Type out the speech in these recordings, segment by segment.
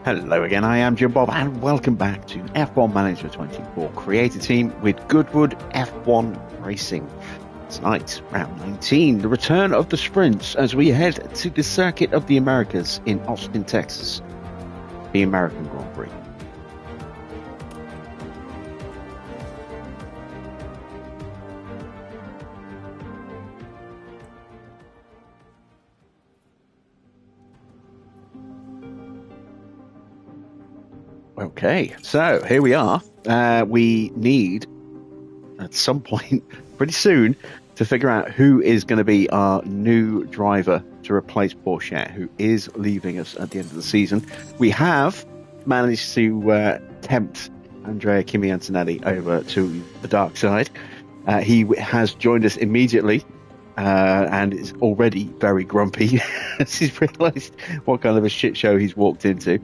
Hello again, I am Jim Bob and welcome back to F1 Manager 24 Creator Team with Goodwood F1 Racing. Tonight, round 19, the return of the sprints as we head to the Circuit of the Americas in Austin, Texas, the American Grand Prix. Okay, so here we are. We need, at some point, pretty soon, to figure out who is going to be our new driver to replace Porsche, who is leaving us at the end of the season. We have managed to tempt Andrea Kimi Antonelli over to the dark side. He has joined us immediately and is already very grumpy as he's realised what kind of a shit show he's walked into.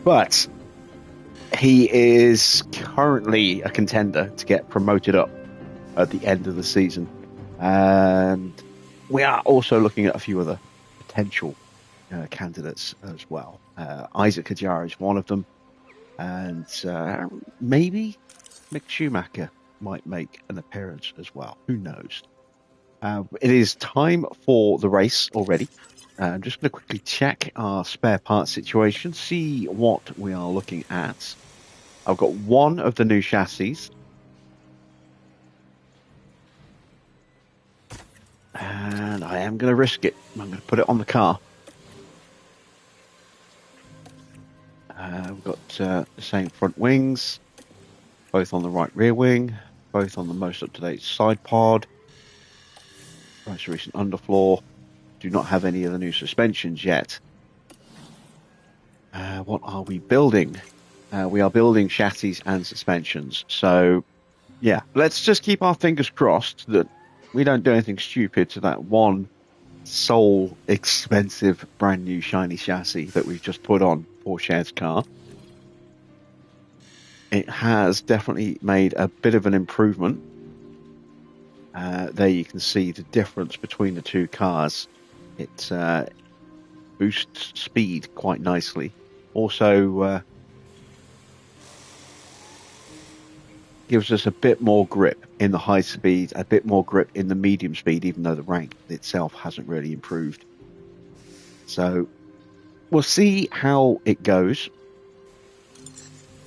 But he is currently a contender to get promoted up at the end of the season. And we are also looking at a few other potential candidates as well. Isaac Hadjar is one of them. And maybe Mick Schumacher might make an appearance as well. Who knows? It is time for the race already. I'm just going to quickly check our spare parts situation, see what we are looking at. I've got one of the new chassis. And I am going to risk it. I'm going to put it on the car. We've got the same front wings, both on the right rear wing, both on the most up-to-date side pod. Most recent underfloor. Do not have any of the new suspensions yet. What are we building? We are building chassis and suspensions. So, yeah, let's just keep our fingers crossed that we don't do anything stupid to that one sole expensive brand new shiny chassis that we've just put on Porsche's car. It has definitely made a bit of an improvement. There you can see the difference between the two cars. It boosts speed quite nicely. Also gives us a bit more grip in the high speed, a bit more grip in the medium speed, even though the rank itself hasn't really improved. So we'll see how it goes.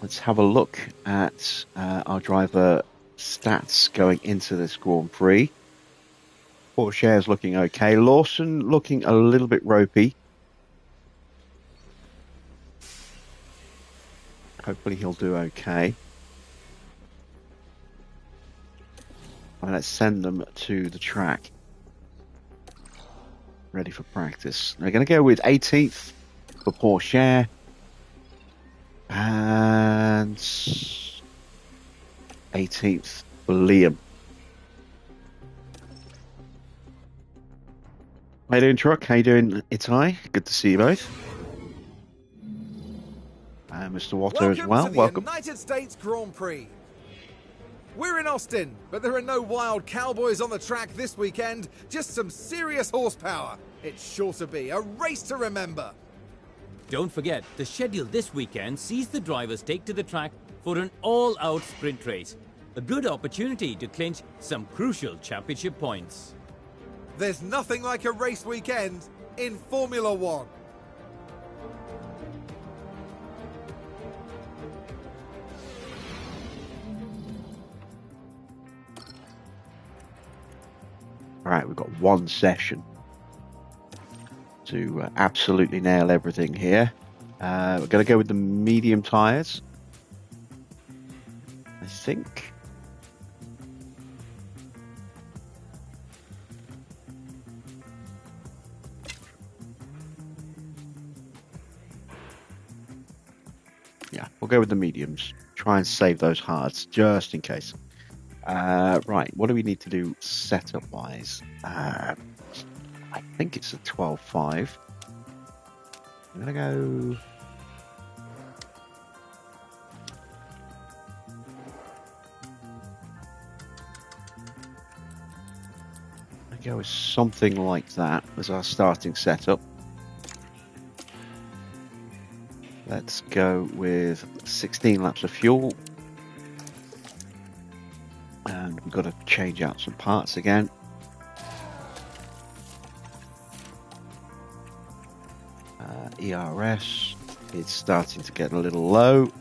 Let's have a look at our driver stats going into this Grand Prix. Porsche is looking okay. Lawson looking a little bit ropey. Hopefully he'll do okay. And let's send them to the track. Ready for practice. They're going to go with 18th for Porsche. And 18th for Liam. How you doing, Truck? How you doing, Itai? Good to see you both. And Mr. Watto as well. To the Welcome. United States Grand Prix. We're in Austin, but there are no wild cowboys on the track this weekend. Just some serious horsepower. It's sure to be a race to remember. Don't forget, the schedule this weekend sees the drivers take to the track for an all-out sprint race. A good opportunity to clinch some crucial championship points. There's nothing like a race weekend in Formula One. All right, we've got one session to absolutely nail everything here. We're going to go with the medium tyres, I think. Yeah, we'll go with the mediums. Try and save those hards just in case. Right, what do we need to do setup-wise? I think it's a 12.5. I'm going to go... go with something like that as our starting setup. Let's go with 16 laps of fuel. And we've got to change out some parts again. ERS is starting to get a little low.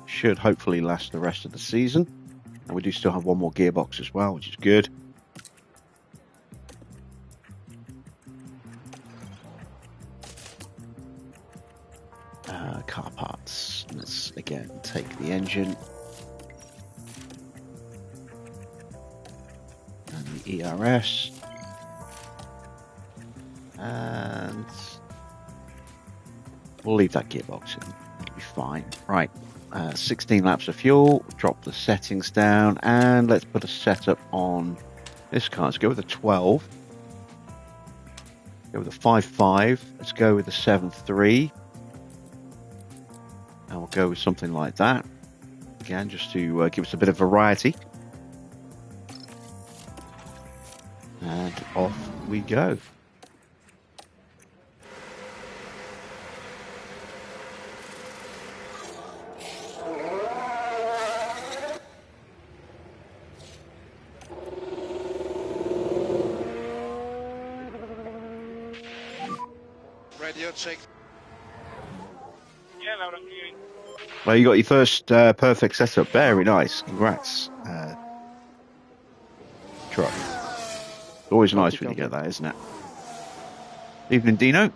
Should hopefully last the rest of the season. And we do still have one more gearbox as well, which is good. Car parts. Let's again take the engine. And the ERS. And we'll leave that gearbox in. That'll be fine. Right. 16 laps of fuel. Drop the settings down. And let's put a setup on this car. Let's go with a 12. Go with a 5.5. Let's go with a 7.3. And we'll go with something like that. Again, just to give us a bit of variety. And off we go. Radio check. Yeah, loud and clear. Well, you got your first perfect setup. Very nice. Congrats. Truck. Always nice when you get that, isn't it? Evening, Dino.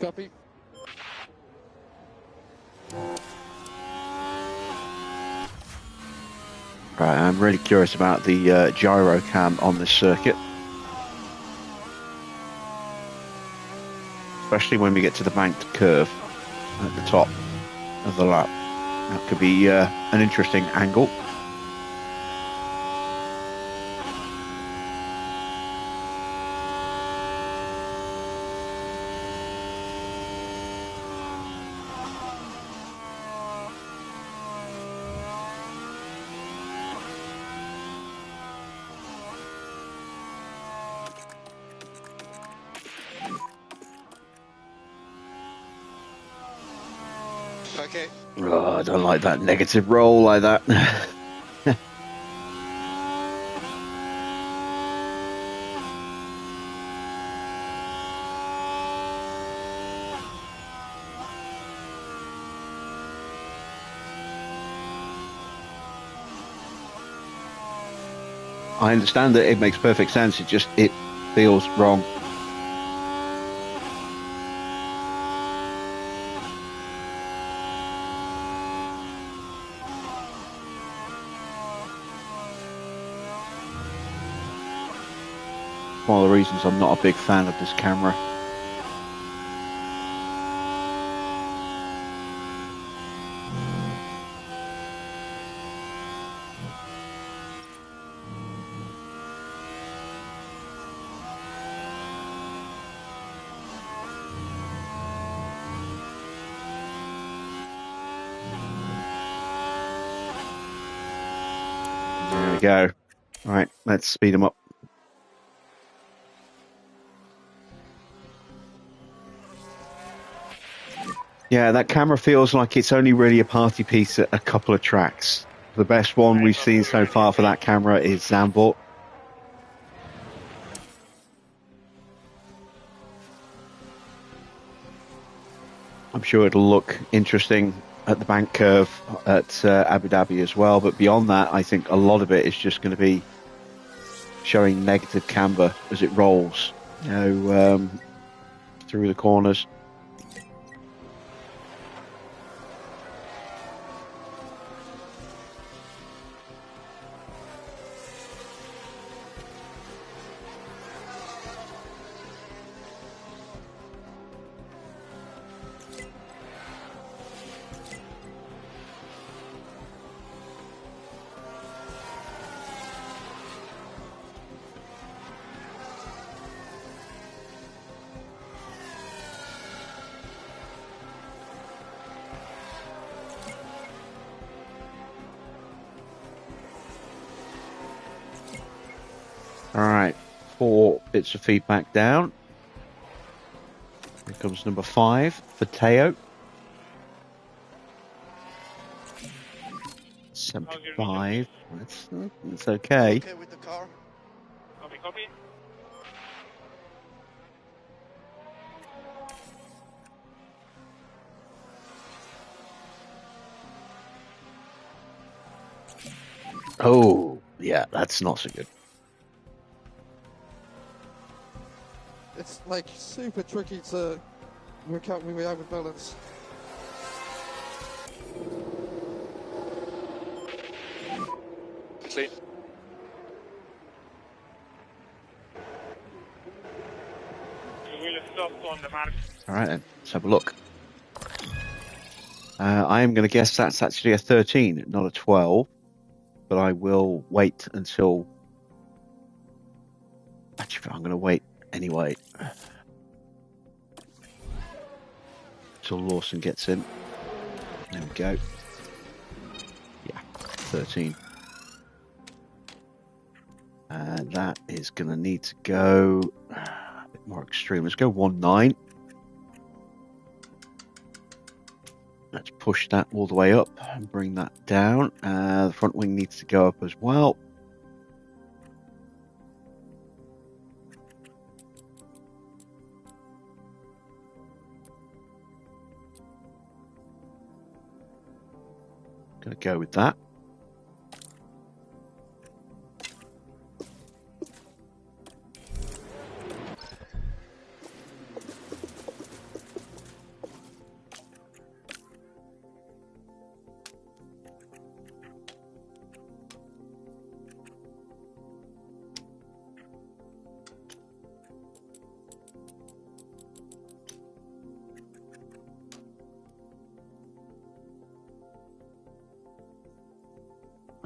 Copy. Right, I'm really curious about the gyro cam on this circuit. Especially when we get to the banked curve at the top of the lap. That could be an interesting angle. Okay. Oh, I don't like that negative roll like that. I understand that it makes perfect sense. It feels wrong. One of the reasons I'm not a big fan of this camera. There we go. All right, let's speed them up. Yeah, that camera feels like it's only really a party piece at a couple of tracks. The best one we've seen so far for that camera is Zandvoort. I'm sure it'll look interesting at the bank curve at Abu Dhabi as well, but beyond that, I think a lot of it is just going to be showing negative camber as it rolls, you know, through the corners. All right, 4 bits of feedback down. Here comes number 5 for Teo. 75. That's okay. Okay with the car. Copy, copy. Oh, yeah, that's not so good. It's like super tricky to work out my way out with balance. Clean. We will stop on the mark. All right, then, let's have a look. I am going to guess that's actually a 13, not a 12. But I will wait until... Actually, I'm going to wait anyway. Until Lawson gets in. There we go. Yeah, 13. And that is going to need to go a bit more extreme. Let's go 1.9. Let's push that all the way up and bring that down. The front wing needs to go up as well. Going to go with that.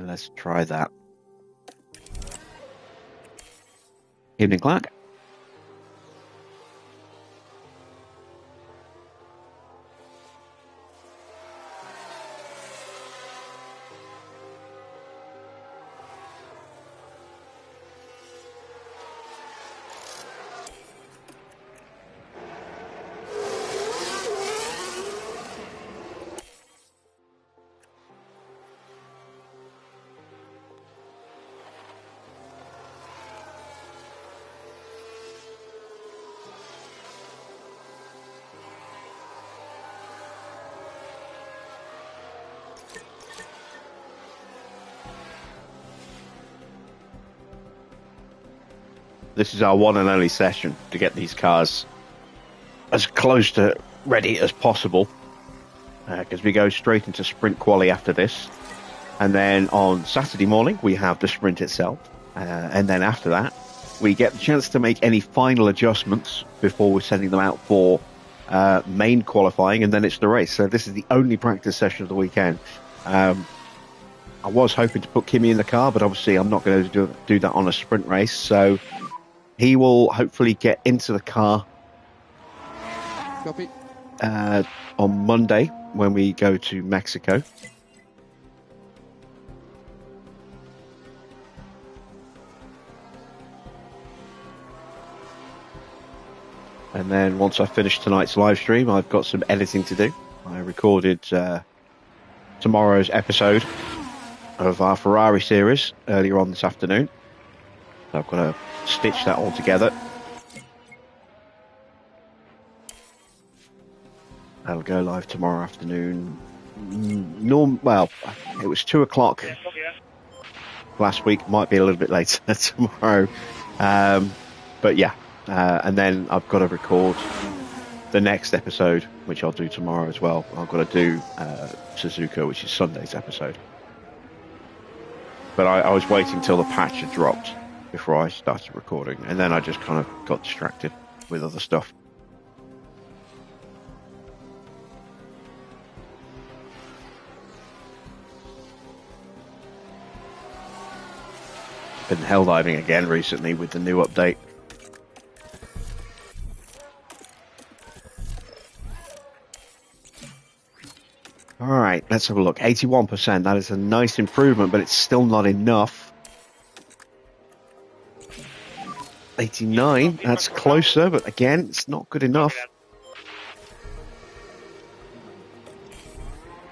Let's try that. Evening, Clark. This is our one and only session to get these cars as close to ready as possible, because we go straight into sprint quali after this, and then on Saturday morning we have the sprint itself, and then after that we get the chance to make any final adjustments before we're sending them out for main qualifying, and then it's the race. So this is the only practice session of the weekend. I was hoping to put Kimi in the car, but obviously I'm not going to do that on a sprint race, so he will hopefully get into the car Copy. on Monday when we go to Mexico. And then once I finish tonight's live stream, I've got some editing to do. I recorded tomorrow's episode of our Ferrari series earlier on this afternoon. So I've got to stitch that all together. That'll go live tomorrow afternoon. Well, it was 2 o'clock last week. Might be a little bit later tomorrow. But yeah, and then I've got to record the next episode, which I'll do tomorrow as well. I've got to do Suzuka, which is Sunday's episode. But I was waiting till the patch had dropped before I started recording, and then I just kind of got distracted with other stuff. Been hell diving again recently with the new update. All right, let's have a look. 81%. That is a nice improvement, but it's still not enough. 89, that's closer, but again, it's not good enough.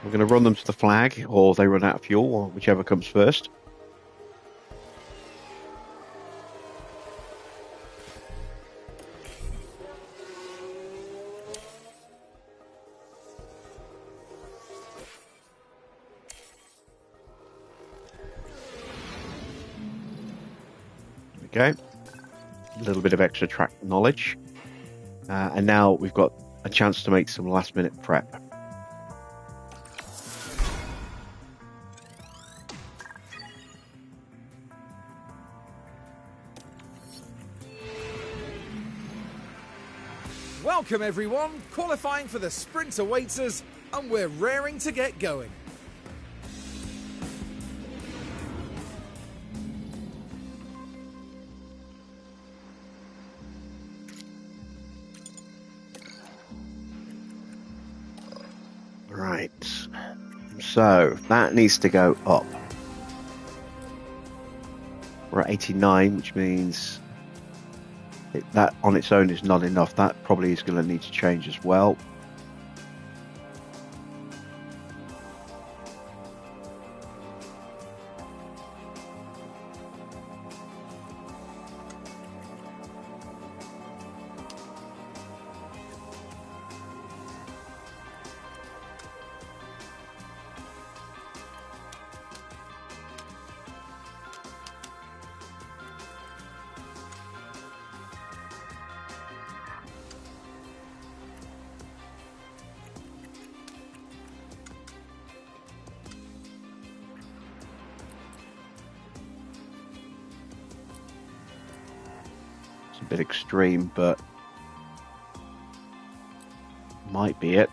We're going to run them to the flag, or they run out of fuel, or whichever comes first. There we go. A little bit of extra track knowledge. And now we've got a chance to make some last minute prep. Welcome everyone, qualifying for the sprint awaits us, and we're raring to get going. Right, so that needs to go up. We're at 89, which means that on its own is not enough. That probably is going to need to change as well. A bit extreme, but might be it.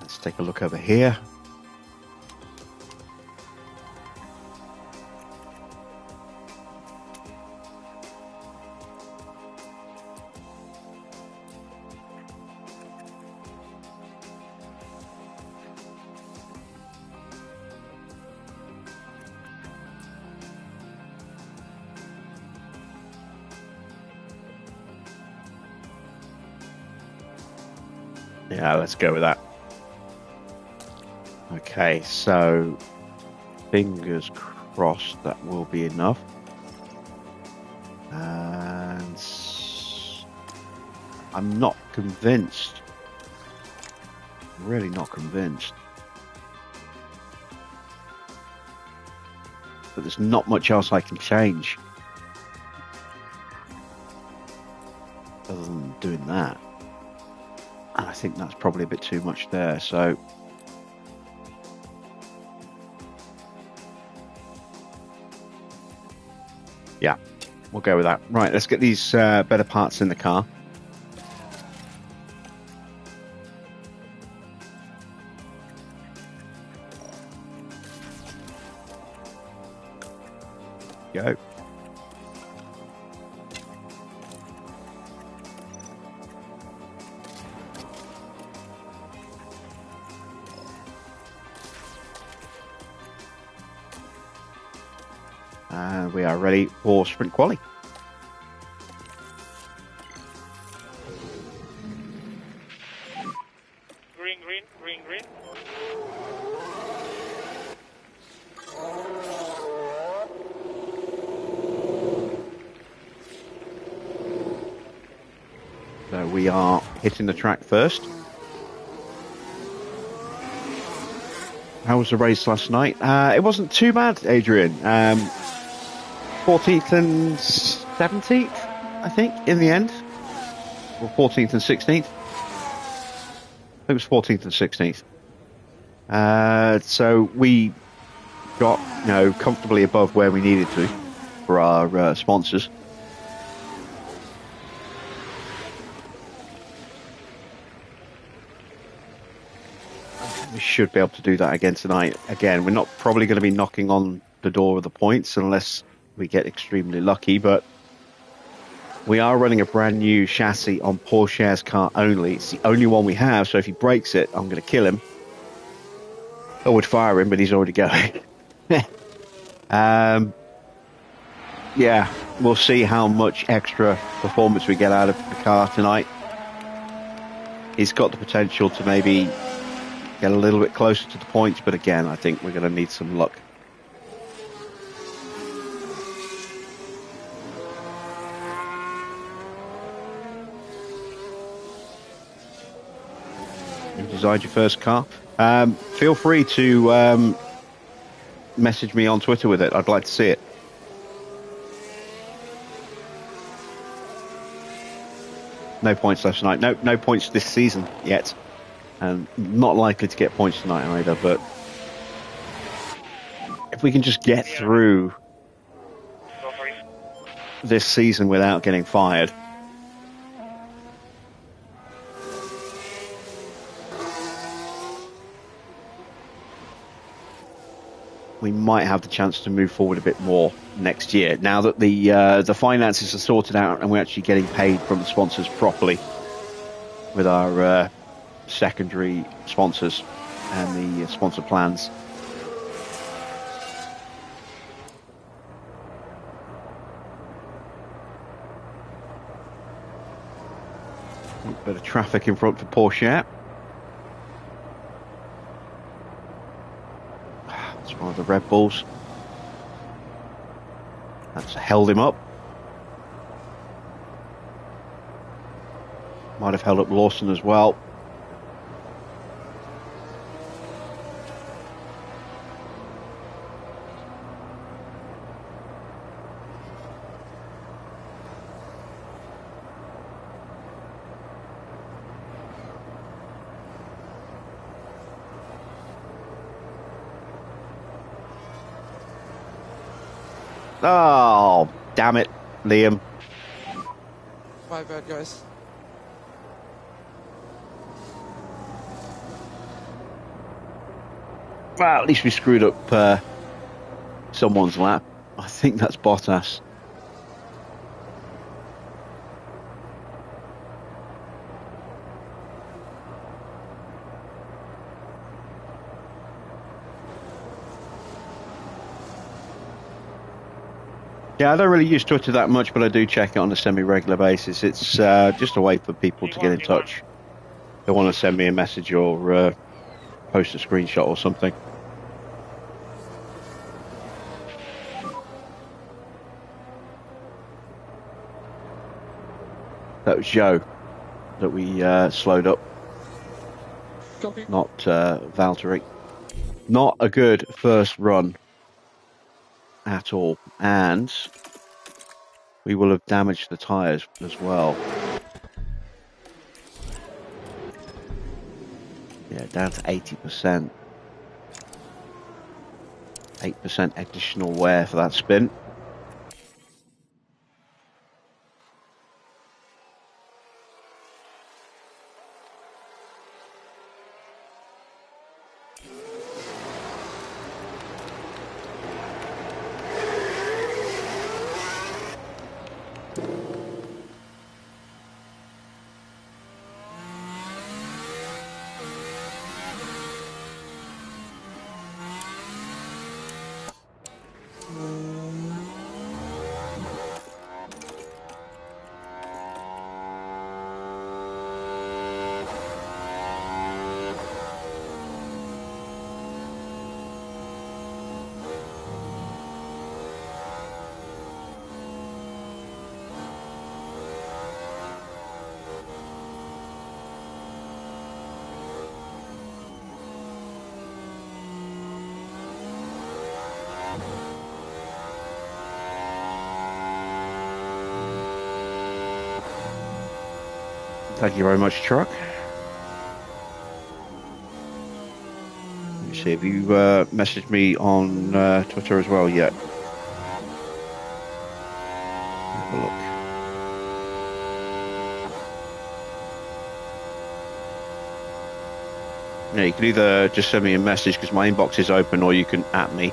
Let's take a look over here. Yeah, let's go with that. Okay, so fingers crossed that will be enough. And I'm not convinced. Really not convinced. But there's not much else I can change other than doing that. And I think that's probably a bit too much there, so yeah, we'll go with that. Right, let's get these better parts in the car. Go. And we are ready for sprint quali. Green, green, green, green. So we are hitting the track first. How was the race last night? It wasn't too bad, Adrian. 14th and 17th, I think, in the end. Or 14th and 16th. I think it was 14th and 16th. So we got, comfortably above where we needed to for our sponsors. We should be able to do that again tonight. Again, we're not probably going to be knocking on the door of the points unless we get extremely lucky, but we are running a brand new chassis on Porsche's car only. It's the only one we have, so if he breaks it, I'm going to kill him. I would fire him, but he's already going. Yeah, we'll see how much extra performance we get out of the car tonight. He's got the potential to maybe get a little bit closer to the points, but again, I think we're going to need some luck. You designed your first car? Feel free to message me on Twitter with it. I'd like to see it. No points left tonight. No points this season yet. And not likely to get points tonight either, but if we can just get through this season without getting fired. We might have the chance to move forward a bit more next year. Now that the finances are sorted out and we're actually getting paid from the sponsors properly with our secondary sponsors and the sponsor plans. A bit of traffic in front for Porsche. That's one of the Red Bulls. That's held him up. Might have held up Lawson as well. Oh, damn it, Liam. My bad, guys. Well, at least we screwed up someone's lap. I think that's Bottas. Yeah, I don't really use Twitter that much, but I do check it on a semi-regular basis. It's just a way for people to get in touch. They want to send me a message or post a screenshot or something. That was Joe that we slowed up. Copy. Not Valtteri. Not a good first run at all. And we will have damaged the tyres as well. Yeah, down to 80%. 8% additional wear for that spin. Thank you very much, Truck. Let me see, have you messaged me on Twitter as well yet? Have a look. Yeah, you can either just send me a message because my inbox is open, or you can @ me.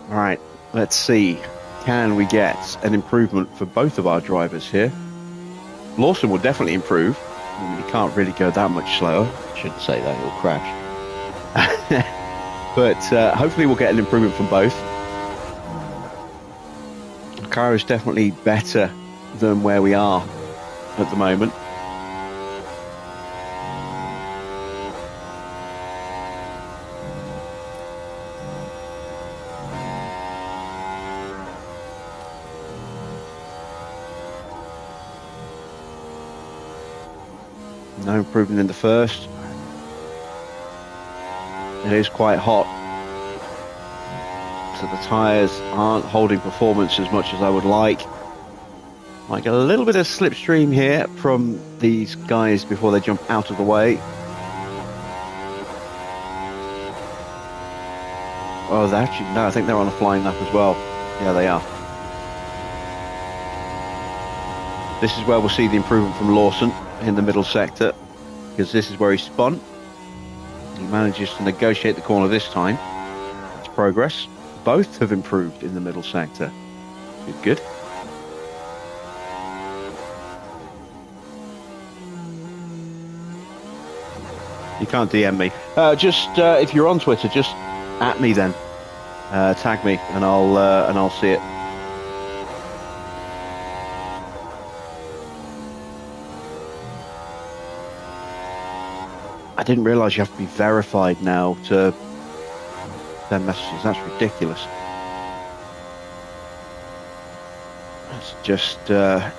All right, let's see. Can we get an improvement for both of our drivers here? Lawson will definitely improve. I mean, he can't really go that much slower. Shouldn't say that, he'll crash. But hopefully we'll get an improvement from both. The car is definitely better than where we are at the moment. No improvement in the first. It is quite hot. So the tyres aren't holding performance as much as I would like. Might get a little bit of slipstream here from these guys before they jump out of the way. Oh, they actually, no, I think they're on a flying lap as well. Yeah, they are. This is where we'll see the improvement from Lawson in the middle sector, because this is where he spun. He manages to negotiate the corner this time. That's progress. Both have improved in the middle sector. Good, good. You can't DM me. If you're on Twitter, just at me then. Tag me, and I'll see it. I didn't realise you have to be verified now to send messages. That's ridiculous. That's just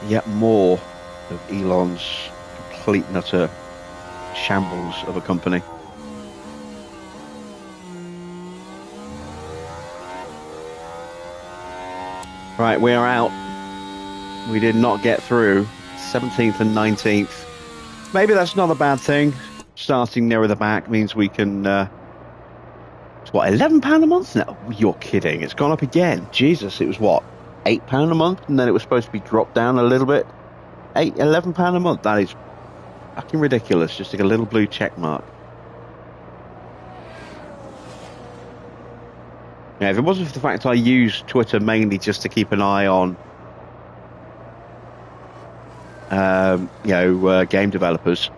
yet more of Elon's complete and utter shambles of a company. Right, we are out. We did not get through 17th and 19th. Maybe that's not a bad thing. Starting nearer the back means we can... it's what, £11 a month now? You're kidding. It's gone up again. Jesus, it was what, £8 a month? And then it was supposed to be dropped down a little bit. £11 a month. That is fucking ridiculous. Just like a little blue check mark. Yeah, if it wasn't for the fact I use Twitter mainly just to keep an eye on, game developers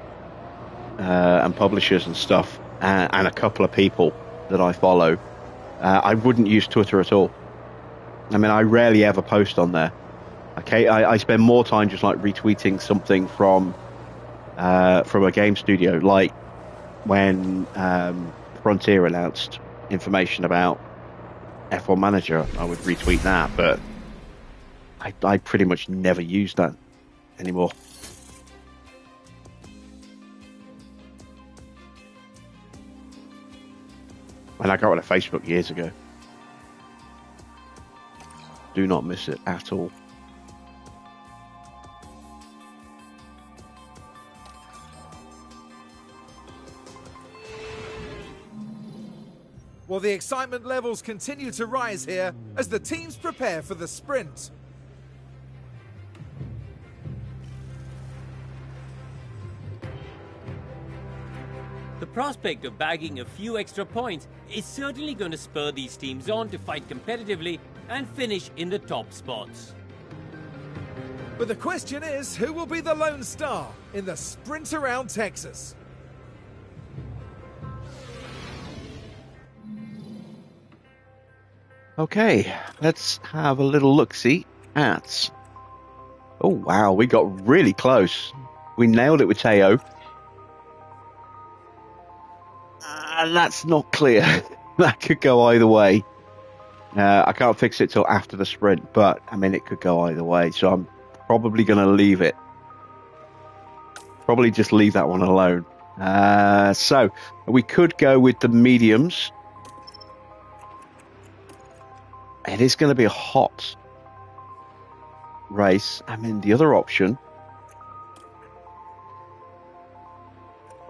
and publishers and stuff, and a couple of people that I follow, I wouldn't use Twitter at all. I mean, I rarely ever post on there. Okay, I spend more time just like retweeting something from a game studio, like when Frontier announced information about F1 Manager. I would retweet that, but I pretty much never use that anymore. And I got rid of Facebook years ago. Do not miss it at all. Well, the excitement levels continue to rise here as the teams prepare for the sprint. The prospect of bagging a few extra points is certainly going to spur these teams on to fight competitively and finish in the top spots. But the question is, who will be the lone star in the sprint around Texas? Okay, let's have a little look-see at... Oh, wow, we got really close. We nailed it with Teo. That's not clear. That could go either way. I can't fix it till after the sprint, but, I mean, it could go either way, so I'm probably going to leave it. Probably just leave that one alone. So, we could go with the mediums. It is going to be a hot race. I mean, the other option...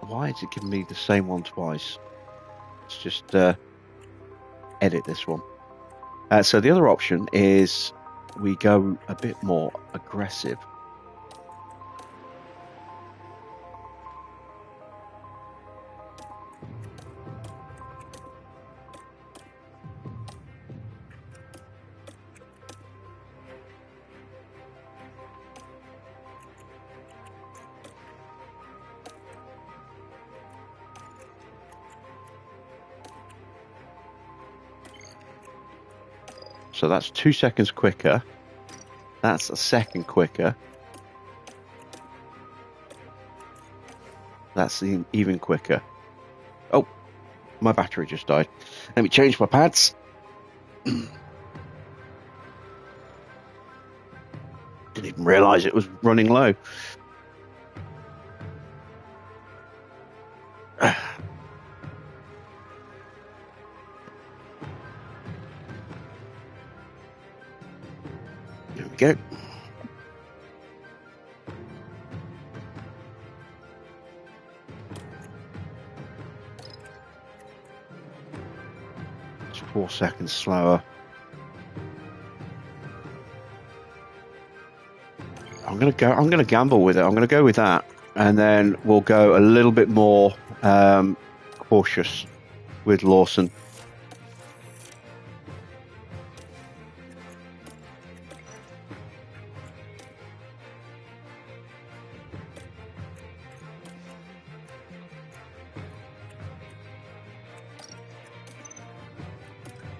Why is it giving me the same one twice? Let's just edit this one. So the other option is we go a bit more aggressive. So that's 2 seconds quicker. That's a second quicker. That's even quicker. Oh, my battery just died. Let me change my pads. Didn't even realise it was running low. There we go. It's 4 seconds slower. I'm gonna gamble with it. I'm gonna go with that, and then we'll go a little bit more cautious with Lawson.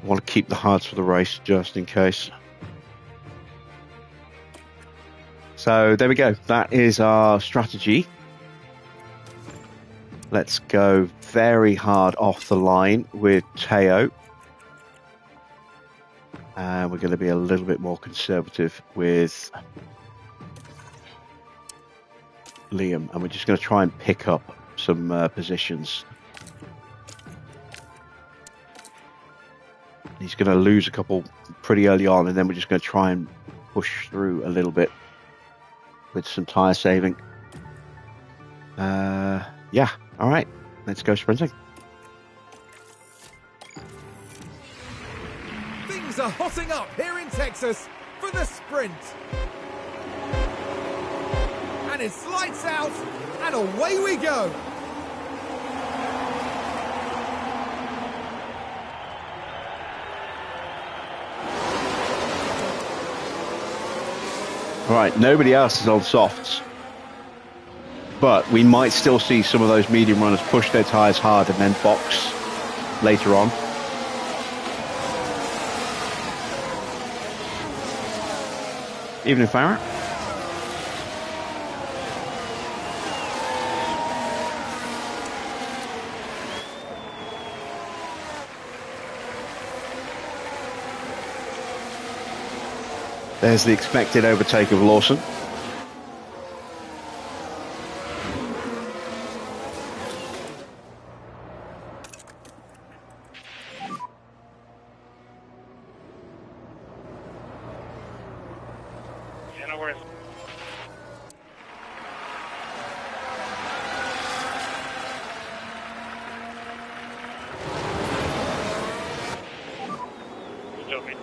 I want to keep the hards for the race just in case. So there we go. That is our strategy. Let's go very hard off the line with Teo. And we're going to be a little bit more conservative with Liam. And we're just going to try and pick up some positions. He's going to lose a couple pretty early on, and then we're just going to try and push through a little bit with some tyre saving. Yeah, all right, let's go sprinting. Things are hotting up here in Texas for the sprint. And it's lights out, and away we go. All right, nobody else is on softs, but we might still see some of those medium runners push their tyres hard and then box later on. Evening, Farah. There's the expected overtake of Lawson. Yeah, no worries. Good job, mate.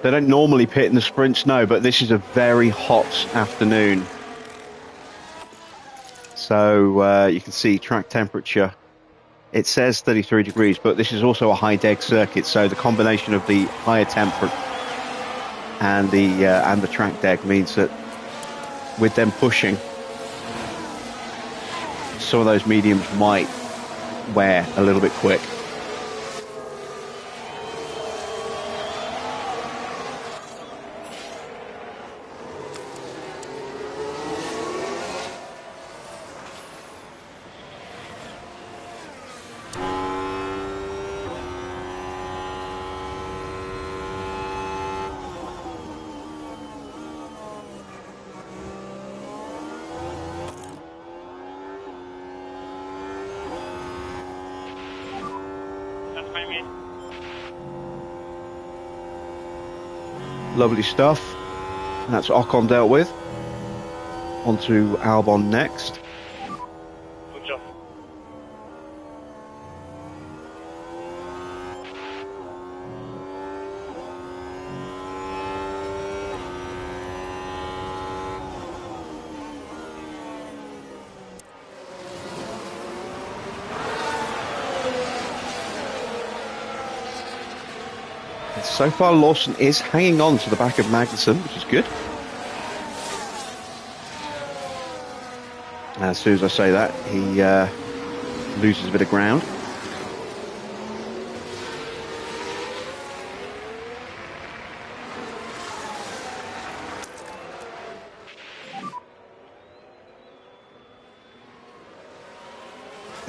They don't normally pit in the sprints, no, but this is a very hot afternoon. So you can see track temperature. It says 33 degrees, but this is also a high deg circuit, so the combination of the higher temperature and the track deg means that with them pushing, some of those mediums might wear a little bit quick. That's fine, mate. Lovely stuff. And that's Ocon dealt with. On to Albon next. Good job. And so far, Lawson is hanging on to the back of Magnussen, which is good. As soon as I say that, he loses a bit of ground.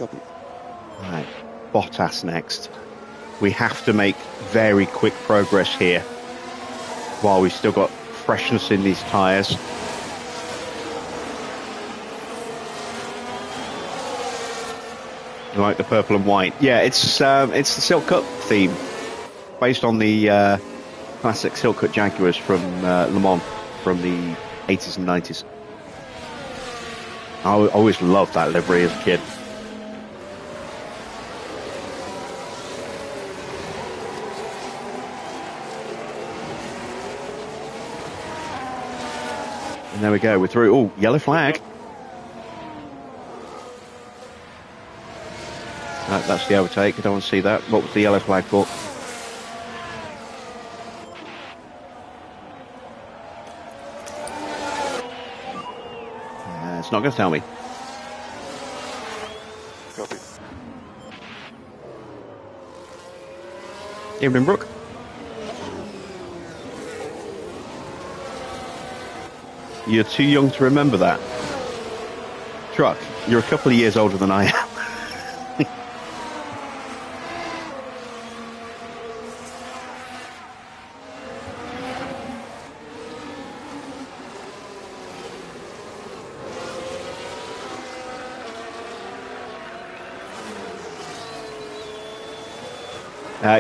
Copy. Right, Bottas next. We have to make very quick progress here while we've still got freshness in these tyres. You like the purple and white? Yeah, it's the Silk Cut theme, based on the classic Silk Cut Jaguars from Le Mans from the 80s and 90s. I always loved that livery as a kid. And there we go, we're through. Oh, yellow flag. That's the overtake. I don't want to see that. What was the yellow flag for? It's not going to tell me. Copy. Evening, Brooke. You're too young to remember that. Truck, you're a couple of years older than I am.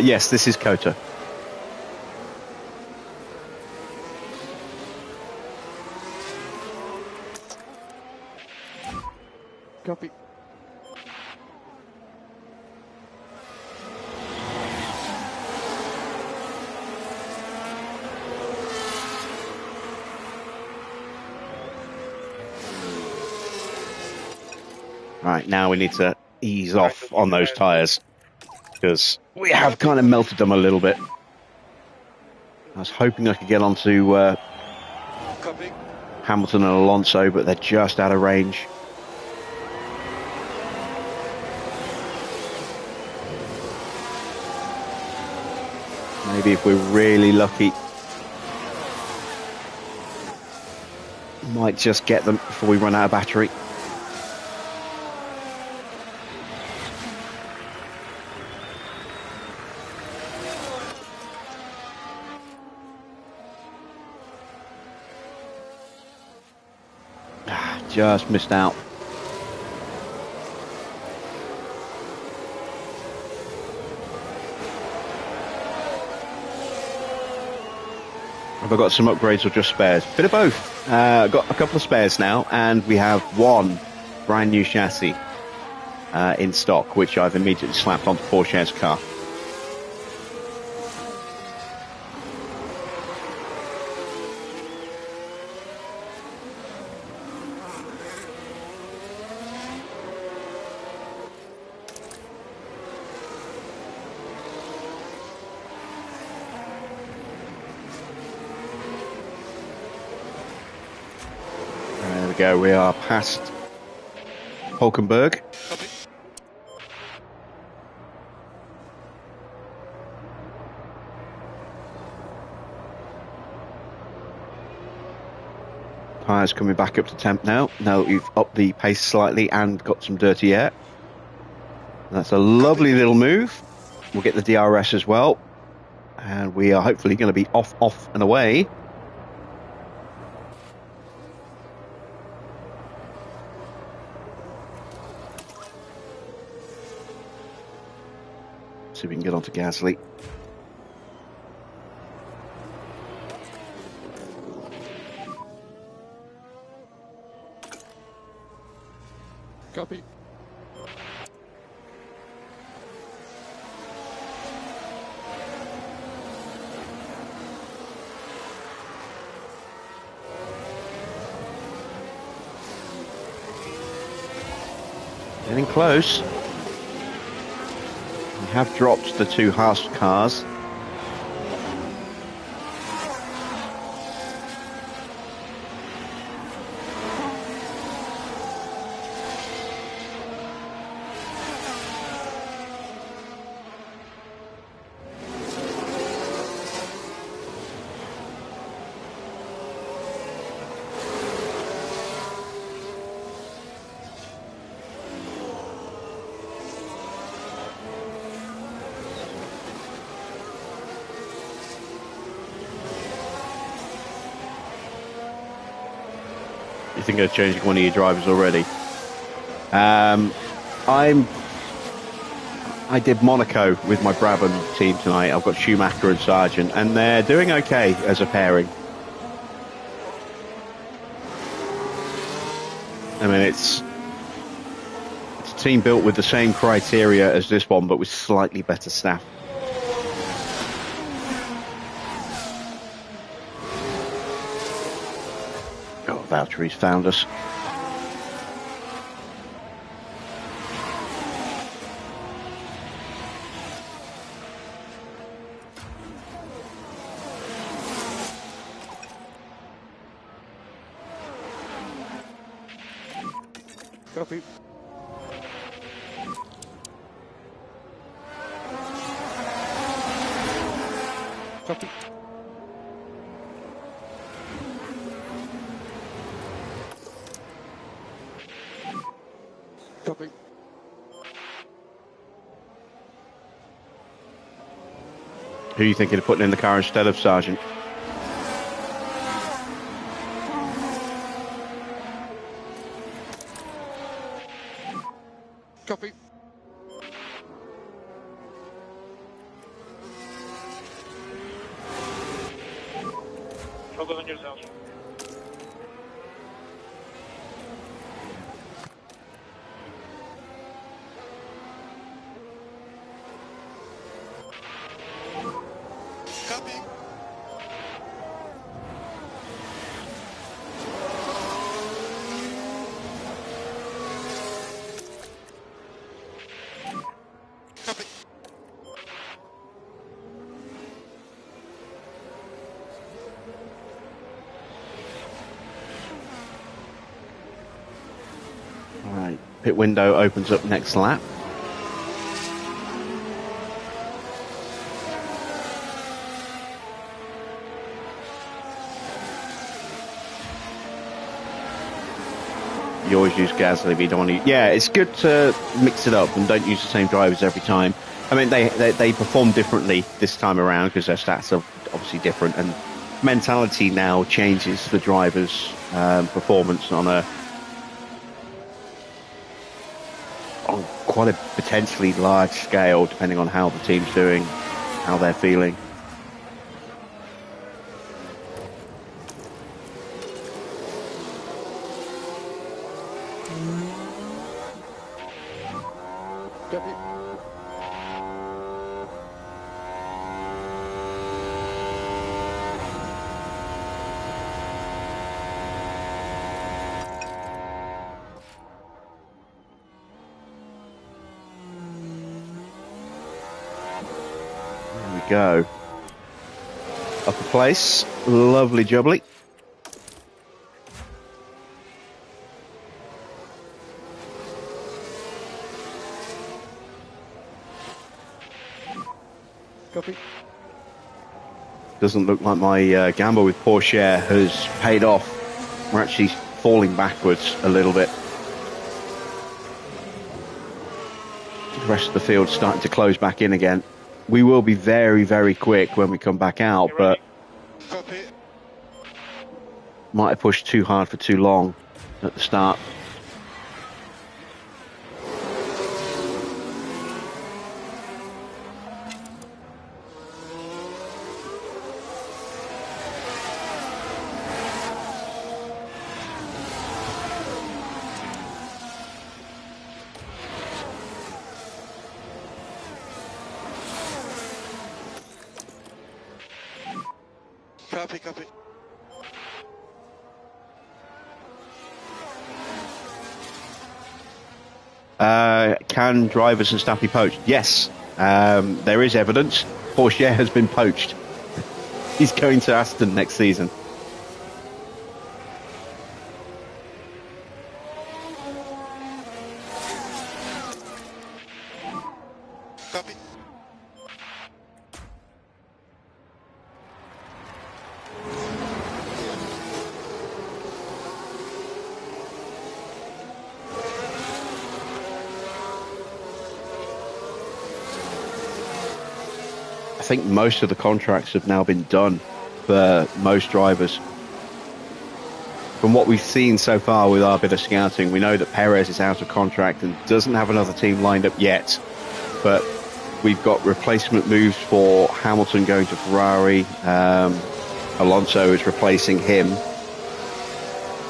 Yes, this is COTA. Copy. Right, now we need to ease off on those tyres, because we have kind of melted them a little bit. I was hoping I could get onto Copy. Hamilton and Alonso, but they're just out of range. Maybe if we're really lucky, might just get them before we run out of battery. Just missed out. Have I got some upgrades or just spares? Bit of both. Got a couple of spares now, and we have one brand new chassis in stock, which I've immediately slapped onto Porsche's car. There we go, we are past Hulkenberg. Copy. Tyres coming back up to temp now that we've upped the pace slightly and got some dirty air. That's a lovely little move. We'll get the DRS as well, and we are hopefully going to be off and away. See if we can get onto Gasly. Copy. Getting close. We have dropped the two Haas cars. You think of changing one of your drivers already? I did Monaco with my Brabham team tonight. I've got Schumacher and Sargent, and they're doing okay as a pairing. I mean, it's a team built with the same criteria as this one, but with slightly better staff. Oh, Valtteri's found us. Copy. Copy. Copy. Who are you thinking of putting in the car instead of Sargent? Copy. Focus on yourself. Copy. Copy. All right, pit window opens up next lap. You always use Gasly, but you don't want to. Yeah, it's good to mix it up and don't use the same drivers every time. I mean, they perform differently this time around because their stats are obviously different, and mentality now changes the drivers' performance on quite a potentially large scale, depending on how the team's doing, how they're feeling. Copy. There we go. Upper place, lovely jubbly. Copy. Doesn't look like my gamble with Porsche has paid off. We're actually falling backwards a little bit. The rest of the field's starting to close back in again. We will be very, very quick when we come back out, but Copy. might have pushed too hard for too long at the start. Copy, copy. Can drivers and staff be poached? Yes, there is evidence. Porsche has been poached. He's going to Aston next season. Copy. I think most of the contracts have now been done for most drivers. from what we've seen so far with our bit of scouting, we know that Perez is out of contract and doesn't have another team lined up yet. But we've got replacement moves for Hamilton going to Ferrari. Alonso is replacing him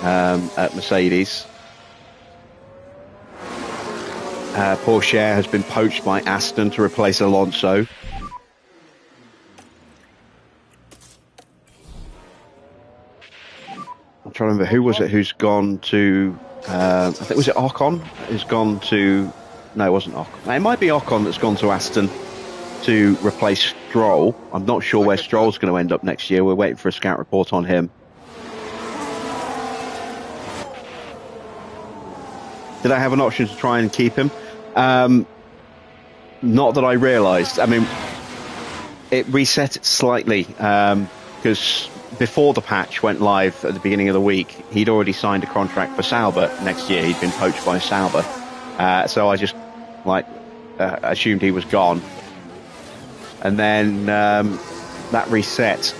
at Mercedes. Porsche has been poached by Aston to replace Alonso. I'm trying to remember who was it who's gone to. I think was it Ocon who's gone to. No, it wasn't Ocon. It might be Ocon that's gone to Aston to replace Stroll. I'm not sure where Stroll's going to end up next year. We're waiting for a scout report on him. Did I have an option to try and keep him? Not that I realised. I mean, it reset it slightly because before the patch went live at the beginning of the week, he'd already signed a contract for Sauber next year. He'd been poached by Sauber. So I just assumed he was gone. And then that reset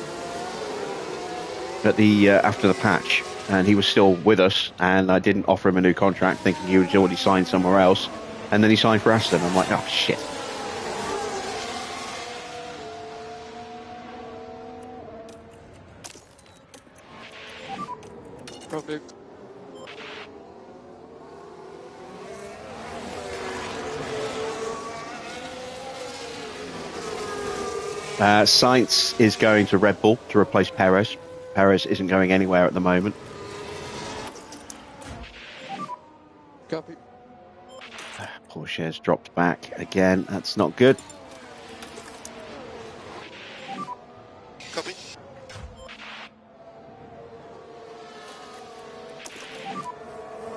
at the after the patch. And he was still with us, and I didn't offer him a new contract, thinking he was already signed somewhere else. And then he signed for Aston. I'm like, oh, shit. Probably. Sainz is going to Red Bull to replace Perez. Perez isn't going anywhere at the moment. Copy. Porsche's dropped back again. That's not good. Copy.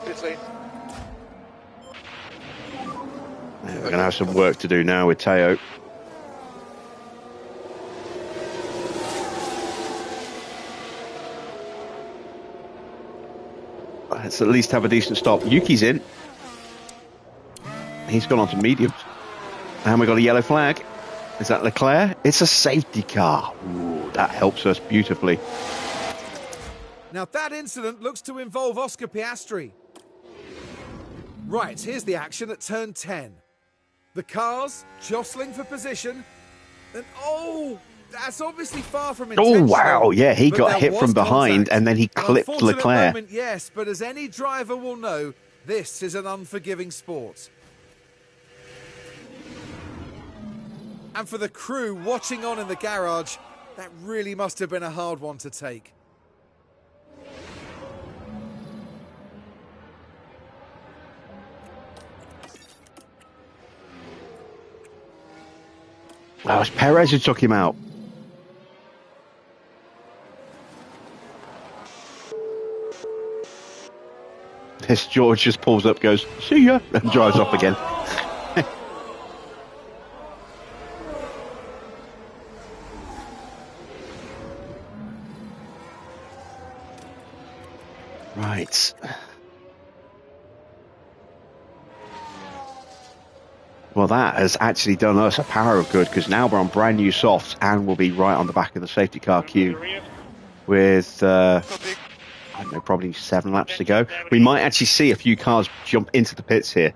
Pit lane. We're going to have some work to do now with Teo. Let's at least have a decent stop. Yuki's in. He's gone on to mediums. And we got a yellow flag. Is that Leclerc? It's a safety car. Ooh, that helps us beautifully. Now that incident looks to involve Oscar Piastri. Right, here's the action at turn 10. The cars jostling for position. And oh, that's obviously far from intentional. Oh, wow. Yeah, he got hit from behind contact. and then he clipped Leclerc. Moment, yes, but as any driver will know, this is an unforgiving sport. And for the crew watching on in the garage, that really must have been a hard one to take. Well, it's Perez who took him out. This George just pulls up, goes, see ya, and drives off again. Right. Well, that has actually done us a power of good, because now we're on brand new softs and we'll be right on the back of the safety car queue with, I don't know, probably 7 laps to go. We might actually see a few cars jump into the pits here.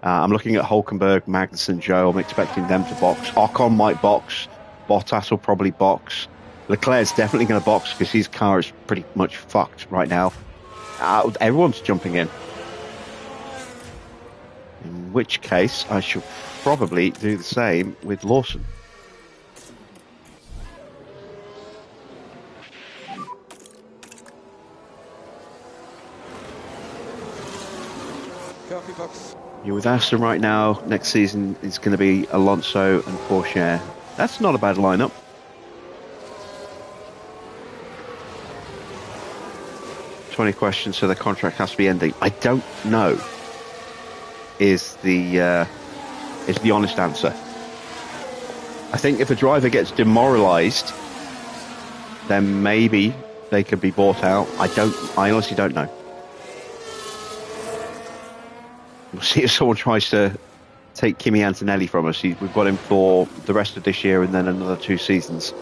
I'm looking at Hulkenberg, Magnussen, Joe. I'm expecting them to box. Ocon might box. Bottas will probably box. Leclerc's definitely going to box because his car is pretty much fucked right now. Everyone's jumping in. In which case, I should probably do the same with Lawson. Copy, box. You're with Aston right now. Next season is going to be Alonso and Porsche. That's not a bad lineup. 20 questions, so the contract has to be ending. I don't know. Is the honest answer. I think if a driver gets demoralised, then maybe they could be bought out. I honestly don't know. We'll see if someone tries to take Kimi Antonelli from us. We've got him for the rest of this year and then another 2 seasons.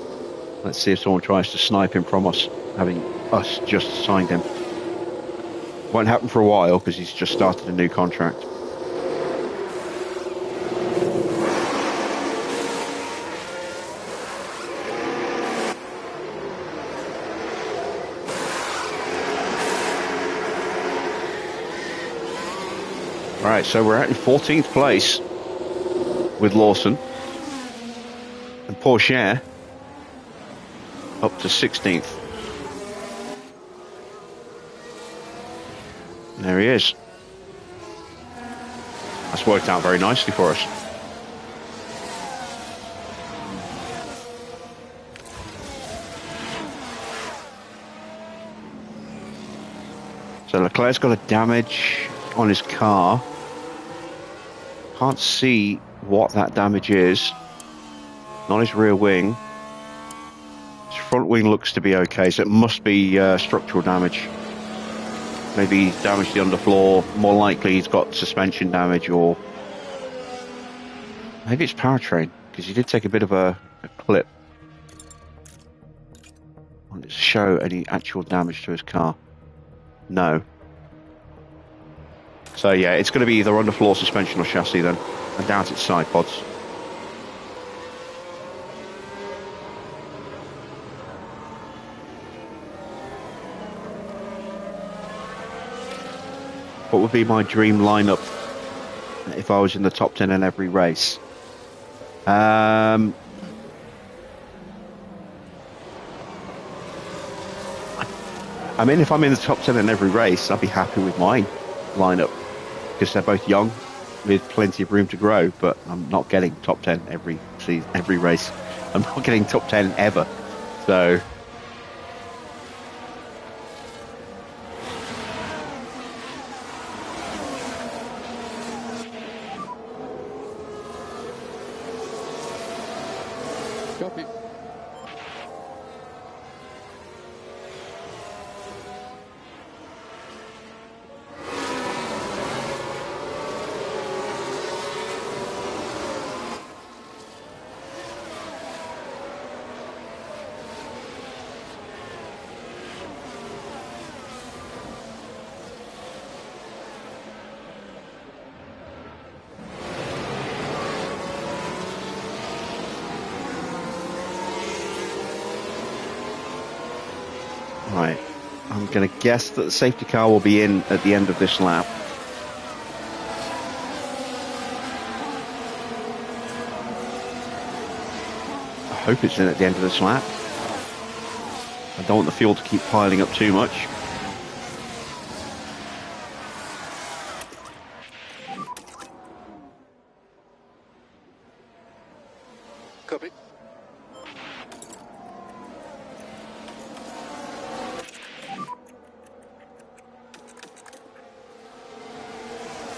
Let's see if someone tries to snipe him from us, having us just signed him. Won't happen for a while because he's just started a new contract. Right, so we're out in 14th place with Lawson. And Porsche up to 16th. There he is. That's worked out very nicely for us. So Leclerc's got a damage on his car. Can't see what that damage is. Not his rear wing. His front wing looks to be okay, so it must be structural damage. Maybe he's damaged the underfloor. More likely he's got suspension damage, or maybe it's powertrain, because he did take a bit of a clip. Will it show any actual damage to his car? No. So yeah, it's going to be either underfloor suspension or chassis then. I doubt it's side pods. What would be my dream lineup if I was in the top 10 in every race? I mean, if I'm in the top 10 in every race, I'd be happy with my lineup, because they're both young with plenty of room to grow, but I'm not getting top 10 every season, every race. I'm not getting top 10 ever. So Copy. right, I'm going to guess that the safety car will be in at the end of this lap. I hope it's in at the end of this lap. I don't want the fuel to keep piling up too much. Copy.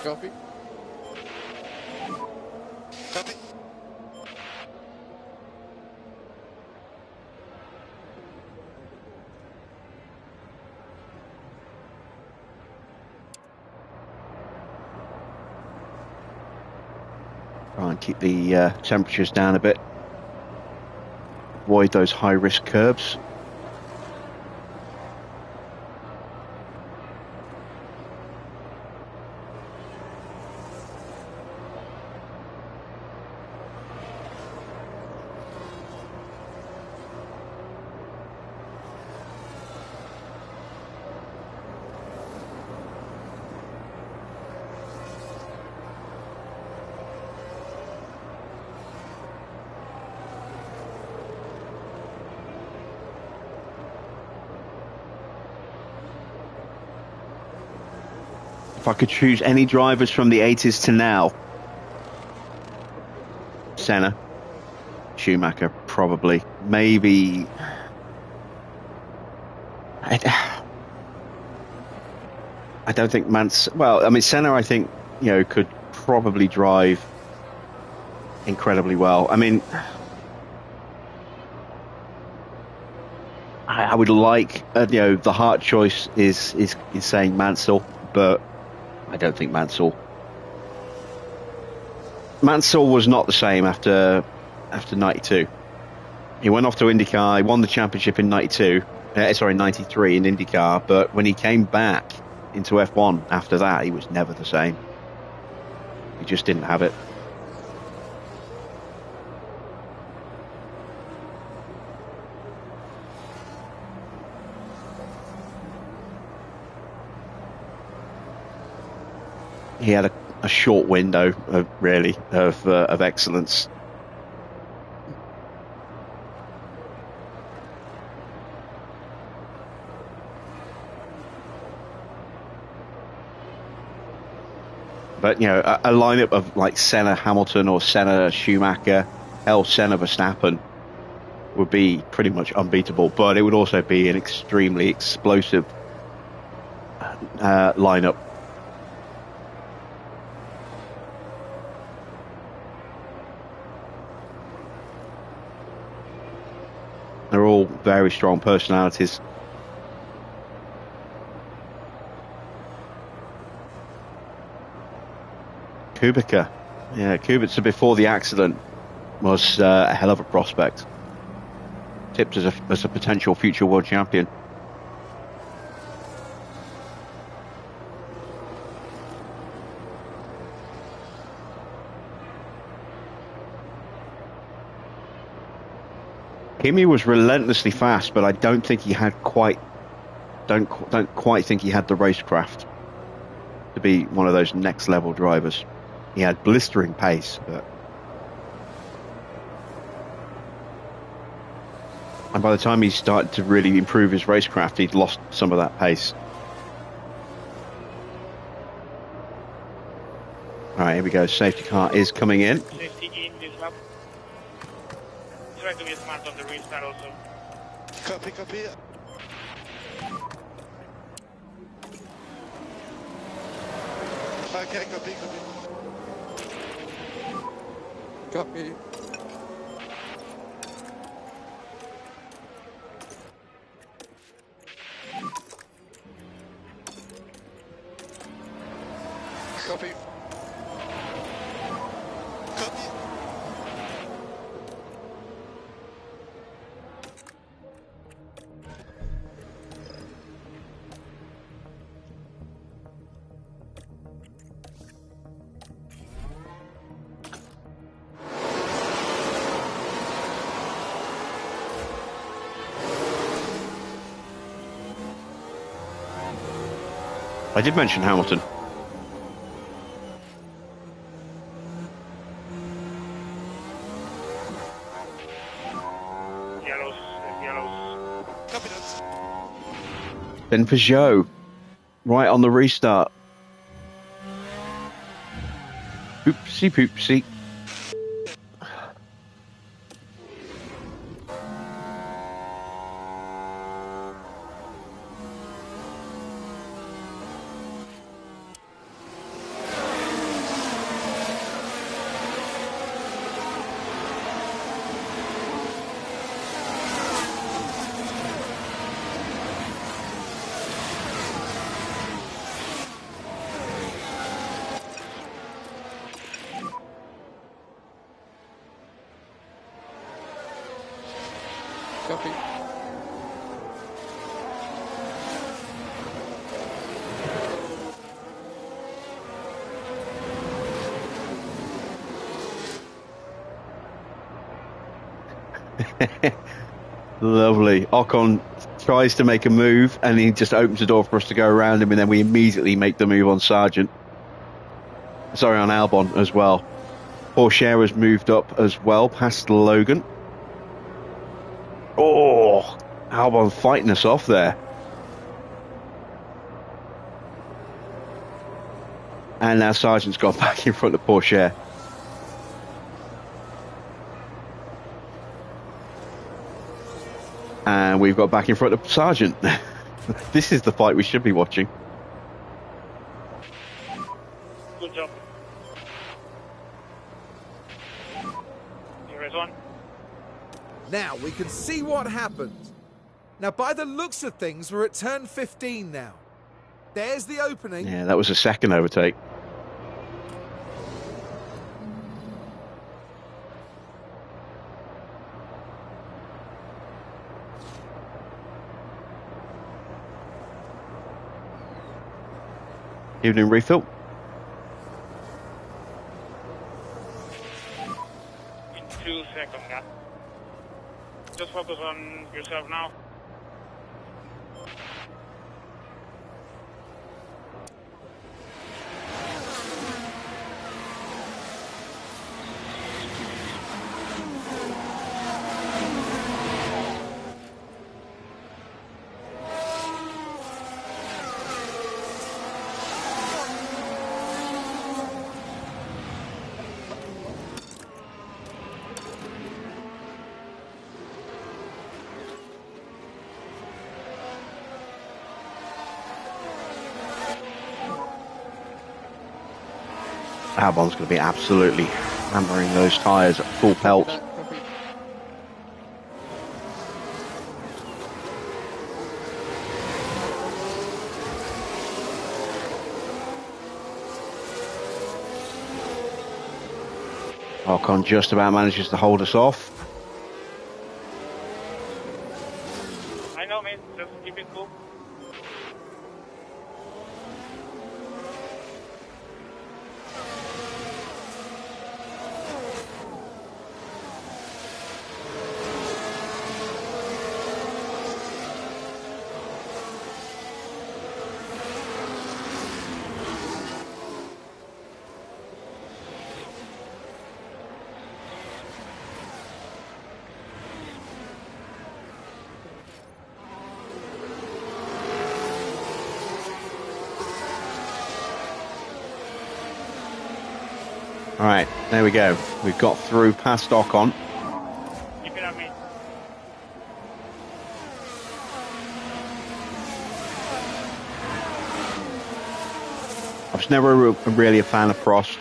Copy. Copy. Try and keep the temperatures down a bit. Avoid those high-risk curbs. If I could choose any drivers from the 80s to now, Senna, Schumacher, probably. Maybe. I don't think well, I mean, Senna, I think, could probably drive incredibly well. I mean, I would like, the heart choice is saying Mansell, but I don't think Mansell was not the same after 92. He went off to IndyCar. He won the championship in 93 in IndyCar, but when he came back into F1, after that, he was never the same. He just didn't have it. He had a short window of excellence. But, you know, a lineup of like Senna Hamilton or Senna Schumacher, hell, Senna Verstappen would be pretty much unbeatable. But it would also be an extremely explosive lineup. They're all very strong personalities. Kubica. Yeah, Kubica before the accident was a hell of a prospect. Tipped as a potential future world champion. Kimi was relentlessly fast, but I don't think he had don't quite think he had the racecraft to be one of those next level drivers. He had blistering pace, and by the time he started to really improve his racecraft, he'd lost some of that pace. All right, here we go. Safety car is coming in. Safety in this lap. Try to be smart on the restart also. Copy, copy. Okay, copy, copy. Copy. Copy. Copy. I did mention Hamilton. Yellows. Copy that. Then Peugeot, right on the restart. Oopsie poopsie. Copy. Lovely. Ocon tries to make a move and he just opens the door for us to go around him, and then we immediately make the move on Sargent. Sorry, on Albon as well. Porsche has moved up as well past Logan. Oh, Albon fighting us off there. And now Sargent's gone back in front of Porsche. And we've got back in front of Sargent. This is the fight we should be watching. Good job. Here is one. Now we can see what happened. Now, by the looks of things, we're at turn 15 now. There's the opening. Yeah, that was a second overtake. Evening refill. In 2 seconds, yeah. Just focus on yourself now. Albon's going to be absolutely hammering those tyres at full pelt. Copy. Ocon just about manages to hold us off. I know, mate. Just keep it cool. All right, there we go. We've got through past Ocon. Keep it up, mate. I was never really a fan of Prost.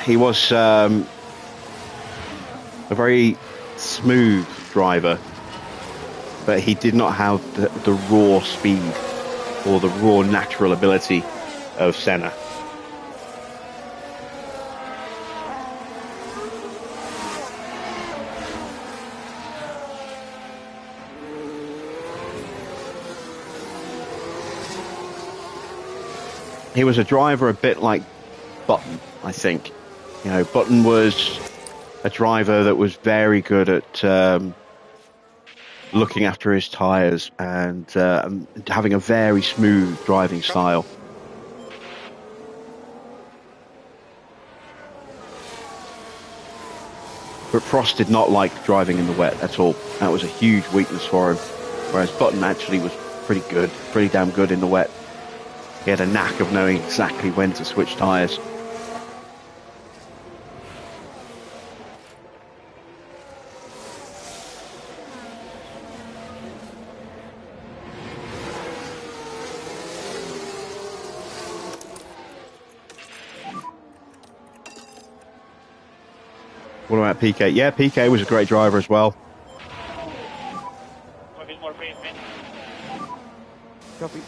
He was a very smooth driver, but he did not have the raw speed or the raw natural ability of Senna. He was a driver a bit like Button, I think. You know, Button was a driver that was very good at looking after his tyres and having a very smooth driving style. But Prost did not like driving in the wet at all. That was a huge weakness for him. Whereas Button actually was pretty good, pretty damn good in the wet. He had a knack of knowing exactly when to switch tyres. What about PK? Yeah, PK was a great driver as well. A bit more pace, mate. Copy.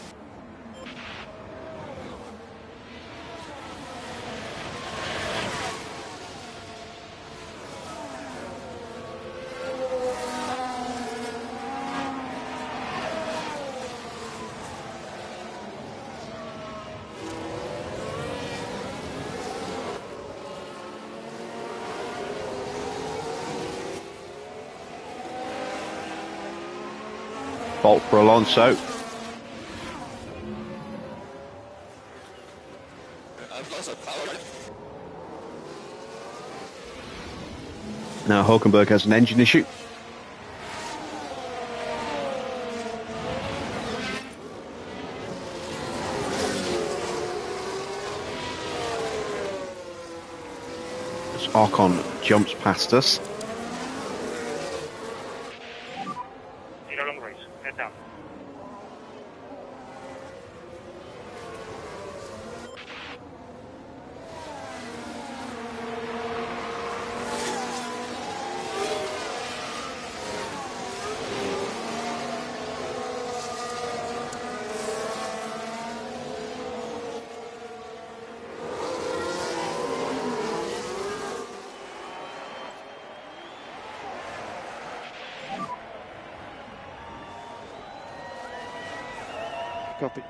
Fault for Alonso. I've lost a power. Now Hulkenberg has an engine issue. As Ocon jumps past us. 0 long race. Head down. Copy.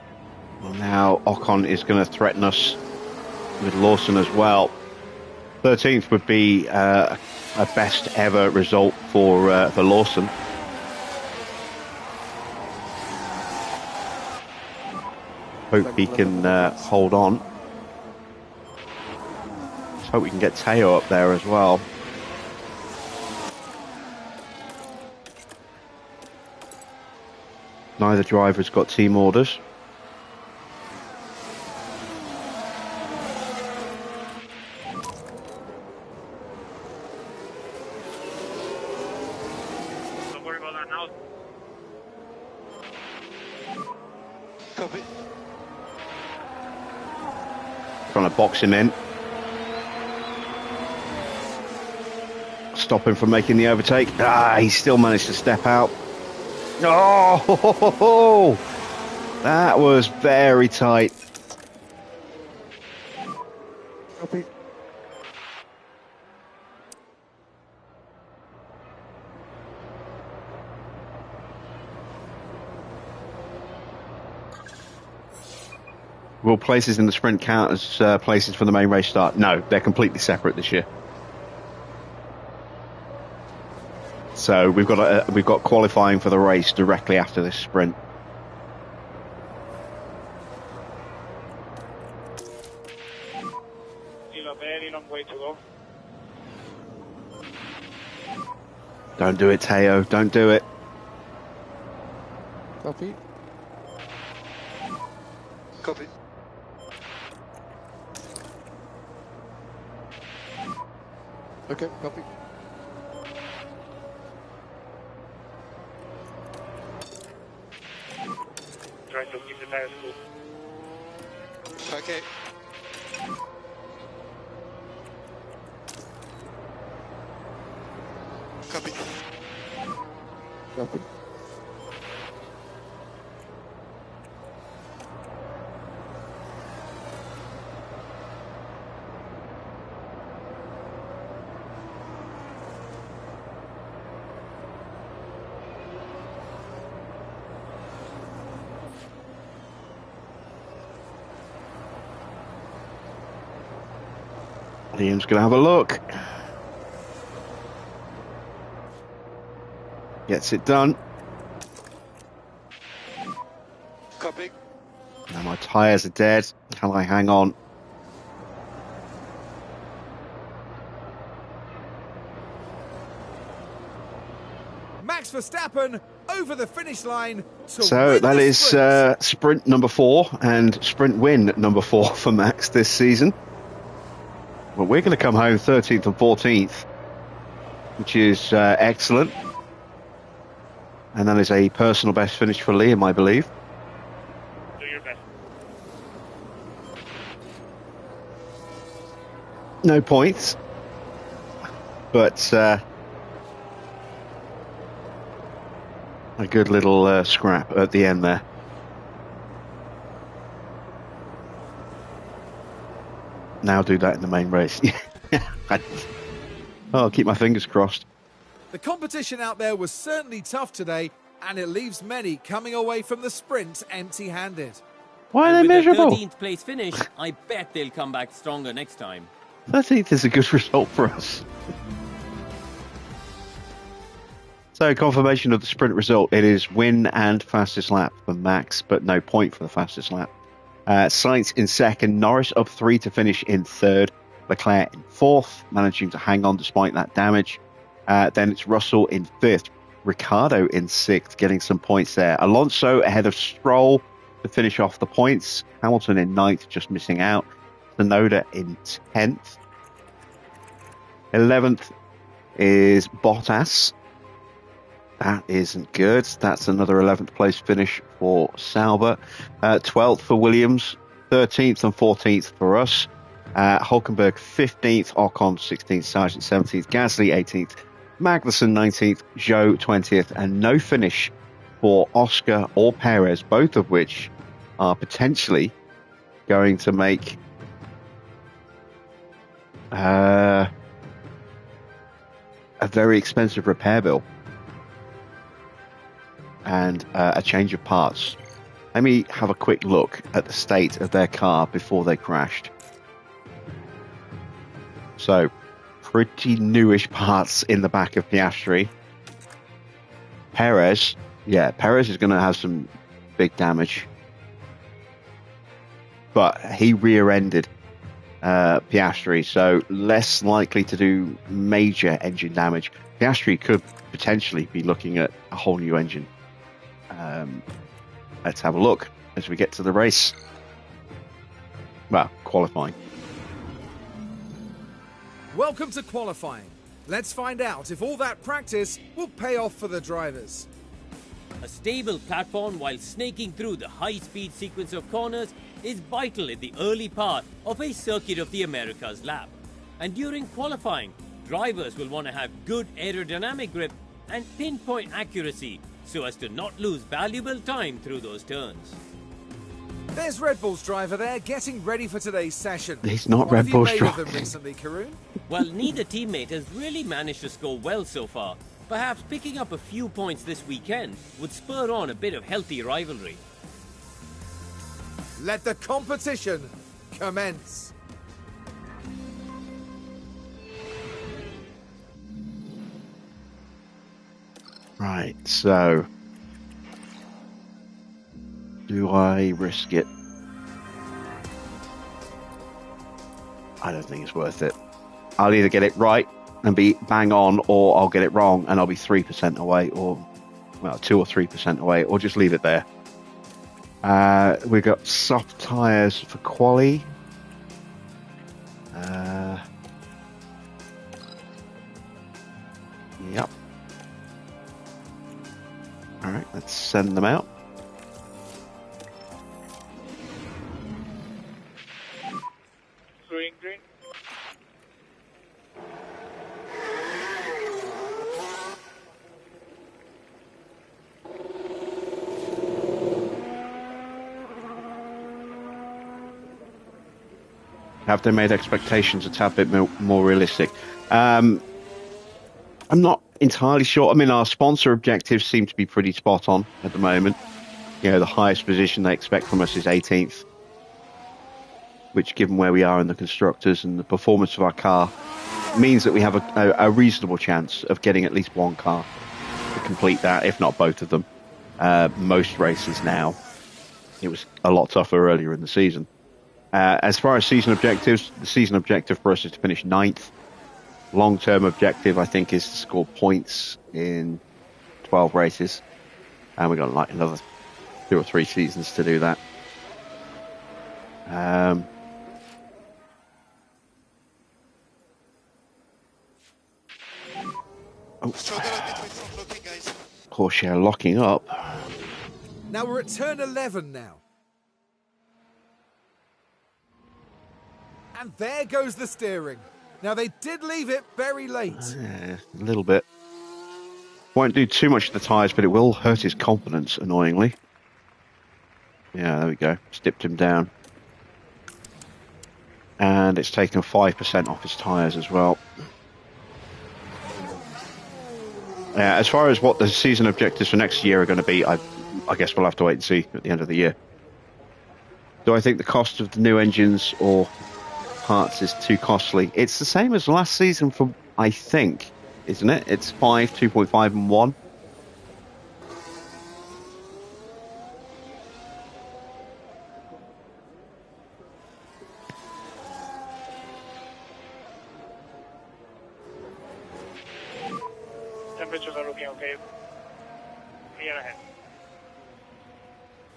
Well, now Ocon is going to threaten us with Lawson as well. 13th would be a best ever result for Lawson. Hope he can hold on. Let's hope we can get Teo up there as well. Neither driver's got team orders. Don't worry about that now. Copy. Trying to box him in. Stop him from making the overtake. He still managed to step out. Oh, that was very tight. Copy. Will places in the sprint count as places for the main race start? No, they're completely separate this year. So we've got qualifying for the race directly after this sprint. Still a very long way to go. Don't do it, Teo. Don't do it. Copy. Copy. Okay, copy. Try to keep the tires cool. Okay. Copy. Copy. Liam's going to have a look. Gets it done. Copy. Now my tyres are dead. Can I hang on? Max Verstappen over the finish line to So win that the is sprint. sprint number 4 and sprint win number 4 for Max this season. Well, we're going to come home 13th and 14th, which is excellent. And that is a personal best finish for Liam, I believe. Do your best. No points, but a good little scrap at the end there. Now do that in the main race. I'll keep my fingers crossed. The competition out there was certainly tough today, and it leaves many coming away from the sprint empty-handed. Why are they And with miserable? a 13th place finish, I bet they'll come back stronger next time. 13th is a good result for us. So, confirmation of the sprint result. It is win and fastest lap for Max, but no point for the fastest lap. Sainz in second, Norris up 3 to finish in third, Leclerc in fourth, managing to hang on despite that damage. Then it's Russell in fifth, Ricciardo in sixth, getting some points there. Alonso ahead of Stroll to finish off the points. Hamilton in ninth, just missing out. Tsunoda in 10th. 11th is Bottas. That isn't good. That's another 11th place finish for Sauber. 12th for Williams. 13th and 14th for us. Hulkenberg 15th. Ocon 16th. Sargent 17th. Gasly 18th. Magnussen 19th. Zhou 20th. And no finish for Oscar or Perez, both of which are potentially going to make a very expensive repair bill and a change of parts. Let me have a quick look at the state of their car before they crashed. So, pretty newish parts in the back of Piastri. Perez is going to have some big damage. But he rear-ended Piastri, so less likely to do major engine damage. Piastri could potentially be looking at a whole new engine. Let's have a look as we get to the race. Well, qualifying. Welcome to qualifying. Let's find out if all that practice will pay off for the drivers. A stable platform while snaking through the high-speed sequence of corners is vital in the early part of a Circuit of the Americas lap. And during qualifying, drivers will want to have good aerodynamic grip and pinpoint accuracy so as to not lose valuable time through those turns. There's Red Bull's driver there getting ready for today's session. He's not What Red have Bull's you made of driver. them recently, Karun? While neither teammate has really managed to score well so far, perhaps picking up a few points this weekend would spur on a bit of healthy rivalry. Let the competition commence. Right, so do I risk it? I don't think it's worth it. I'll either get it right and be bang on, or I'll get it wrong and I'll be 3% away, or 2 or 3% away, or just leave it there. We've got soft tyres for quali. Yep. All right, let's send them out. Green. Have they made expectations a tad bit more realistic? I'm not entirely sure. I mean, our sponsor objectives seem to be pretty spot on at the moment. You know, the highest position they expect from us is 18th, which, given where we are in the constructors and the performance of our car, means that we have a reasonable chance of getting at least one car to complete that, if not both of them. Most races now. It was a lot tougher earlier in the season. As far as season objectives, the season objective for us is to finish 9th. Long-term objective, I think, is to score points in 12 races. And we've got like another 2 or 3 seasons to do that. Porsche locking up. Now we're at turn 11 now. And there goes the steering. Now they did leave it very late. Yeah, a little bit. Won't do too much to the tyres, but it will hurt his confidence, annoyingly. Yeah, there we go. Stipped him down. And it's taken 5% off his tyres as well. Yeah, as far as what the season objectives for next year are going to be, I guess we'll have to wait and see at the end of the year. Do I think the cost of the new engines or parts is too costly? It's the same as last season for, I think, isn't it? It's 5, 2.5 and 1. Temperatures are looking okay. Clear ahead.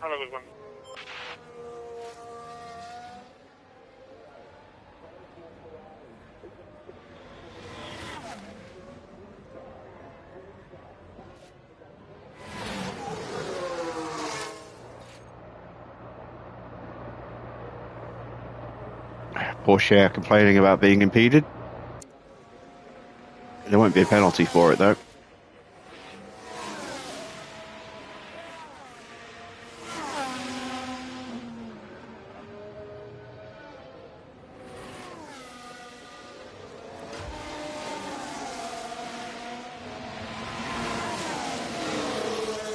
Have a good one. Porsche complaining about being impeded. There won't be a penalty for it, though.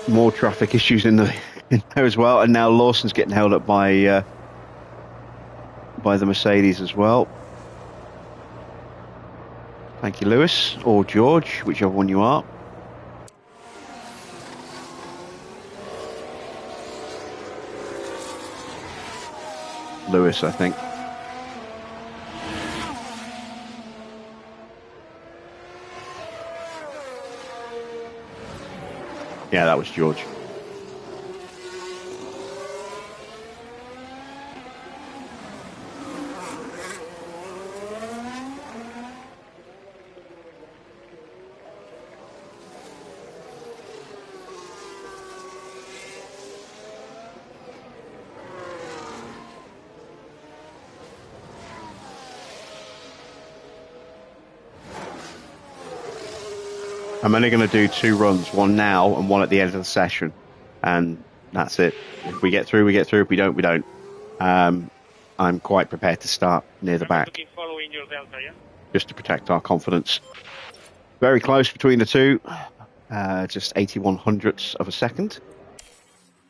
More traffic issues in the in there as well. And now Lawson's getting held up by the Mercedes as well. Thank you, Lewis, or George, whichever one you are. Lewis, I think. Yeah, that was George. I'm only going to do 2 runs, one now and one at the end of the session, and that's it. If we get through, we get through. If we don't, we don't. I'm quite prepared to start near the back, Following your delta, yeah? just to protect our confidence. Very close between the two, just 81 hundredths of a second.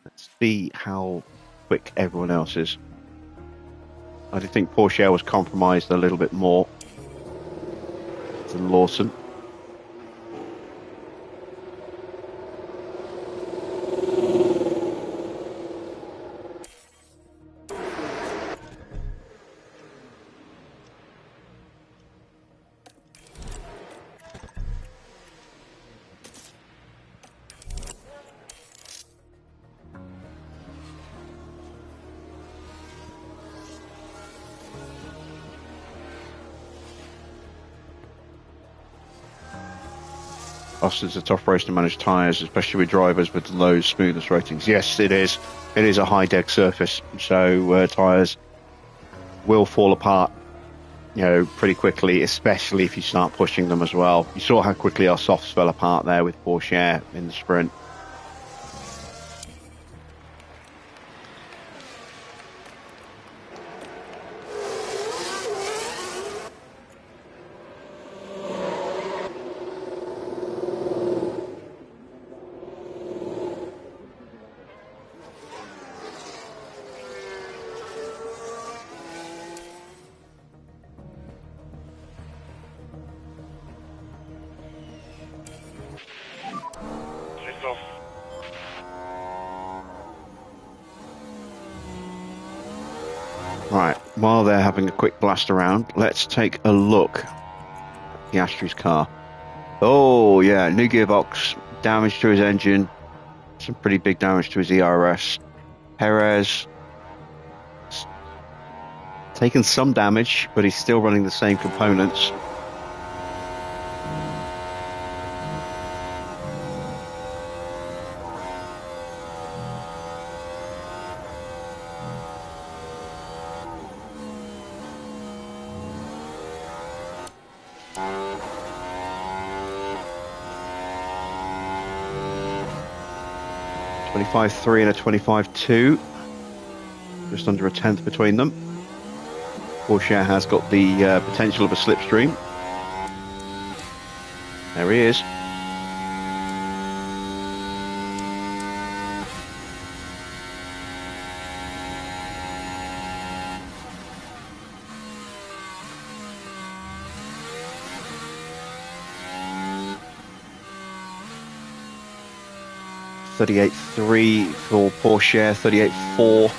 Let's see how quick everyone else is. I do think Porsche was compromised a little bit more than Lawson. Austin's a tough race to manage tyres, especially with drivers with low smoothness ratings. Yes, it is. It is a high deck surface, so tyres will fall apart, pretty quickly, especially if you start pushing them as well. You saw how quickly our softs fell apart there with Porsche in the sprint. Right, while they're having a quick blast around, let's take a look at the Piastri's car. Oh, yeah, new gearbox, damage to his engine, some pretty big damage to his ERS. Perez taken some damage, but he's still running the same components. .25.3 and a 25.2, just under a tenth between them. Porsche has got the potential of a slipstream. There he is. .38.3 for Porsche, 38.4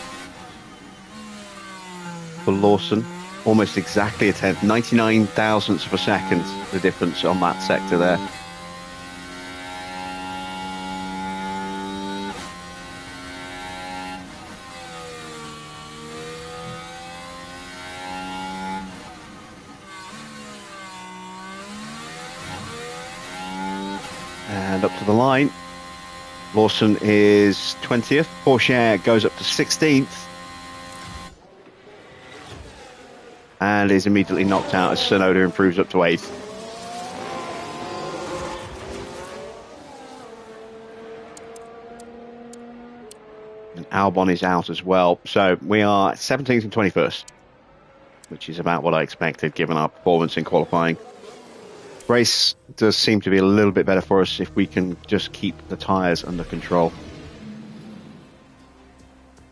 for Lawson. Almost exactly a tenth, 99 thousandths of a second, the difference on that sector there. And up to the line. Lawson is 20th. Porsche goes up to 16th. And is immediately knocked out as Tsunoda improves up to 8th. And Albon is out as well. So we are 17th and 21st, which is about what I expected given our performance in qualifying. Race does seem to be a little bit better for us if we can just keep the tyres under control.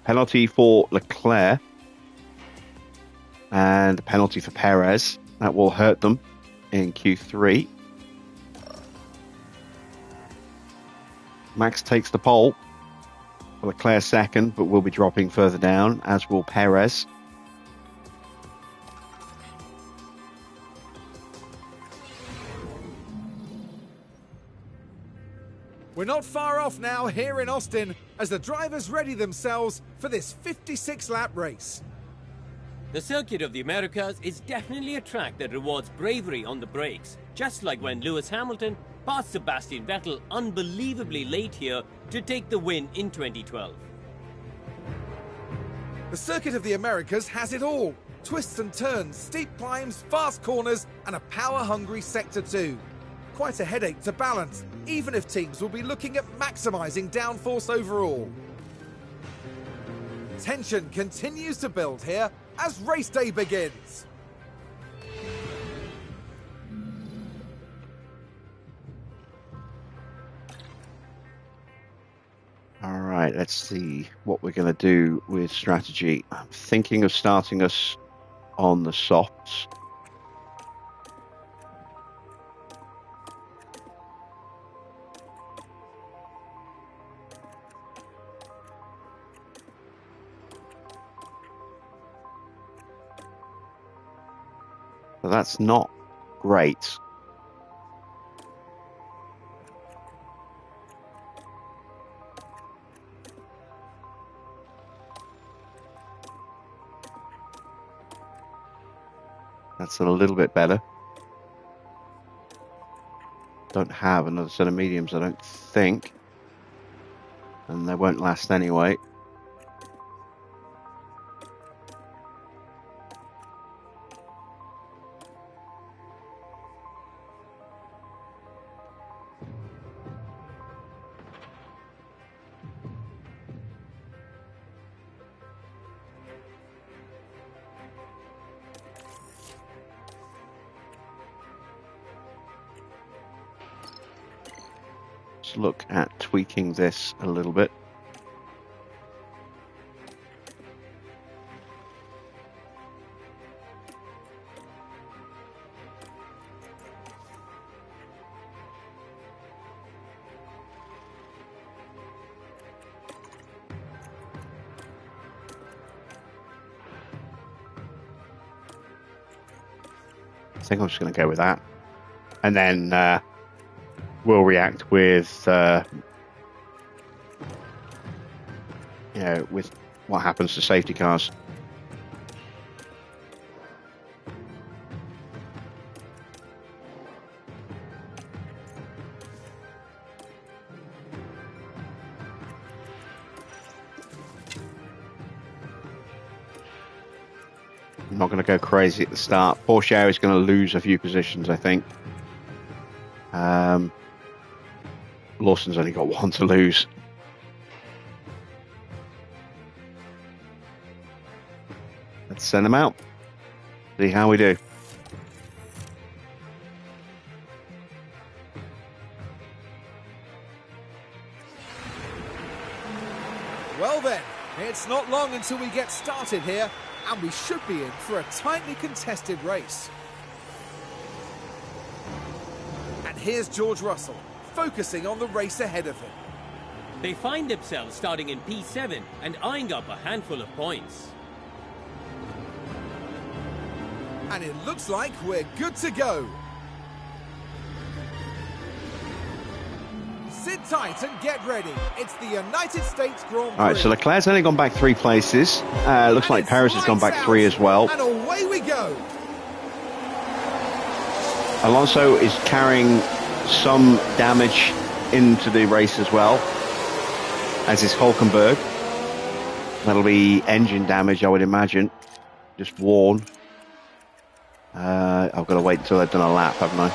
penalty for Leclerc and a penalty for Perez. That will hurt them in Q3. Max takes the pole. Leclerc second, but will be dropping further down, as will Perez. We're not far off now here in Austin as the drivers ready themselves for this 56-lap race. The Circuit of the Americas is definitely a track that rewards bravery on the brakes, just like when Lewis Hamilton passed Sebastian Vettel unbelievably late here to take the win in 2012. The Circuit of the Americas has it all. Twists and turns, steep climbs, fast corners, and a power-hungry Sector 2. Quite a headache to balance, even if teams will be looking at maximising downforce overall. Tension continues to build here as race day begins. All right, let's see what we're going to do with strategy. I'm thinking of starting us on the softs. But that's not great. That's a little bit better. Don't have another set of mediums, I don't think. And they won't last anyway. Look at tweaking this a little bit. I think I'm just going to go with that, and then we'll react with with what happens to safety cars. I'm not going to go crazy at the start. Porsche is going to lose a few positions, I think. Lawson's only got one to lose. Let's send them out. See how we do. Well then, it's not long until we get started here, and we should be in for a tightly contested race. And here's George Russell, focusing on the race ahead of him. They find themselves starting in P7 and eyeing up a handful of points. And it looks like we're good to go. Sit tight and get ready. It's the United States Grand Prix. All right, so Leclerc's only gone back 3 places. Looks like Perez has gone back 3 as well. And away we go. Alonso is carrying some damage into the race as well, as is Hulkenberg. That'll be engine damage, I would imagine. Just worn. I've got to wait until they've done a lap, haven't I?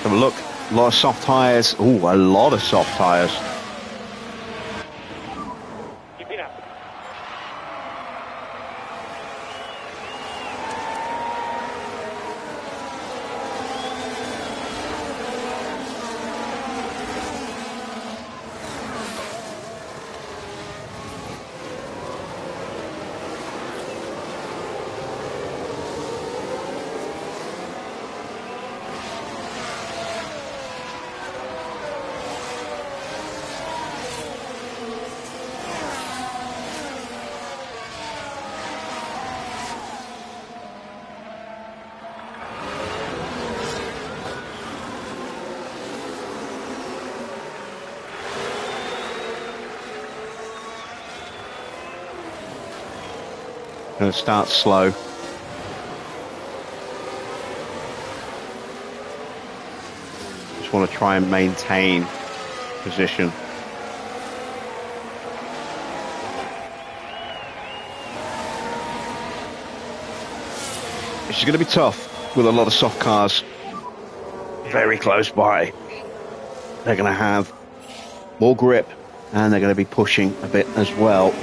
Have a look. A lot of soft tyres. Ooh, a lot of soft tyres. Keep it up. Going to start slow. Just want to try and maintain position. It's going to be tough with a lot of soft cars very close by. They're going to have more grip and they're going to be pushing a bit as well.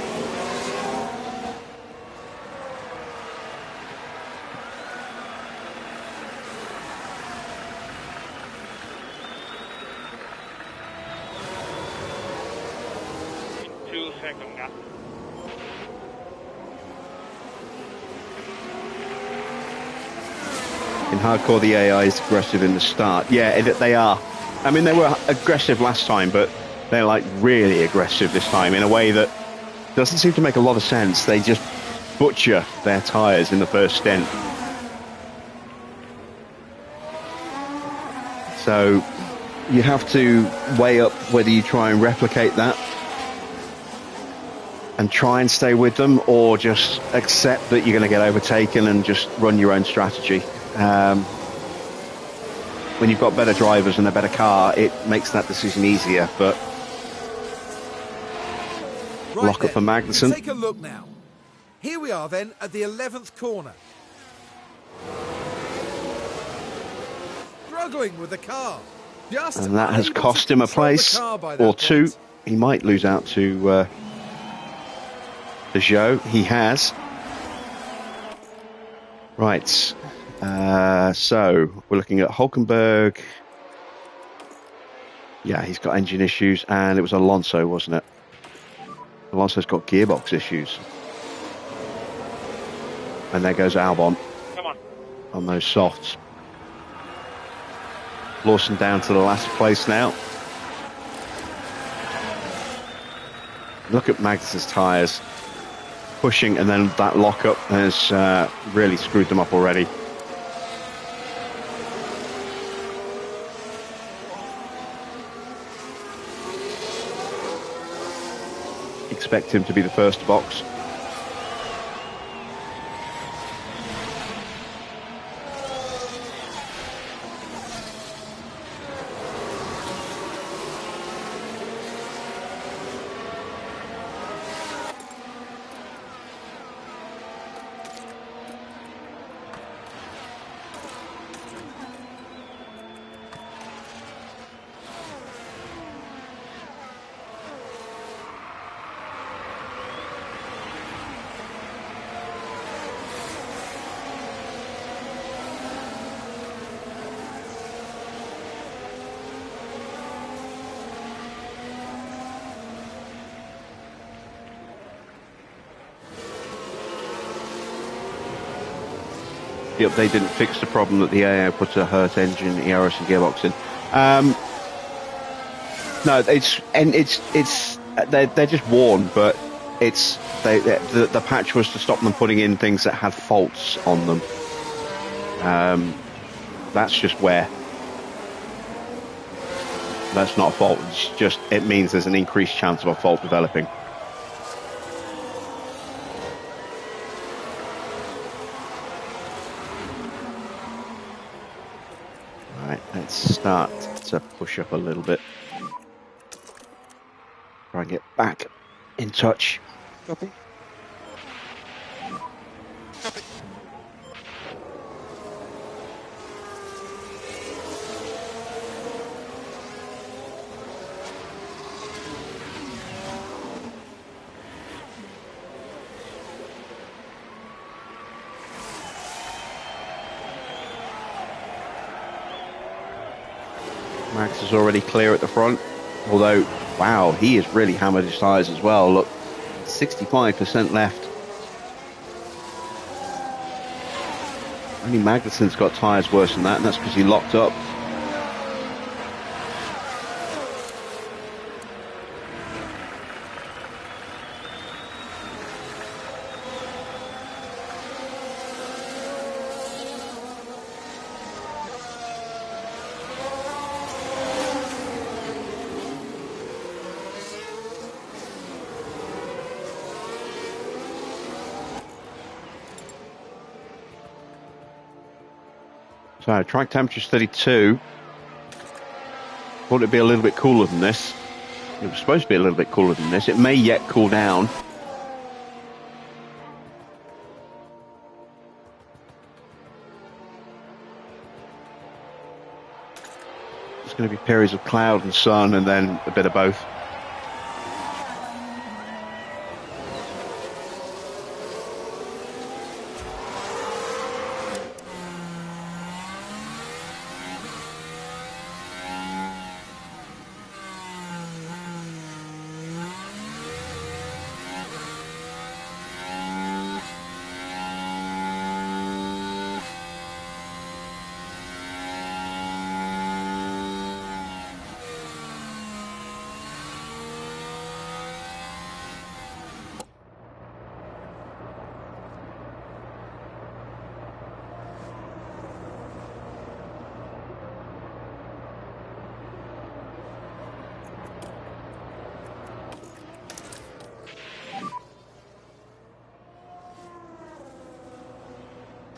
In hardcore, the AI is aggressive in the start. Yeah, they are. I mean, they were aggressive last time, but they're like really aggressive this time in a way that doesn't seem to make a lot of sense. They just butcher their tyres in the first stint. So you have to weigh up whether you try and replicate that and try and stay with them, or just accept that you're going to get overtaken and just run your own strategy. When you've got better drivers and a better car, it makes that decision easier. But right lock up for Magnussen. Take a look now. Here we are then at the 11th corner. Struggling with the car. And that has cost him a place or two. He might lose out to Joe. He has. Right. So we're looking at Hulkenberg. Yeah, he's got engine issues, and it was Alonso, wasn't it? Alonso's got gearbox issues. And there goes Albon. Come on those softs. Lawson down to the last place now. Look at Magnussen's tyres. Pushing, and then that lockup has really screwed them up already. Expect him to be the first to box. The update didn't fix the problem that the AI put a hurt engine, ERS and gearbox in. No, they're just worn, but the patch was to stop them putting in things that had faults on them. That's just wear. That's not a fault. It means there's an increased chance of a fault developing. Let's start to push up a little bit. Try and get back in touch. Copy. Copy. Max is already clear at the front, although, wow, he has really hammered his tyres as well. Look, 65% left. Only Magnussen's got tyres worse than that, and that's because he locked up. So track temperature's 32. Thought it'd be a little bit cooler than this. It was supposed to be a little bit cooler than this. It may yet cool down. There's going to be periods of cloud and sun and then a bit of both.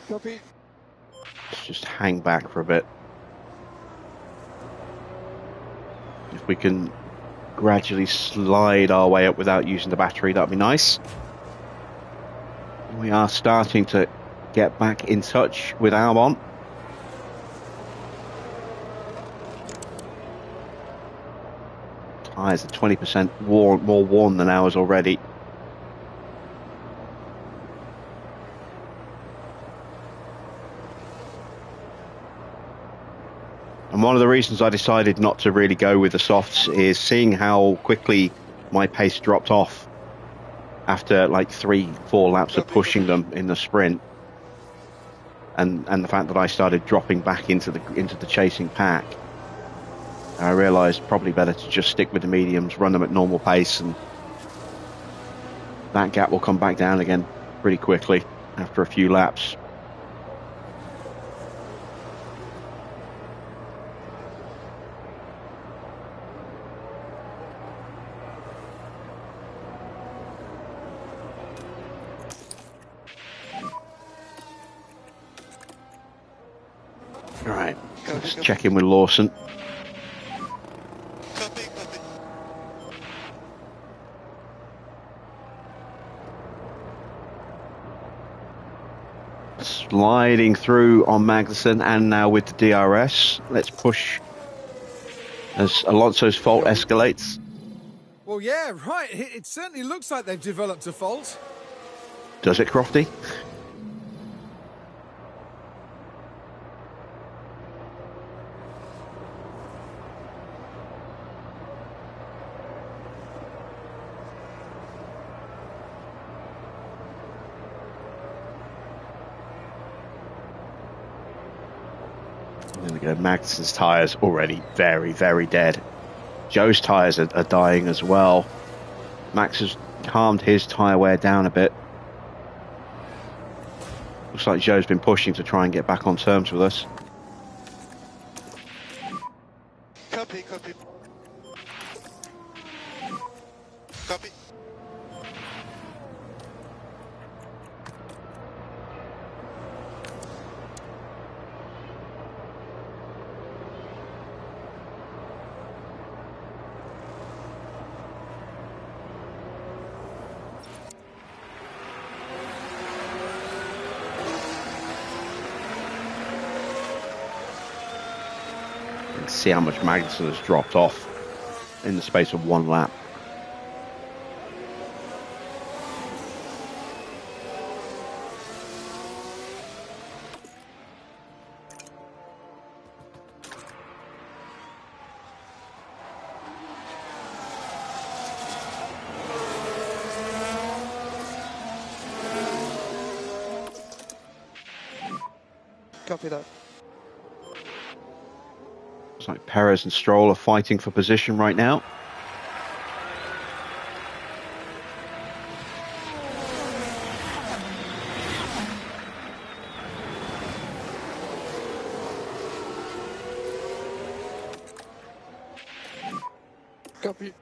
Copy. Let's just hang back for a bit. If we can gradually slide our way up without using the battery, that'd be nice. We are starting to get back in touch with Albon. Tyres are 20% more worn than ours already. And one of the reasons I decided not to really go with the softs is seeing how quickly my pace dropped off after like 3-4 laps of pushing them in the sprint, and the fact that I started dropping back into the chasing pack. I realised probably better to just stick with the mediums, run them at normal pace, and that gap will come back down again pretty quickly after a few laps. Right, let's check in with Lawson. Copy, copy. Sliding through on Magnussen and now with the DRS. Let's push as Alonso's fault escalates. Well, yeah, right. It certainly looks like they've developed a fault. Does it, Crofty? There we go. Magnussen's tyres already very, very dead. Joe's tyres are dying as well. Max has calmed his tyre wear down a bit. Looks like Joe's been pushing to try and get back on terms with us. Copy, copy. Copy. See how much Magnussen has dropped off in the space of one lap. Copy that. Looks like Perez and Stroll are fighting for position right now. Copy.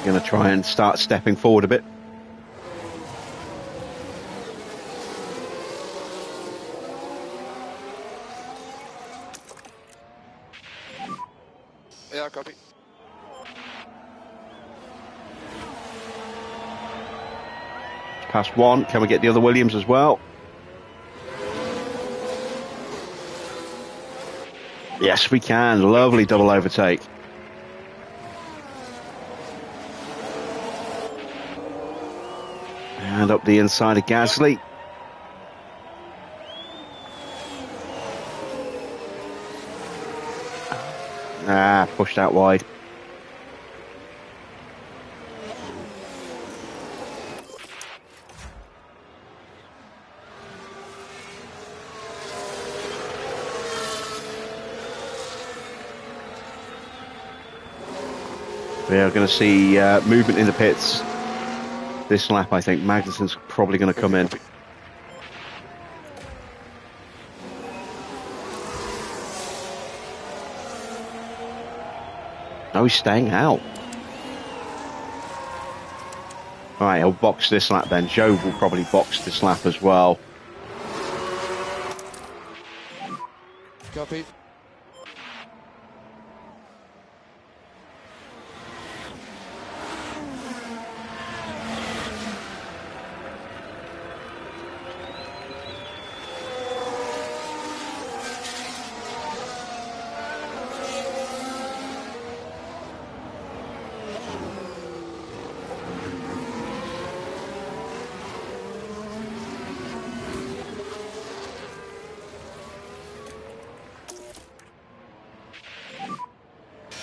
going to try and start stepping forward a bit. Yeah, copy. Past one. Can we get the other Williams as well? Yes, we can. Lovely double overtake. And up the inside of Gasly. Pushed out wide. We are going to see movement in the pits this lap, I think. Magnussen's probably going to come in. No, he's staying out. All right, he'll box this lap then. Joe will probably box this lap as well. Copy.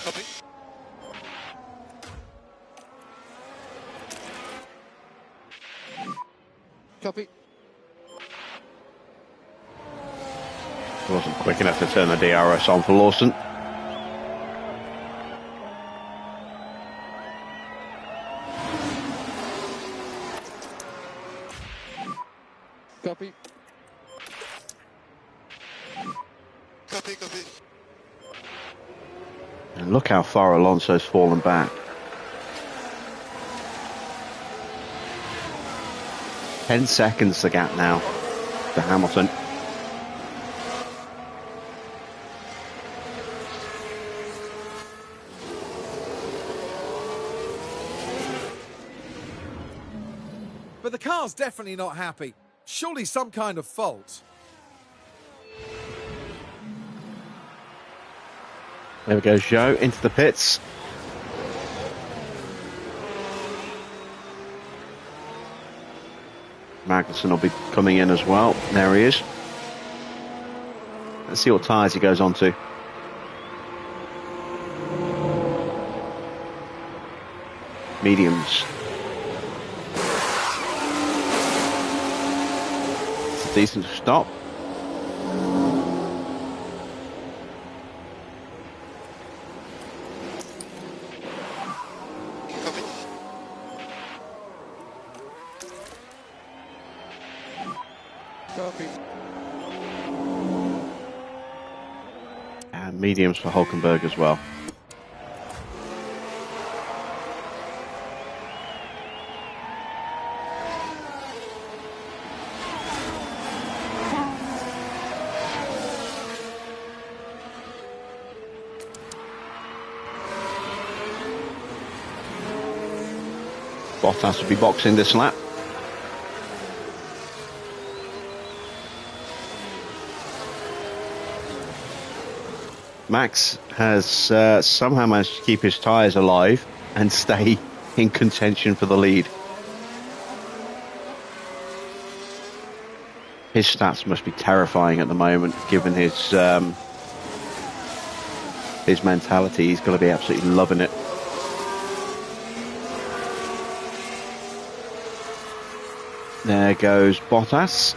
Copy. Copy. Wasn't quick enough to turn the DRS on for Lawson. Copy. Copy, copy. And look how far Alonso's fallen back. 10 seconds the gap now to Hamilton. But the car's definitely not happy. Surely some kind of fault. There we go, Joe, into the pits. Magnussen will be coming in as well. There he is. Let's see what tyres he goes on to. Mediums. It's a decent stop. Copy. Copy. And mediums for Hulkenberg as well. Bottas will be boxing this lap. Max has somehow managed to keep his tyres alive and stay in contention for the lead. His stats must be terrifying at the moment, given his mentality. He's got to be absolutely loving it. There goes Bottas.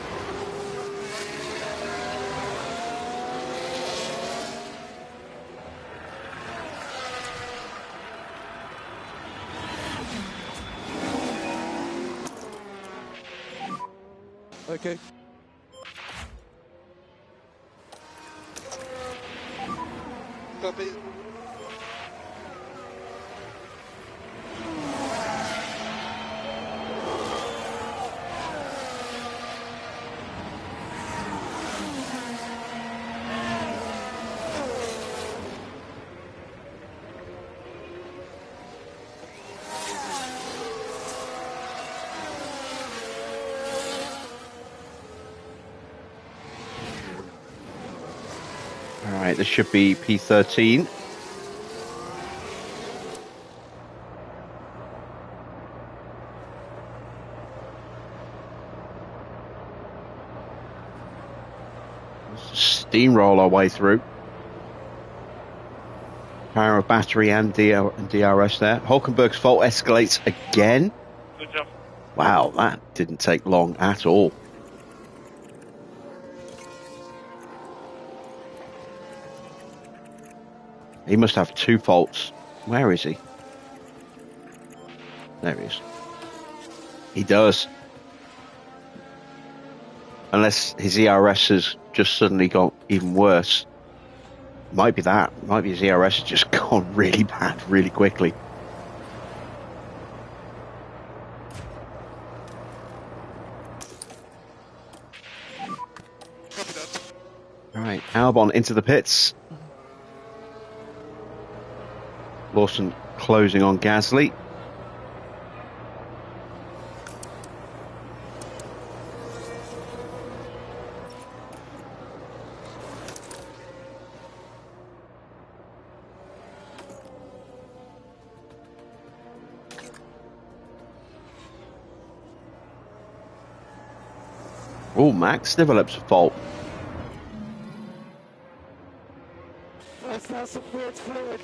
Okay. Copy. Right, this should be P13. Steamroll our way through. Power of battery and DRS there. Hulkenberg's fault escalates again. Good job. Wow, that didn't take long at all. He must have 2 faults. Where is he? There he is. He does. Unless his ERS has just suddenly got even worse. Might be that. Might be his ERS has just gone really bad really quickly. Copy that. Alright, Albon into the pits. Lawson closing on Gasly. Oh, Max develops a fault. Let's have some weird fluid.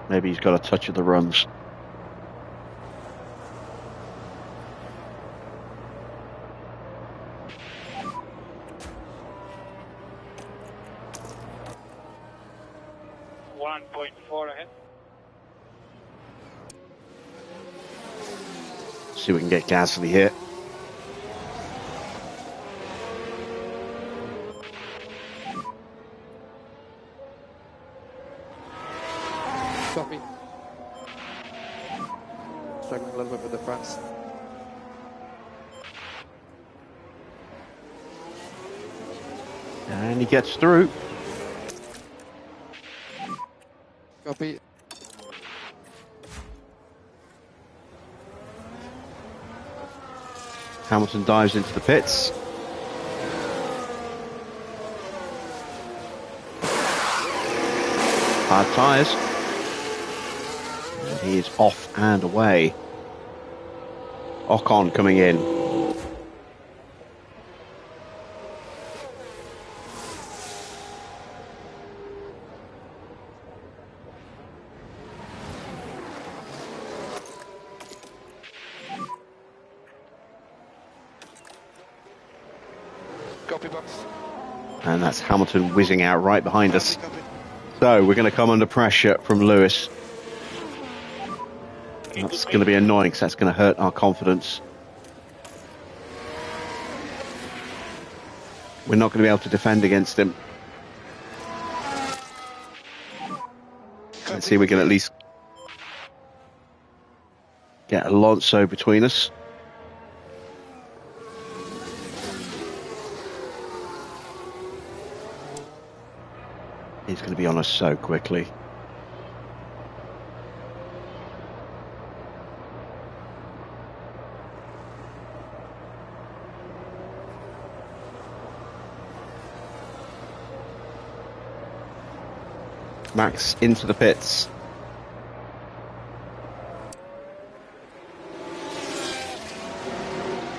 Maybe he's got a touch of the runs. ahead. See if we can get Gasly here. Copy. Struggling a little bit with the fronts. And he gets through. Copy. Hamilton dives into the pits. Hard tyres. And he is off and away. Ocon coming in. Copy, box. And that's Hamilton whizzing out right behind us. Copy. So we're going to come under pressure from Lewis. That's going to be annoying because that's going to hurt our confidence. We're not going to be able to defend against him. Let's see if we can at least get Alonso between us. He's going to be on us so quickly. Max into the pits.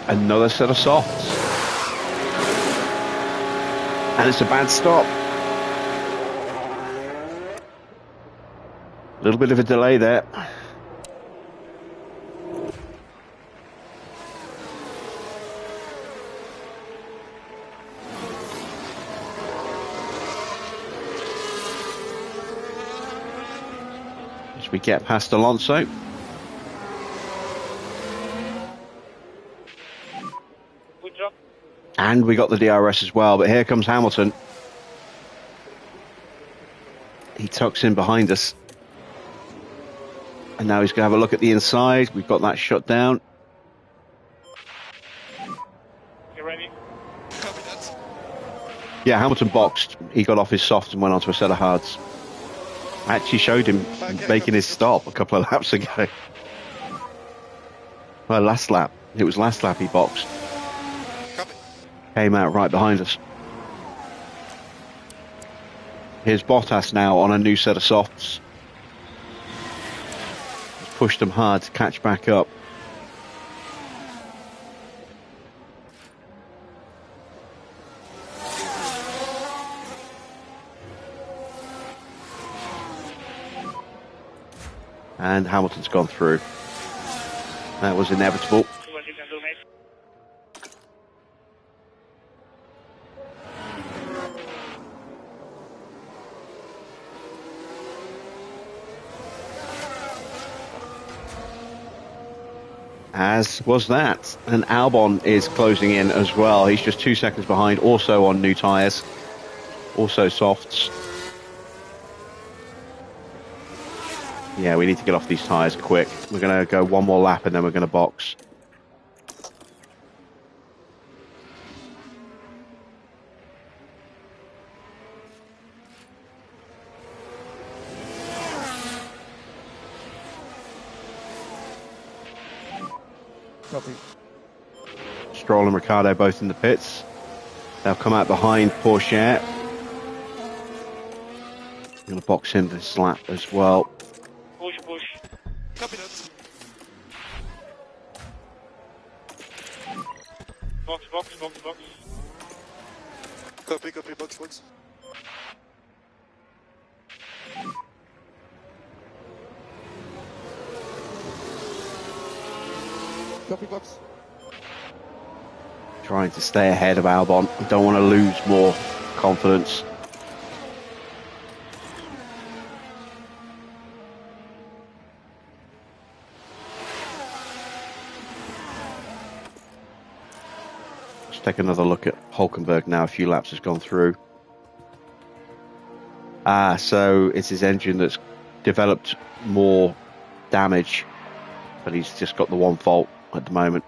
Another set of softs. And it's a bad stop. A little bit of a delay there. As we get past Alonso. Good job. And we got the DRS as well, but here comes Hamilton. He tucks in behind us. And now he's going to have a look at the inside. We've got that shut down. You ready? Copy that. Yeah, Hamilton boxed. He got off his soft and went onto a set of hards. I actually showed him making his stop a couple of laps ago. Well, last lap. It was last lap he boxed. Copy. Came out right behind us. Here's Bottas now on a new set of softs. He's pushed them hard to catch back up. And Hamilton's gone through. That was inevitable. See what you can do, mate. As was that. And Albon is closing in as well. He's just 2 seconds behind, also on new tyres. Also softs. Yeah, we need to get off these tyres quick. We're going to go one more lap and then we're going to box. Copy. Stroll and Ricciardo both in the pits. They'll come out behind Porsche. I'm going to box in this lap as well. Push, push. Copy that. Box, box, box, box. Copy, copy, box, box. Copy box. Trying to stay ahead of Albon. I don't want to lose more confidence. Let's take another look at Hulkenberg now. A few laps has gone through. So it's his engine that's developed more damage, but he's just got the one fault at the moment.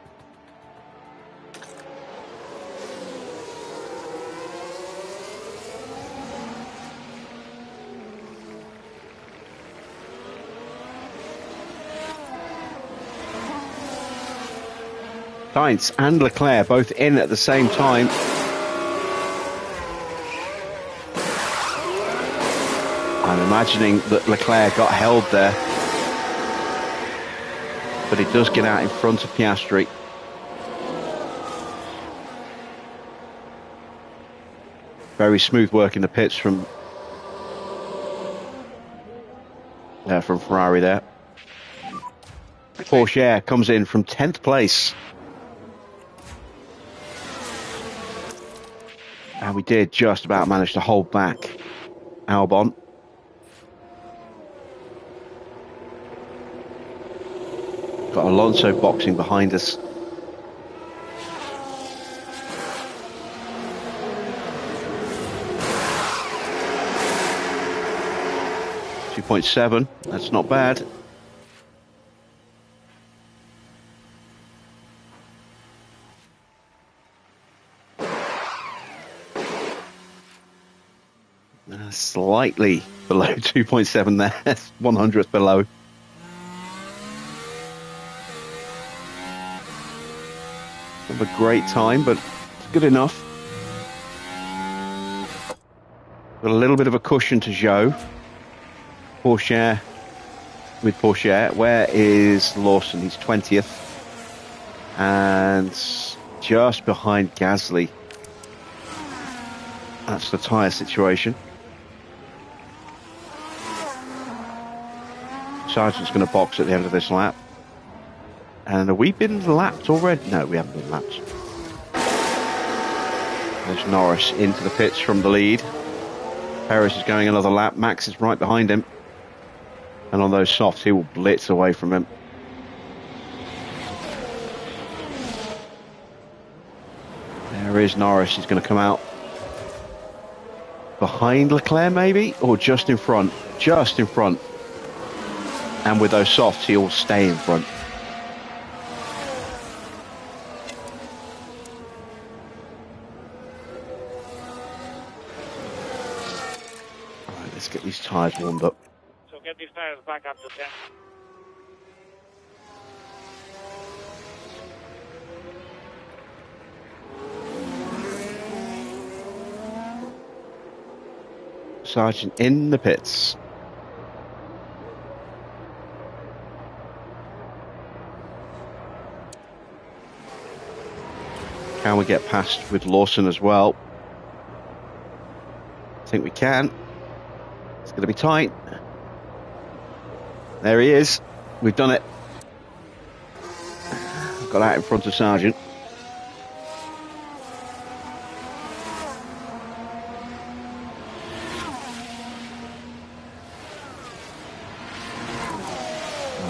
Sainz and Leclerc both in at the same time. I'm imagining that Leclerc got held there, but he does get out in front of Piastri. Very smooth work in the pits from Ferrari there. Porsche comes in from 10th place. And we did just about manage to hold back Albon. Got Alonso boxing behind us. .7, that's not bad. Slightly below 2.7 there, 100th below. Not a great time, but it's good enough. Got a little bit of a cushion to Zhou. Porsche, with Porsche, where is Lawson? He's 20th. And just behind Gasly. That's the tyre situation. Sargent's going to box at the end of this lap. And have we been lapped already? No, we haven't been lapped. There's Norris into the pits from the lead. Perez is going another lap. Max is right behind him. And on those softs, he will blitz away from him. There is Norris. He's going to come out behind Leclerc, maybe? Or just in front? Just in front. And with those softs, he'll stay in front. All right, let's get these tyres warmed up. get these tires back up to 10. Sergeant in the pits. Can we get past with Lawson as well? I think we can. It's going to be tight. There he is. We've done it. Got out in front of Sergeant.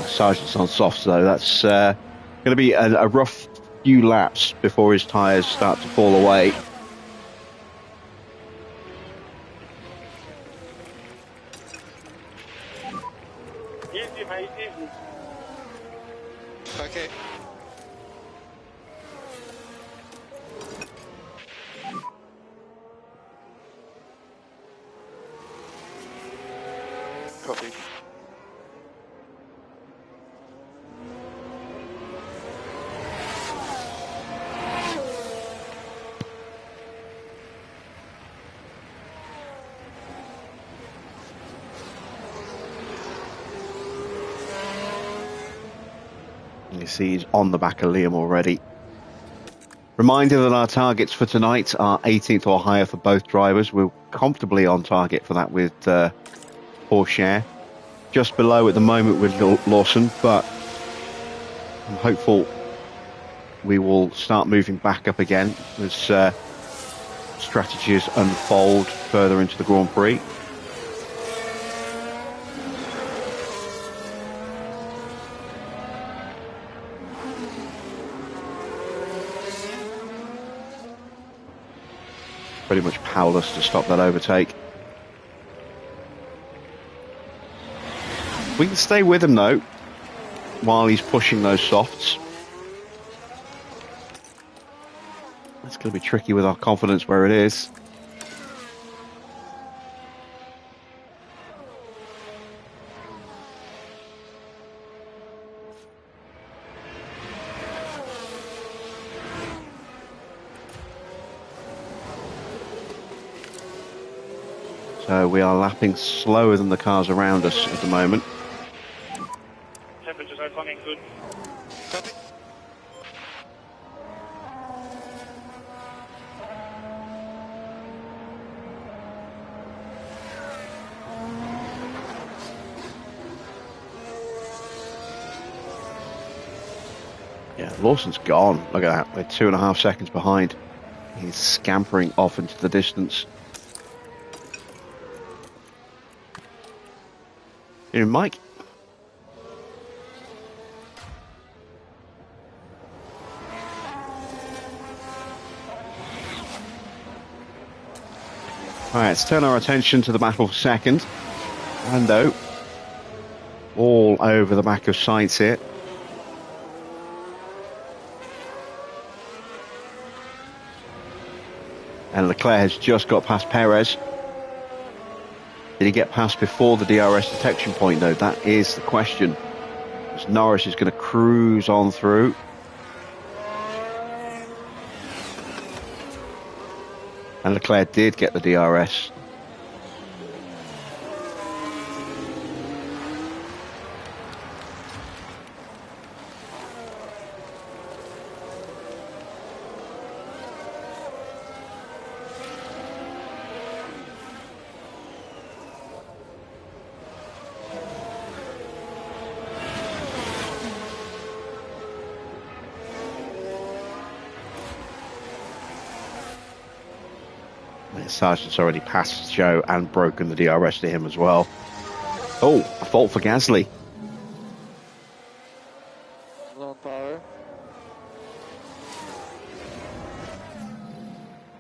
Sergeant's on softs though. That's going to be a rough few laps before his tyres start to fall away. Easy, mate, easy. Okay. Copy. You see he's on the back of Liam already. Reminder that our targets for tonight are 18th or higher for both drivers. We're comfortably on target for that with Porsche. Just below at the moment with Lawson, but I'm hopeful we will start moving back up again as strategies unfold further into the Grand Prix. Pretty much powerless to stop that overtake. We can stay with him though while he's pushing those softs. It's going to be tricky with our confidence where it is. So we are lapping slower than the cars around us at the moment. Temperatures are coming good. Copy. Yeah, Lawson's gone. Look at that. We're 2.5 seconds behind. He's scampering off into the distance. Here, Mike. All right, let's turn our attention to the battle for second. Lando all over the back of Sainz here. And Leclerc has just got past Perez. Did he get past before the DRS detection point, though? That is the question. As Norris is going to cruise on through. And Leclerc did get the DRS. Sargent's already passed Joe and broken the DRS to him as well. Oh, a fault for Gasly. Low power.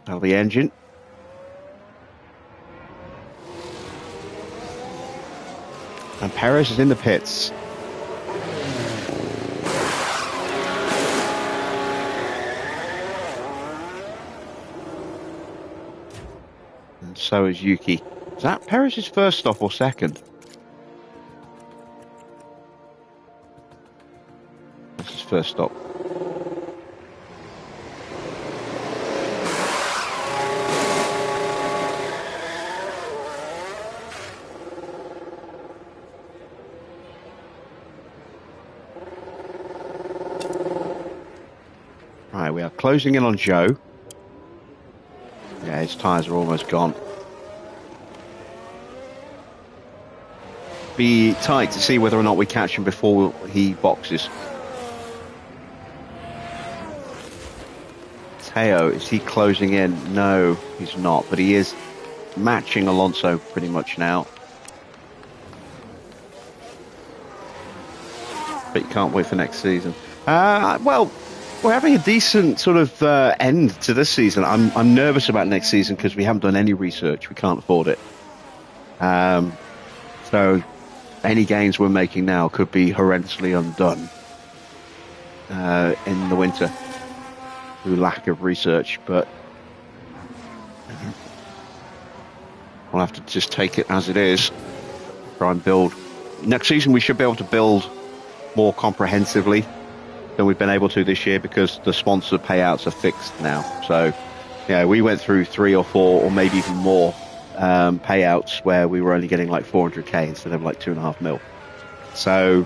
That'll be engine. And Perez is in the pits. And so is Yuki. Is that Perez's first stop or second? first stop. Right, we are closing in on Joe. Yeah, his tyres are almost gone. Be tight to see whether or not we catch him before he boxes. Teo, is he closing in? No, he's not, but he is matching Alonso pretty much now. But you can't wait for next season. Well, we're having a decent sort of end to this season. I'm nervous about next season because we haven't done any research. We can't afford it. So any gains we're making now could be horrendously undone in the winter through lack of research. But we'll have to just take it as it is. Try and build. Next season we should be able to build more comprehensively than we've been able to this year because the sponsor payouts are fixed now. So, yeah, we went through 3 or 4 or maybe even more payouts where we were only getting like 400k instead of like 2.5 mil. So,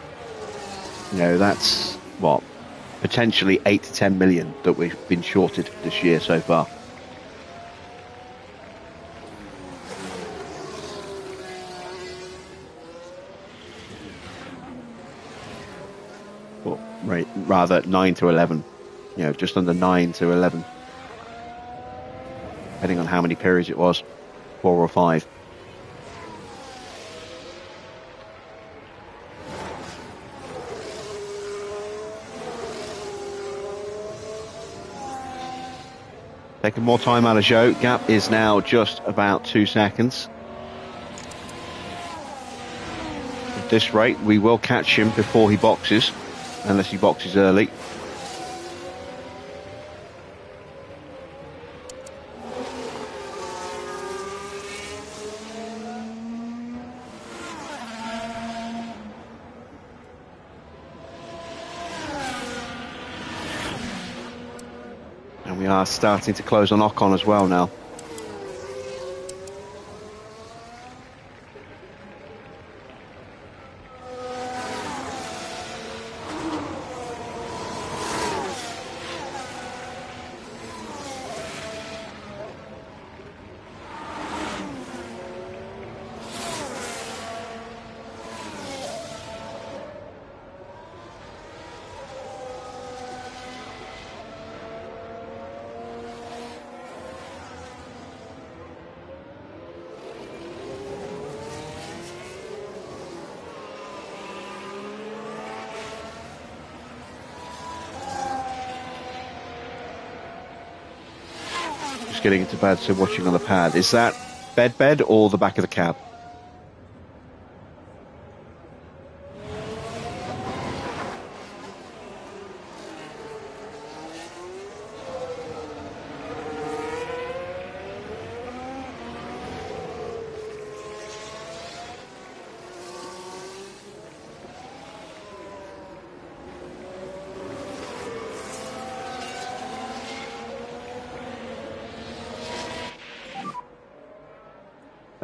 you know, that's what, potentially 8 to 10 million that we've been shorted this year so far. Right, rather 9 to 11, you know, just under 9 to 11, depending on how many periods it was, 4 or 5. Taking more time out of Joe. Gap is now just about 2 seconds. At this rate, we will catch him before he boxes. Unless he boxes early. And we are starting to close on Ocon as well now. Getting into bed, so watching on the pad. Is that bed or the back of the cab?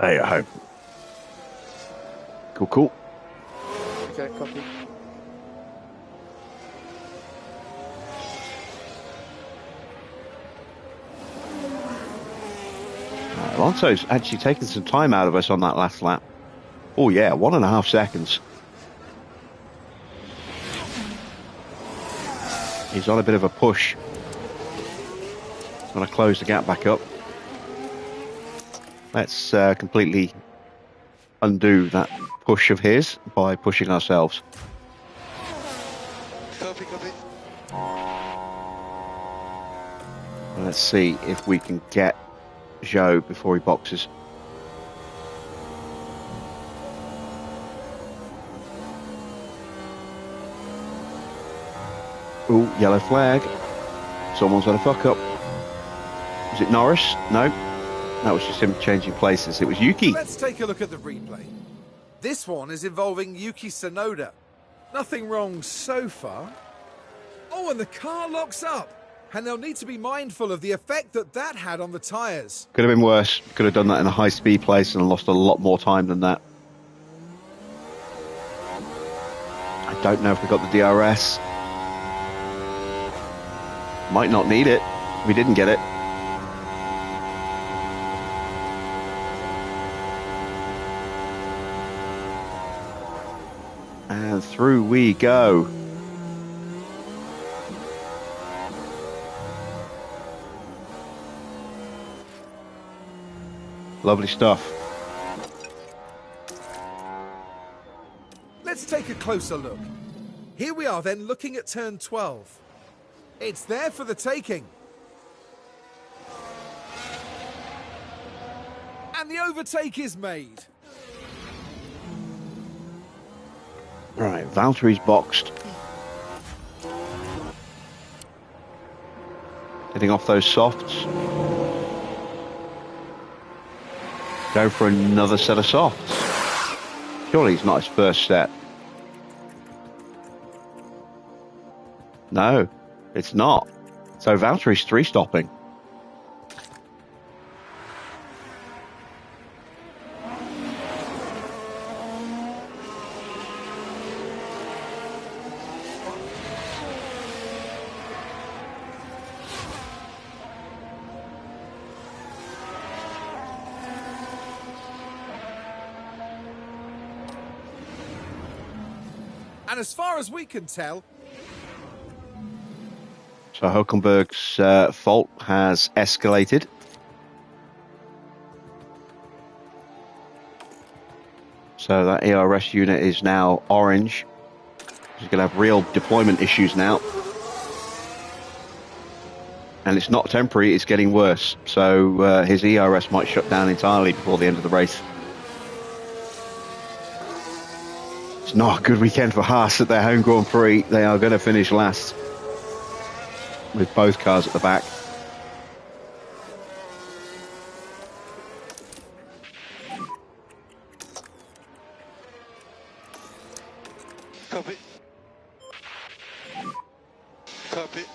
There you go. Cool. Okay, copy. Alonso's actually taken some time out of us on that last lap. Oh yeah, 1.5 seconds. He's on a bit of a push. He's going to close the gap back up. Let's completely undo that push of his by pushing ourselves. Copy. Let's see if we can get Joe before he boxes. Ooh, yellow flag. Someone's got a fuck up. Was it Norris? No. That was just him changing places. It was Yuki. Let's take a look at the replay. This one is involving Yuki Tsunoda. Nothing wrong so far. Oh, and the car locks up. And they'll need to be mindful of the effect that had on the tyres. Could have been worse. Could have done that in a high-speed place and lost a lot more time than that. I don't know if we got the DRS. Might not need it. We didn't get it. And through we go. Lovely stuff. Let's take a closer look. Here we are then looking at turn 12. It's there for the taking. And the overtake is made. Right, Valtteri's boxed. Getting off those softs. Go for another set of softs. Surely it's not his first set. No, it's not. So Valtteri's 3-stopping. And as far as we can tell, So Hulkenberg's fault has escalated. So that ERS unit is now orange. He's going to have real deployment issues now. And it's not temporary, it's getting worse. So his ERS might shut down entirely before the end of the race. It's not a good weekend for Haas at their home Grand Prix. They are going to finish last with both cars at the back. Copy. Copy.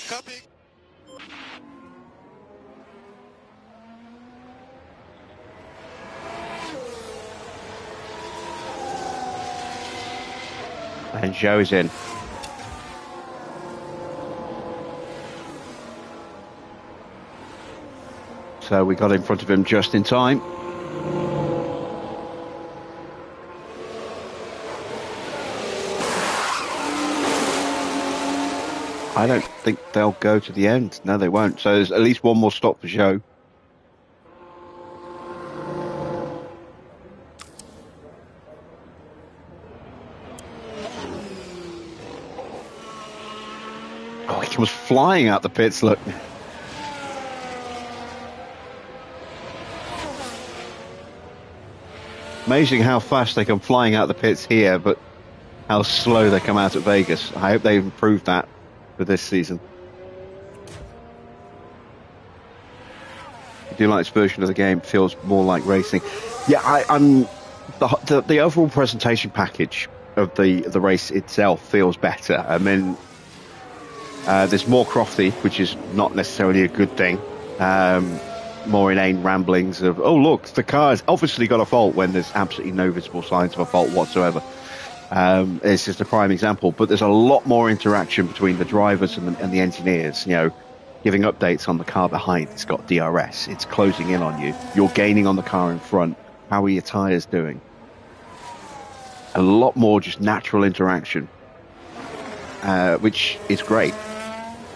Copy. And Joe is in. So we got in front of him just in time. I don't think they'll go to the end. No, they won't. So there's at least one more stop for Joe. Oh, he comes flying out the pits, look. Amazing how fast they come flying out the pits here, but how slow they come out at Vegas. I hope they've improved that for this season. I do like this version of the game. It feels more like racing. Yeah, I'm the overall presentation package of the race itself feels better. I mean, there's more crofty, which is not necessarily a good thing. More inane ramblings of, oh look, the car's obviously got a fault, when there's absolutely no visible signs of a fault whatsoever. It's just a prime example, but there's a lot more interaction between the drivers and the engineers, you know, giving updates on the car behind. It's got DRS, it's closing in on you, you're gaining on the car in front, how are your tyres doing? A lot more just natural interaction, which is great,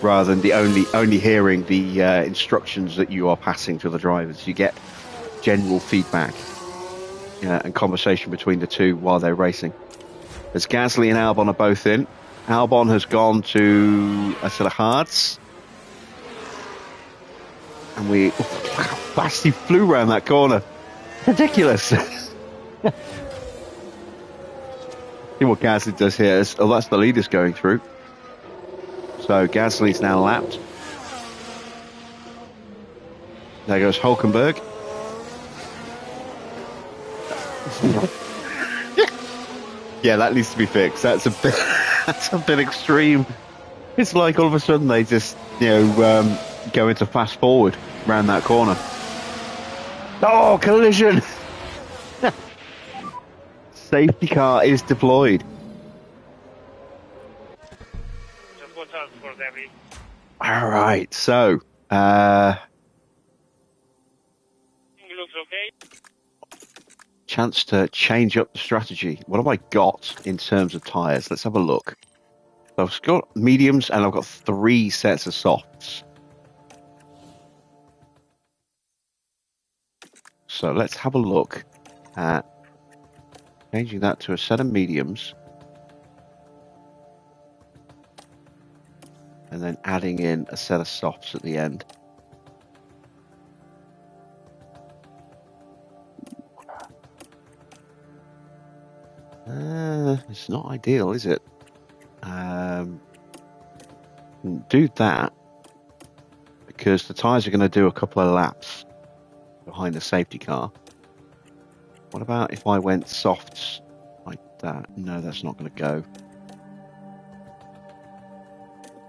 rather than the only hearing the instructions that you are passing to the drivers. You get general feedback and conversation between the two while they're racing. As Gasly and Albon are both in, Albon has gone to a set of hards. And look how fast he flew around that corner. Ridiculous. See what Gasly does here. Oh, that's the leaders going through. So Gasly's now lapped. There goes Hulkenberg. Yeah, that needs to be fixed. That's a bit extreme. It's like all of a sudden they just, go into fast forward around that corner. Oh, collision! Safety car is deployed. Just watch out for Debbie. All right, so It looks okay. chance to change up the strategy. What have I got in terms of tyres? Let's have a look. So I've got mediums and I've got 3 sets of softs. So let's have a look at changing that to a set of mediums and then adding in a set of softs at the end. It's not ideal, is it? Do that because the tyres are going to do a couple of laps behind the safety car. What about if I went softs like that? No, that's not going to go.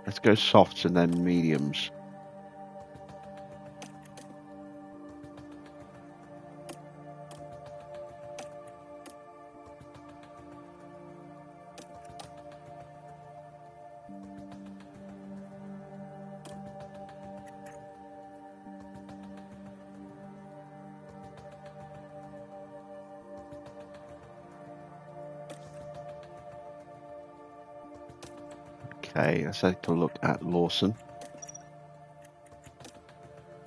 Let's go softs and then mediums. Okay, let's take a look at Lawson.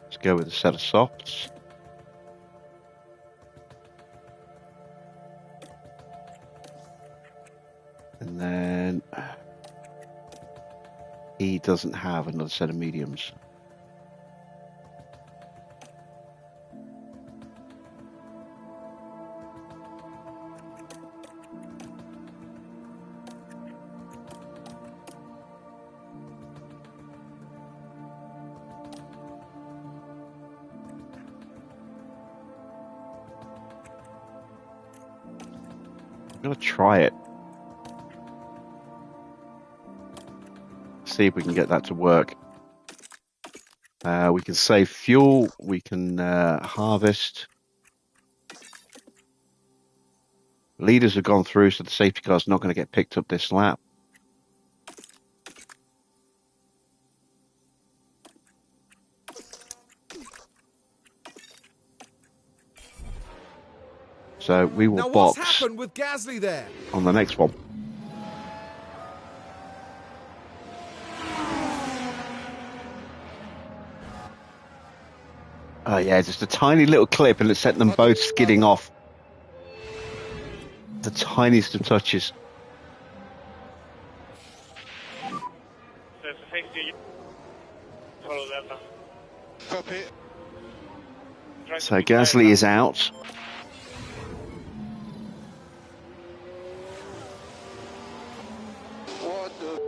Let's go with a set of softs. And then he doesn't have another set of mediums. I'm going to try it. See if we can get that to work. We can save fuel. We can harvest. Leaders have gone through, so the safety car's not going to get picked up this lap. So we will Now box what's happened with Gasly there? on the next one. Oh yeah, just a tiny little clip and it sent them both skidding off. The tiniest of touches. There's a safety. Follow Delta. Copy. Try to So keep Gasly Delta. is out. What the...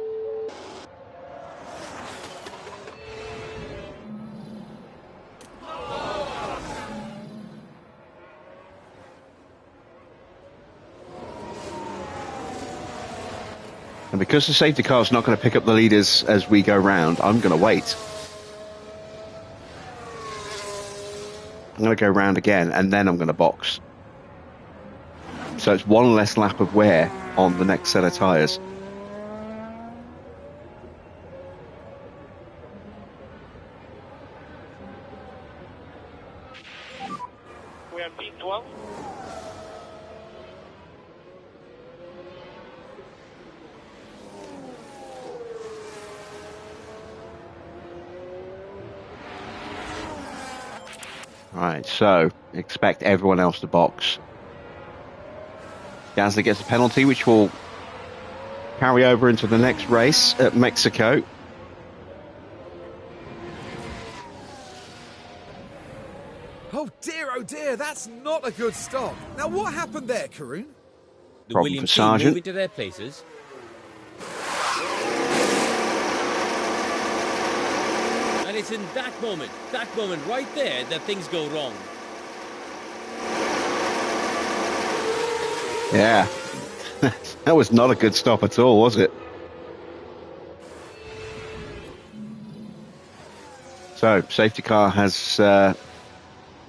And because the safety car is not going to pick up the leaders as we go round, I'm going to wait. I'm going to go round again and then I'm going to box. So it's one less lap of wear on the next set of tyres. We are P12. Right, so expect everyone else to box. Gasly gets a penalty, which will carry over into the next race at Mexico. oh dear, that's not a good stop. Now what happened there, Karun? The Problem Williams for team Sargent. move into their places. And it's in that moment right there, that things go wrong. Yeah. That was not a good stop at all, was it? So, safety car has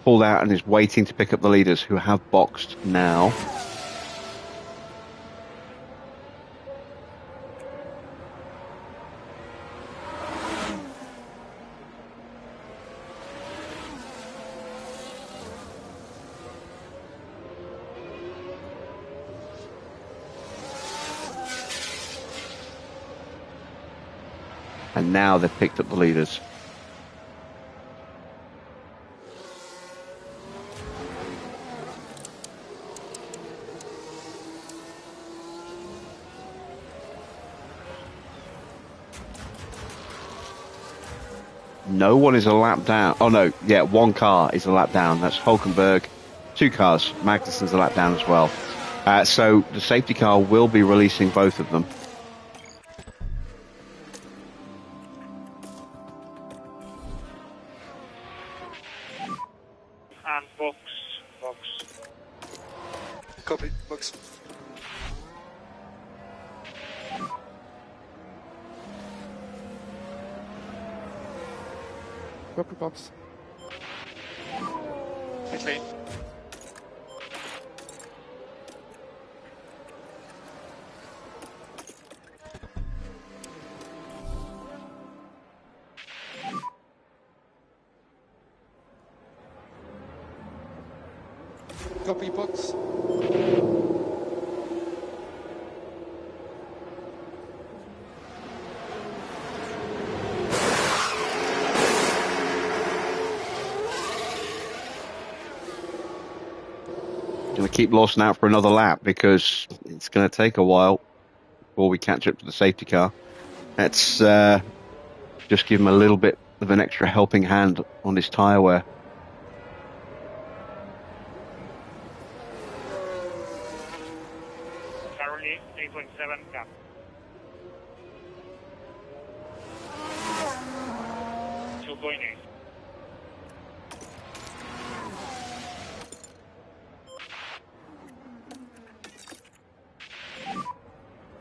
pulled out and is waiting to pick up the leaders, who have boxed now. And now they've picked up the leaders. No one is a lap down. Oh no, yeah, one car is a lap down. That's Hulkenberg. 2 cars. Magnussen's a lap down as well. So the safety car will be releasing both of them. And box. Copy. Box. Copy box. Pit lane. Copy box. Going to keep Lawson out for another lap because it's going to take a while before we catch up to the safety car. Let's just give him a little bit of an extra helping hand on his tyre wear. Currently 3.7 gap. Two going in.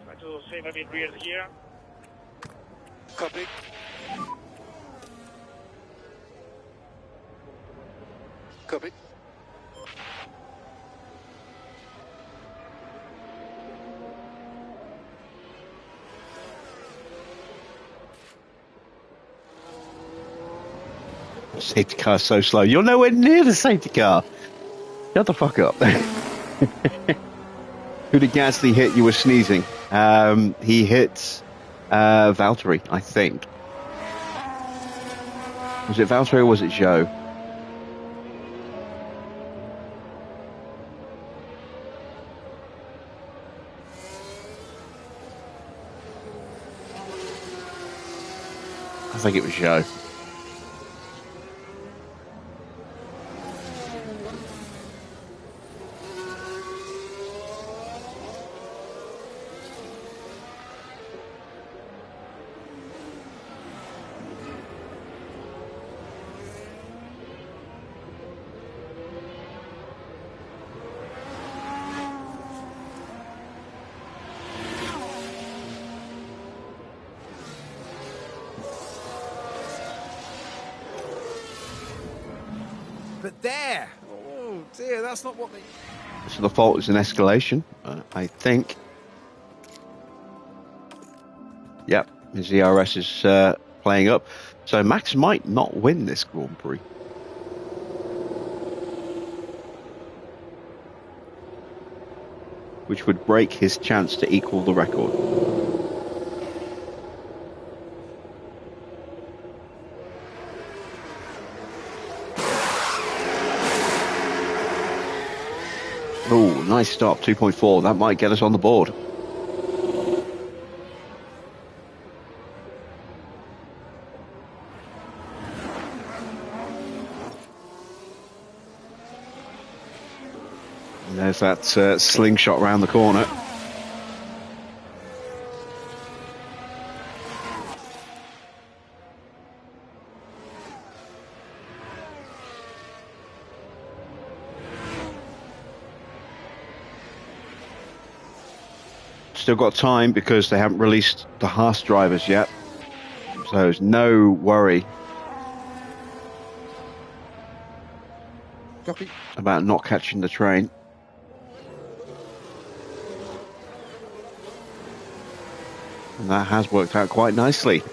Try to save a bit rear here. Copy. Copy. Safety car's so slow. You're nowhere near the safety car. Shut the fuck up. Who did Gasly hit? You were sneezing. He hit Valtteri, I think. Was it Valtteri or was it Joe? I think it was Joe. But there! Oh dear, that's not what they... So the fault is an escalation, I think. Yep, his ERS is playing up. So Max might not win this Grand Prix. Which would break his chance to equal the record. Oh, nice stop, 2.4. That might get us on the board. And there's that slingshot round the corner. Still got time because they haven't released the Haas drivers yet. So there's no worry Copy. about not catching the train. And that has worked out quite nicely.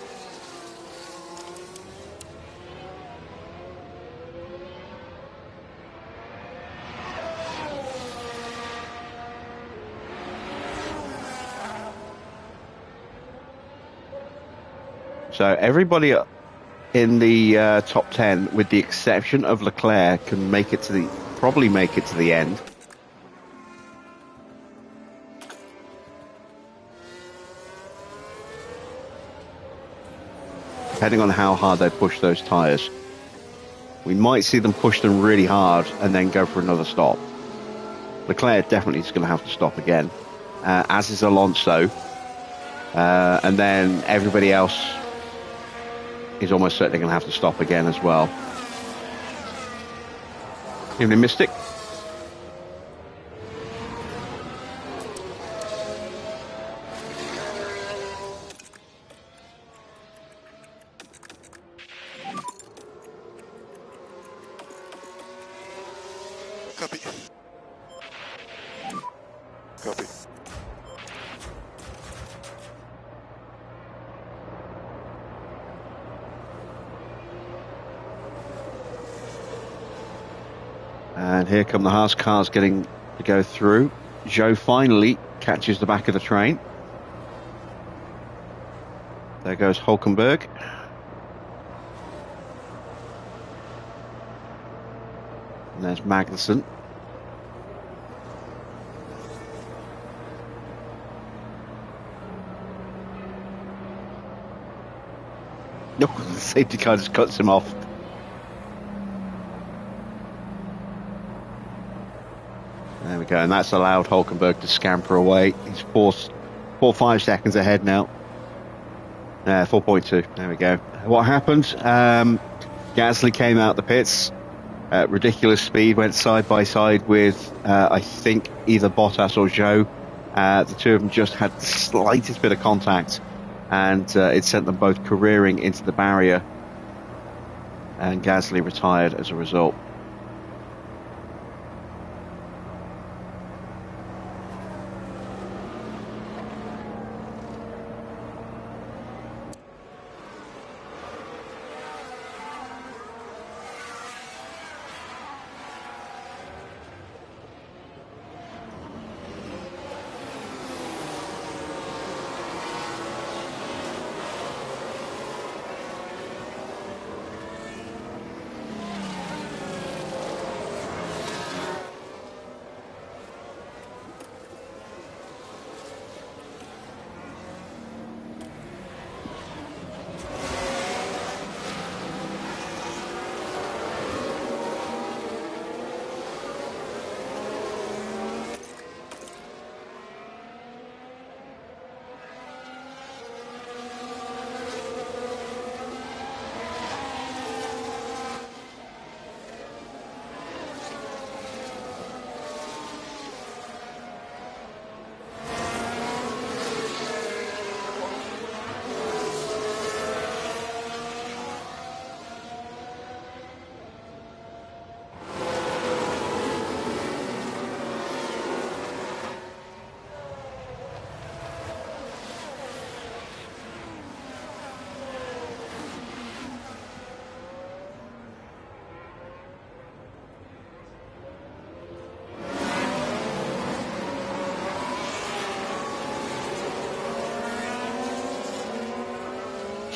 So everybody in the top 10, with the exception of Leclerc, can make it to the probably make it to the end. Depending on how hard they push those tyres. We might see them push them really hard and then go for another stop. Leclerc definitely is going to have to stop again, as is Alonso. And then everybody else is almost certainly going to have to stop again as well. Evening, Mystic. Copy. Copy. And here come the Haas cars getting to go through. Joe finally catches the back of the train. There goes Hulkenberg. And there's Magnussen. No, the safety car just cuts him off. There we go, and that's allowed Hulkenberg to scamper away. He's 5 seconds ahead now. 4.2. There we go. What happened? Gasly came out the pits at ridiculous speed, went side by side with, I think, either Bottas or Zhou. The two of them just had the slightest bit of contact, and it sent them both careering into the barrier. And Gasly retired as a result.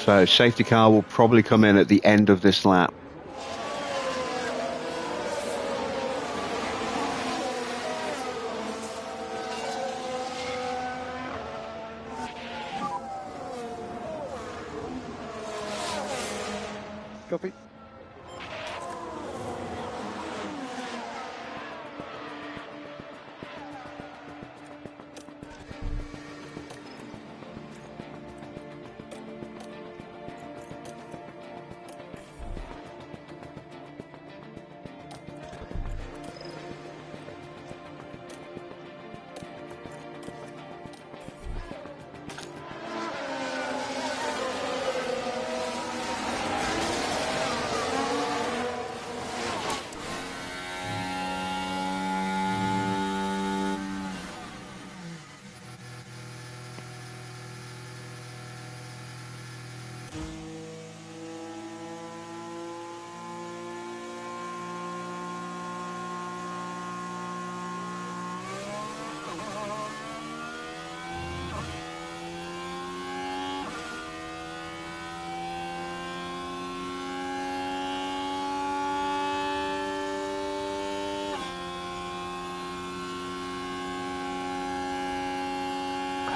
So safety car will probably come in at the end of this lap. Copy.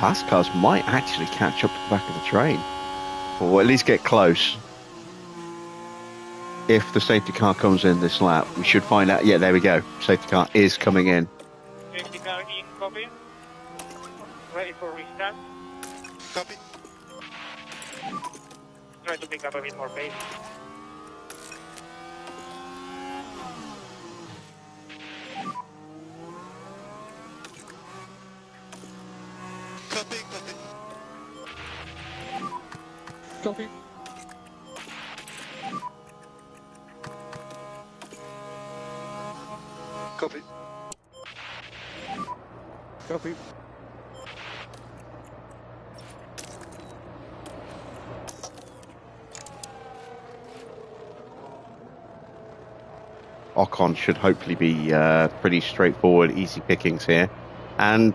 Fast cars might actually catch up to the back of the train, or at least get close. If the safety car comes in this lap, we should find out. Yeah, there we go. Safety car is coming in. Safety car in, copy. Ready for restart. Copy. Try to pick up a bit more pace. Copy, copy. Copy. Copy. Copy. Ocon should hopefully be pretty straightforward, easy pickings here. And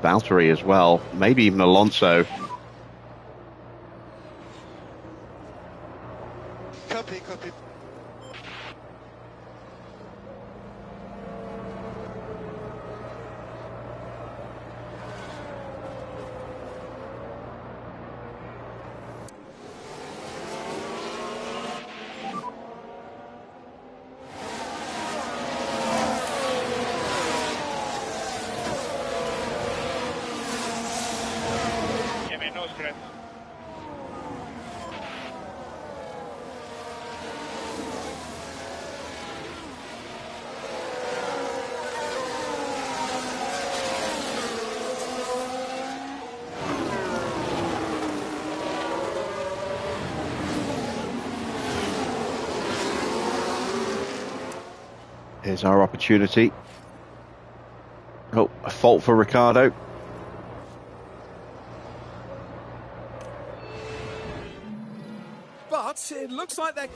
Valtteri as well, maybe even Alonso. Copy, copy. Yeah, man, no stress. Here's our opportunity. Oh, a fault for Ricardo. But it looks like they're...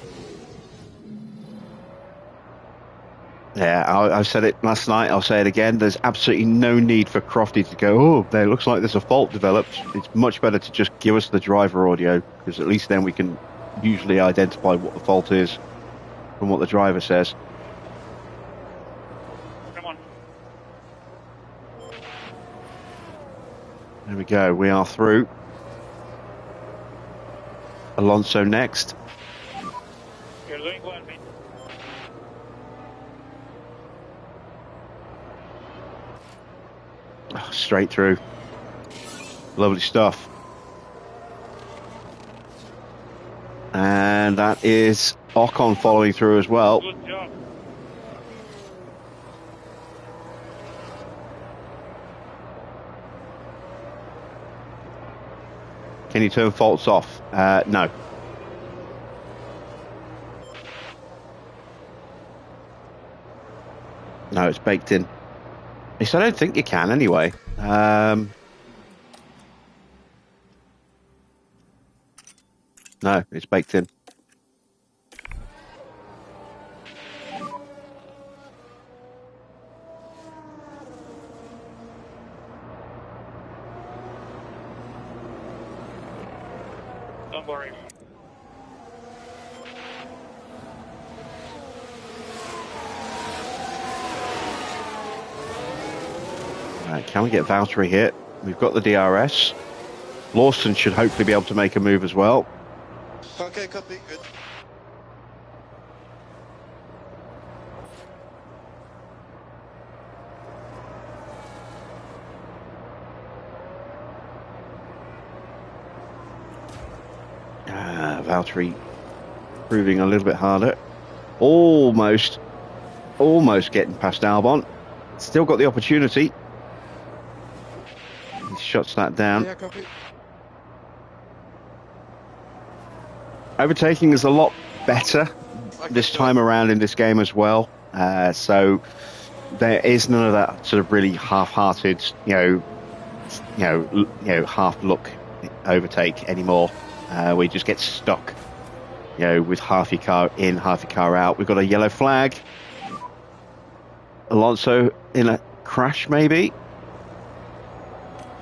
Yeah, I said it last night, I'll say it again. There's absolutely no need for Crofty to go, oh, there looks like there's a fault developed. It's much better to just give us the driver audio, because at least then we can usually identify what the fault is from what the driver says. Come on. There we go, we are through. Alonso next. You're doing well, mate. Oh, straight through. Lovely stuff. And that is Ocon following through as well. Good job. Can you turn faults off? No. No, it's baked in. At least I don't think you can anyway. No, it's baked in. Don't worry. Right, can we get Valtteri here? We've got the DRS. Lawson should hopefully be able to make a move as well. Okay, copy, good. Valtteri proving a little bit harder. Almost getting past Albon. Still got the opportunity. He shuts that down. Yeah, copy. Overtaking is a lot better this time around in this game as well. So there is none of that sort of really half-hearted, half-look overtake anymore. We just get stuck, with half your car in, half your car out. We've got a yellow flag. Alonso in a crash, maybe.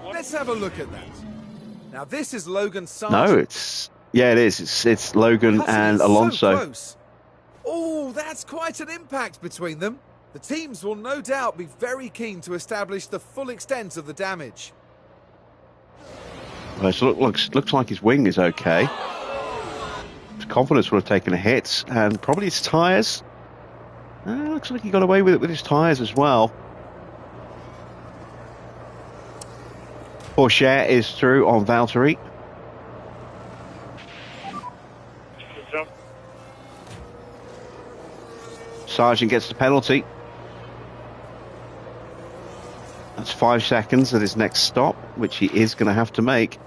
Let's have a look at that. Now this is Logan No, Sargent. it is. It's Logan Cutting and it so Alonso. close. Oh, that's quite an impact between them. The teams will no doubt be very keen to establish the full extent of the damage. Well, it looks like his wing is okay. His confidence would have taken a hit, and probably his tyres. Looks like he got away with it with his tyres as well. Porsche is through on Valtteri. Good job. Sargent gets the penalty. That's 5 seconds at his next stop, which he is going to have to make.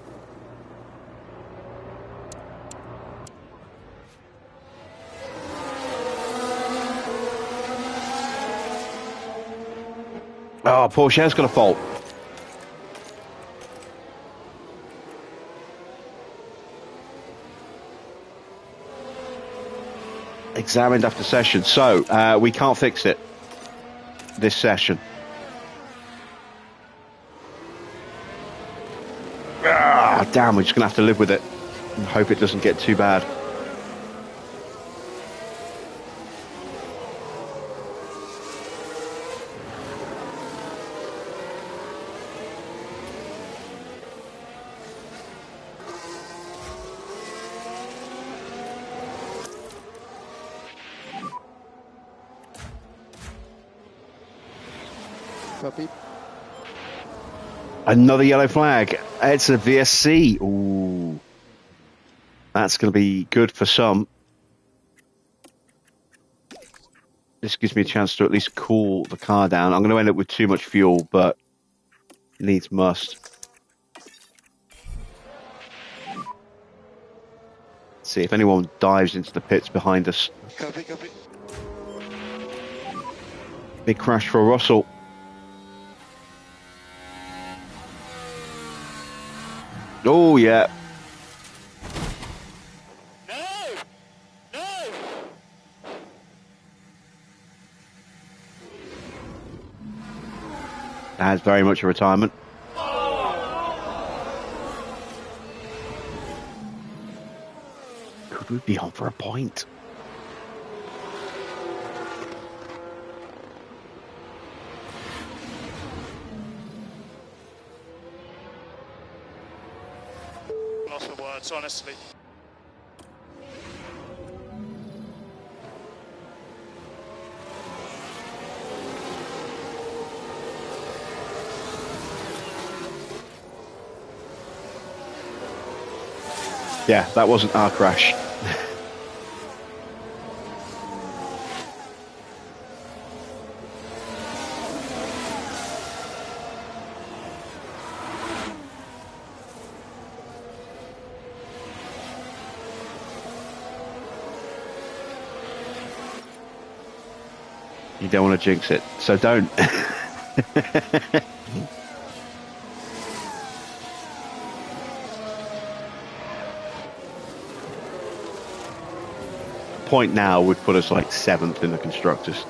Oh, Porsche's got a fault. Examined after session. So, we can't fix it this session. Damn, we're just going to have to live with it and hope it doesn't get too bad. Copy. Another yellow flag. It's a VSC. Ooh. That's going to be good for some. This gives me a chance to at least cool the car down. I'm going to end up with too much fuel, but needs must. Let's see if anyone dives into the pits behind us. Copy, copy. Big crash for Russell. Oh, yeah. No! No! That's very much a retirement. Could we be on for a point? Lost for words, honestly. Yeah, that wasn't our crash. You don't want to jinx it, so don't. Point now would put us like 7th in the constructors.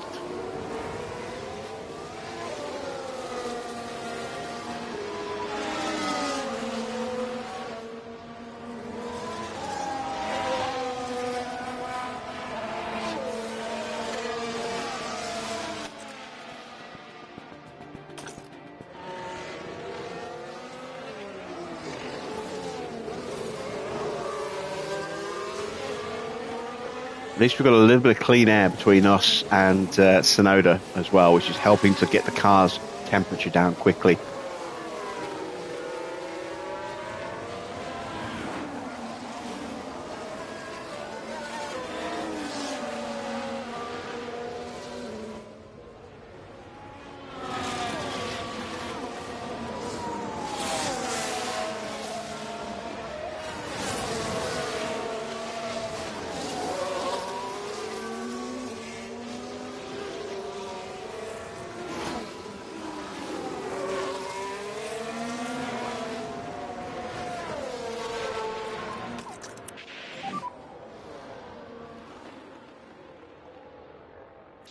At least we've got a little bit of clean air between us and Sonoda as well, which is helping to get the car's temperature down quickly.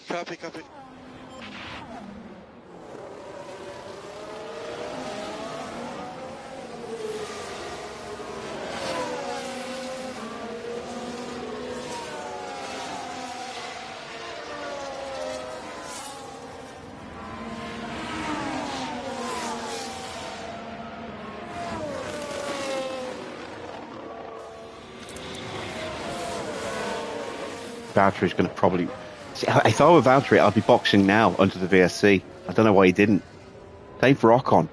Copy, copy. Valtteri's going to probably... See, if I were Valtteri, I'd be boxing now under the VSC. I don't know why he didn't. Same for Ocon.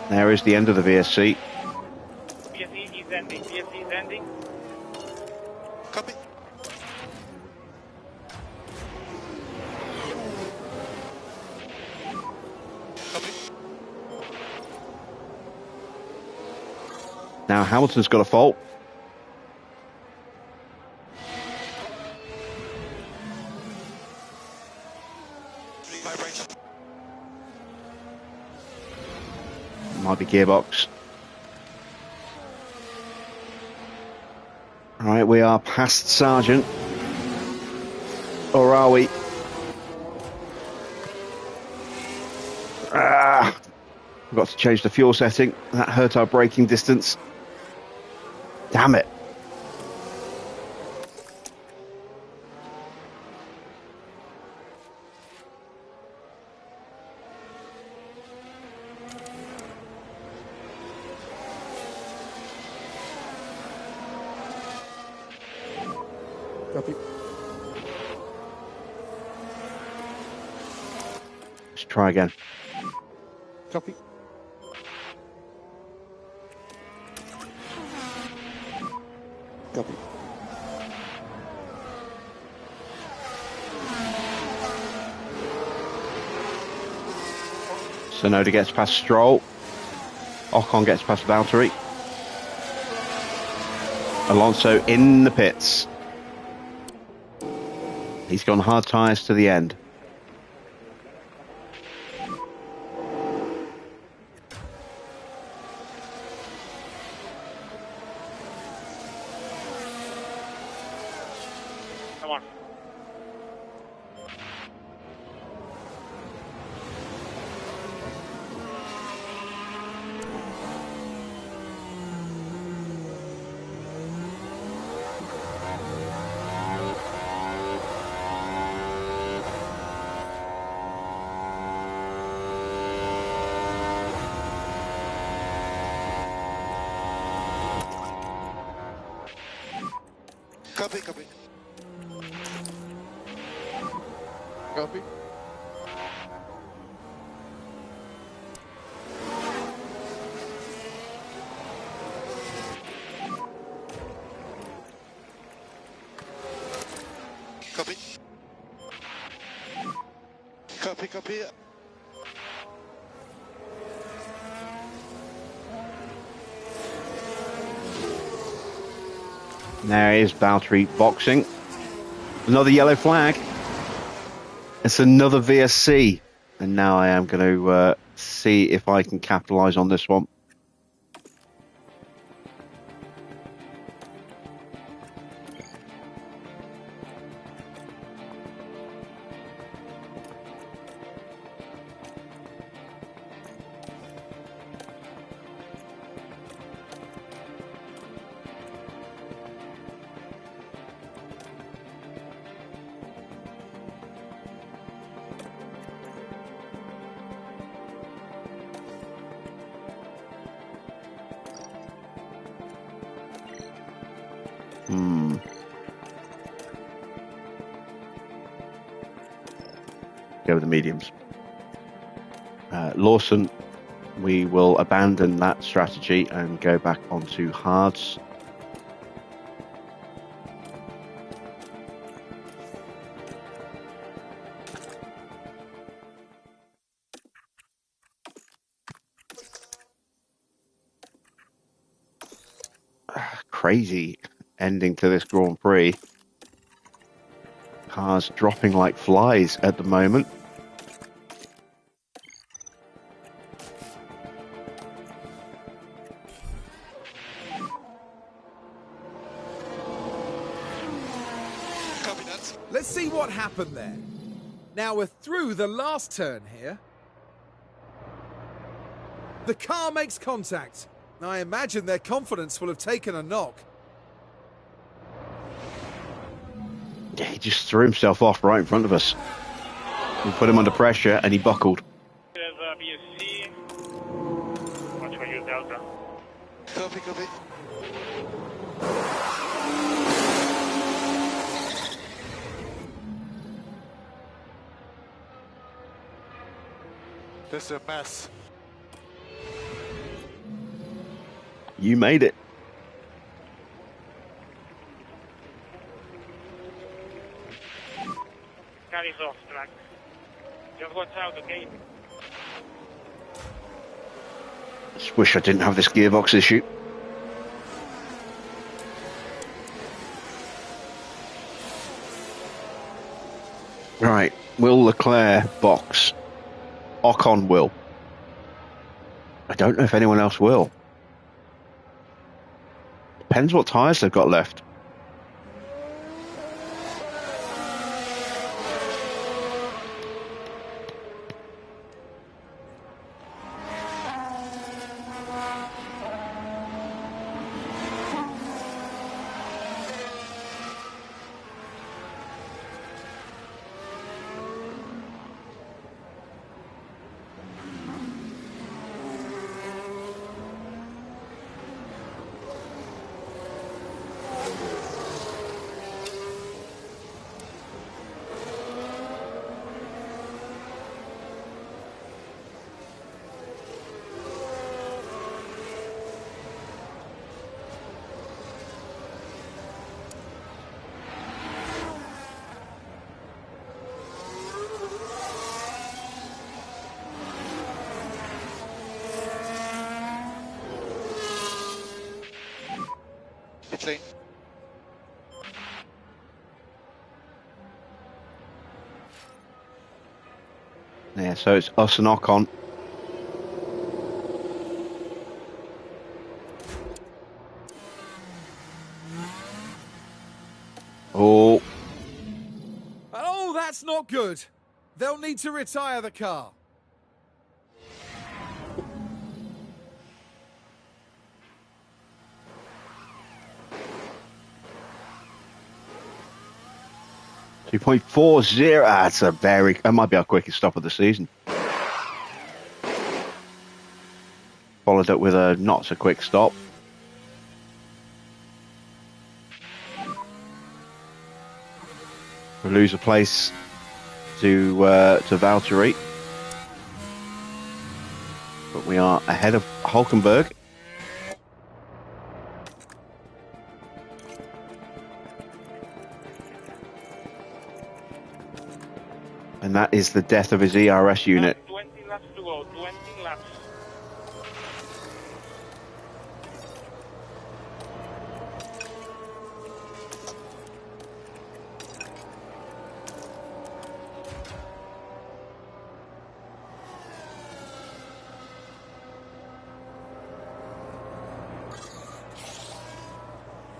There is the end of the VSC. VSC is ending. VSC is ending. Copy. Copy. Now Hamilton's got a fault. Vibration. Might be gearbox. Right, we are past Sargent. Or are we? We've got to change the fuel setting. That hurt our braking distance. Damn it. Copy. Let's try again. Copy. Copy. Sonoda gets past Stroll. Ocon gets past Valtteri. Alonso in the pits. He's gone hard tyres to the end. Come on. Copy, copy. Copy. Copy. Copy, copy. There is Valtteri boxing. Another yellow flag. It's another VSC. And now I am going to see if I can capitalise on this one. Go with the mediums. Lawson, we will abandon that strategy and go back onto hards. Crazy ending to this Grand Prix. Cars dropping like flies at the moment. Copy that. Let's see what happened there. Now we're through the last turn here. The car makes contact. I imagine their confidence will have taken a knock. Yeah, he just threw himself off right in front of us. We put him under pressure and he buckled. There's a BSC. Watch for you, Delta. Copy, copy. This is a mess. You made it. Carries off track. Just watch out, okay? Just wish I didn't have this gearbox issue. Right, will Leclerc box? Ocon will. I don't know if anyone else will. Depends what tyres they've got left. Pit lane. Yeah, so it's us and Ocon. Oh, Oh, that's not good. They'll need to retire the car. .40. That's a very. That might be our quickest stop of the season. Followed up with a not so quick stop. We lose a place to Valtteri, but we are ahead of Hulkenberg. And that is the death of his ERS unit. 20 laps to go, 20 laps.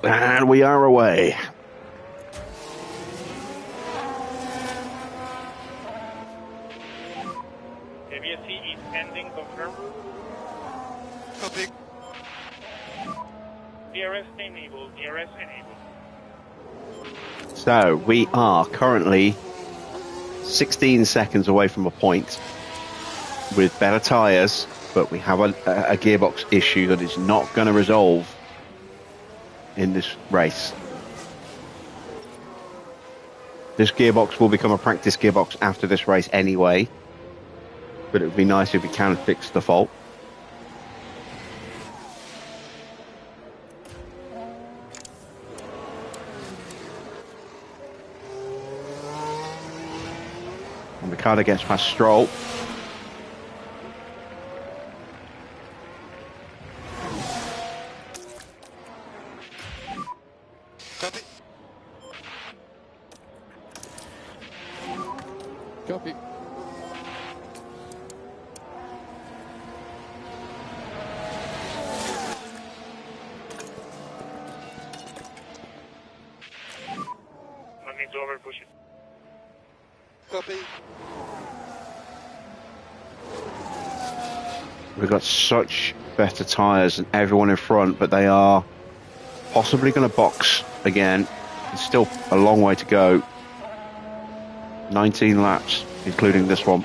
And we are away. ABSC is pending, confirm. Copy. DRS enabled, DRS enabled. So we are currently 16 seconds away from a point with better tyres, but we have a gearbox issue that is not going to resolve in this race. This gearbox will become a practice gearbox after this race anyway, but it would be nice if we can fix the fault. And Ricardo gets past Stroll. Copy. Copy. Not need to overpush it. Copy. We've got such better tyres than everyone in front, but they are possibly going to box again. It's still a long way to go. 19 laps, including this one.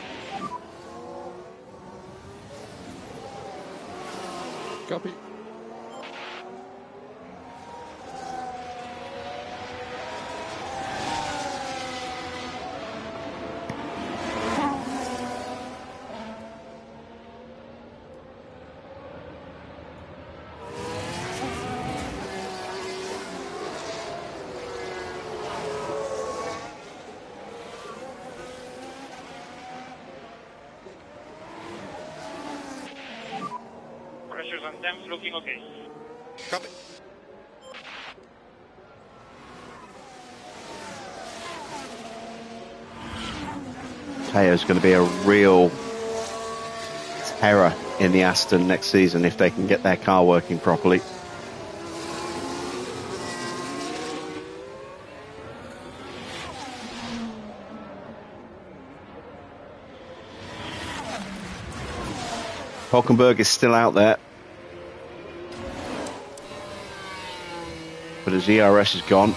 Copy. pressures and temps looking okay. Copy. Teo's going to be a real terror in the Aston next season if they can get their car working properly. Hulkenberg is still out there, but his ERS is gone.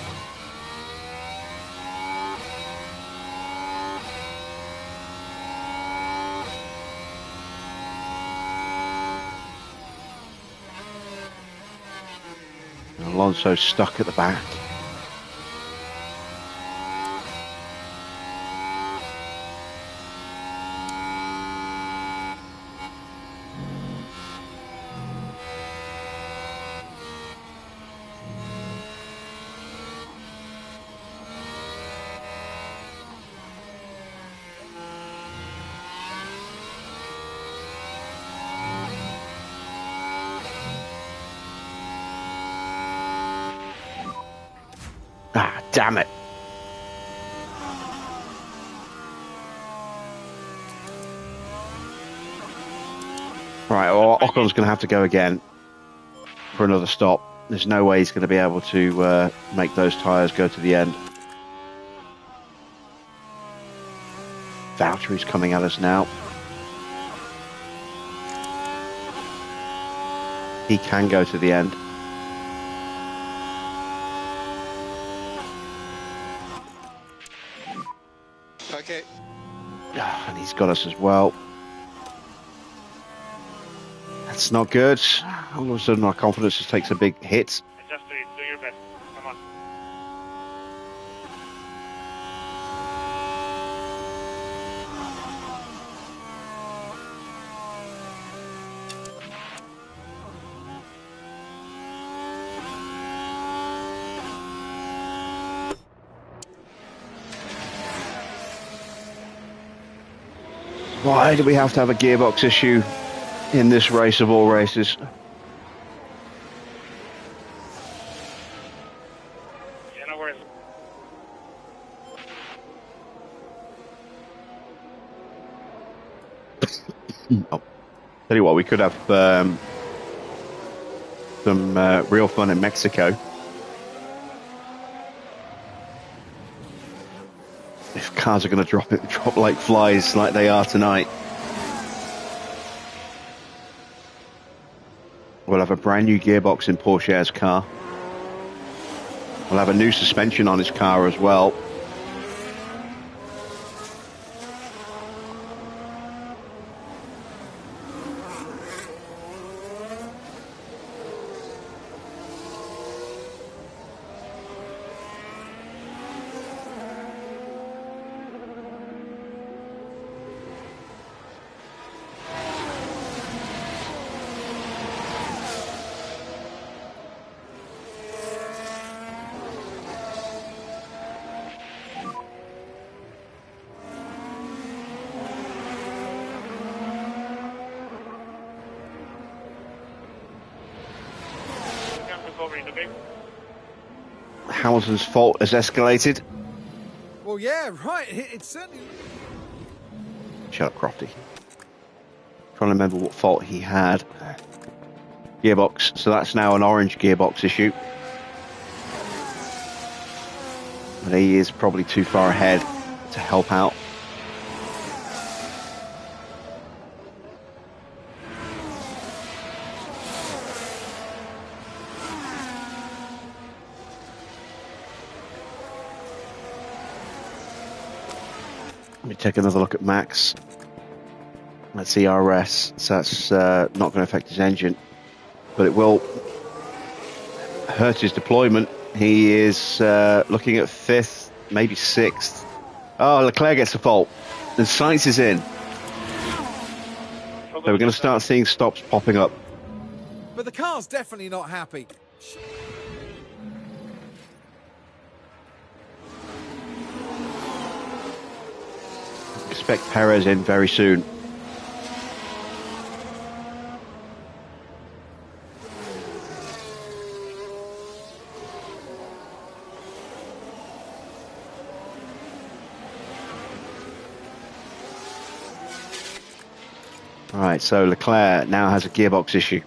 Alonso's stuck at the back. Ah, damn it. Right, well, Ocon's going to have to go again for another stop. There's no way he's going to be able to make those tyres go to the end. Valtteri's coming at us now. He can go to the end. Okay. And he's got us as well. That's not good. All of a sudden our confidence just takes a big hit. Just do it. Do your best. Come on. Why do we have to have a gearbox issue in this race of all races? Yeah, no worries. Oh. Tell you what, we could have some real fun in Mexico. If cars are going to drop like flies like they are tonight. We'll have a brand new gearbox in Porsche's car. We'll have a new suspension on his car as well. Hamilton's fault has escalated. Well, yeah, right. It's certainly. Shut up, Crofty. Trying to remember what fault he had. Gearbox. So that's now an orange gearbox issue. And he is probably too far ahead to help out. Let me take another look at Max. That's ERS, so that's not going to affect his engine, but it will hurt his deployment. He is looking at 5th, maybe 6th. Oh, Leclerc gets the fault, and Sainz is in. So we're going to start seeing stops popping up. But the car's definitely not happy. Expect Perez in very soon. Right, so Leclerc now has a gearbox issue.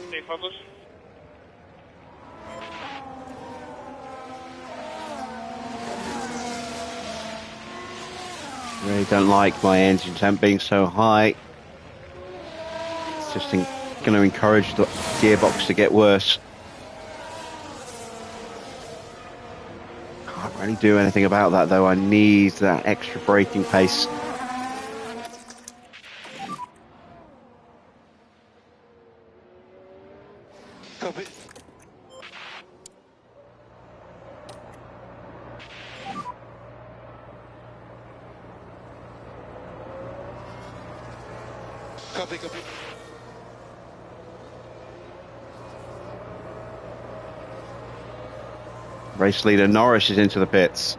Stay focused. Really don't like my engine temp being so high. It's just going to encourage the gearbox to get worse. Can't really do anything about that though. I need that extra braking pace. Copy. Copy, copy. Race leader Norris is into the pits.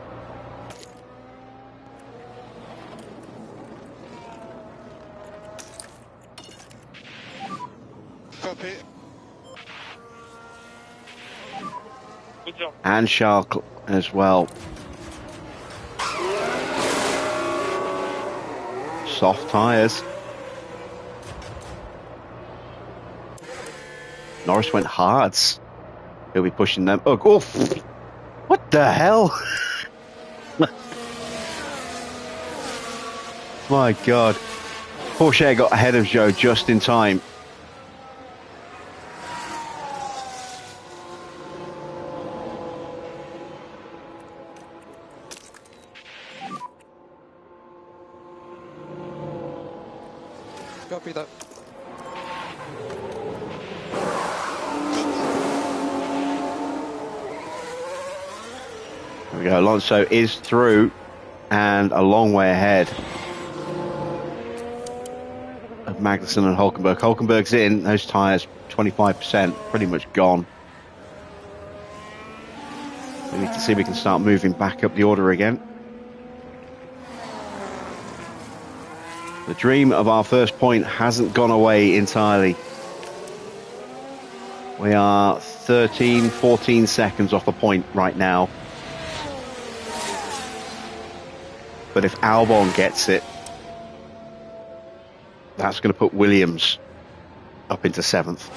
Copy. Good job. And Charles as well. Soft tyres. Norris went hards. He'll be pushing them. Oh, what the hell? My God. Porsche got ahead of Joe just in time. Copy that. There we go. Alonso is through and a long way ahead of Magnussen and Hulkenberg. Hulkenberg's in. Those tyres, 25%, pretty much gone. We need to see if we can start moving back up the order again. The dream of our first point hasn't gone away entirely. We are 13, 14 seconds off the point right now. But if Albon gets it, that's going to put Williams up into 7th.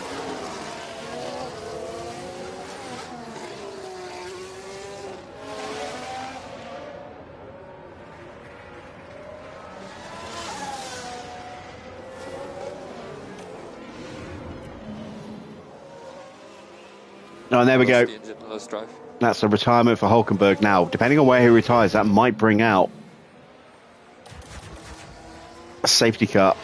Oh, and there we go. That's a retirement for Hulkenberg now. Depending on where he retires, that might bring out a safety car.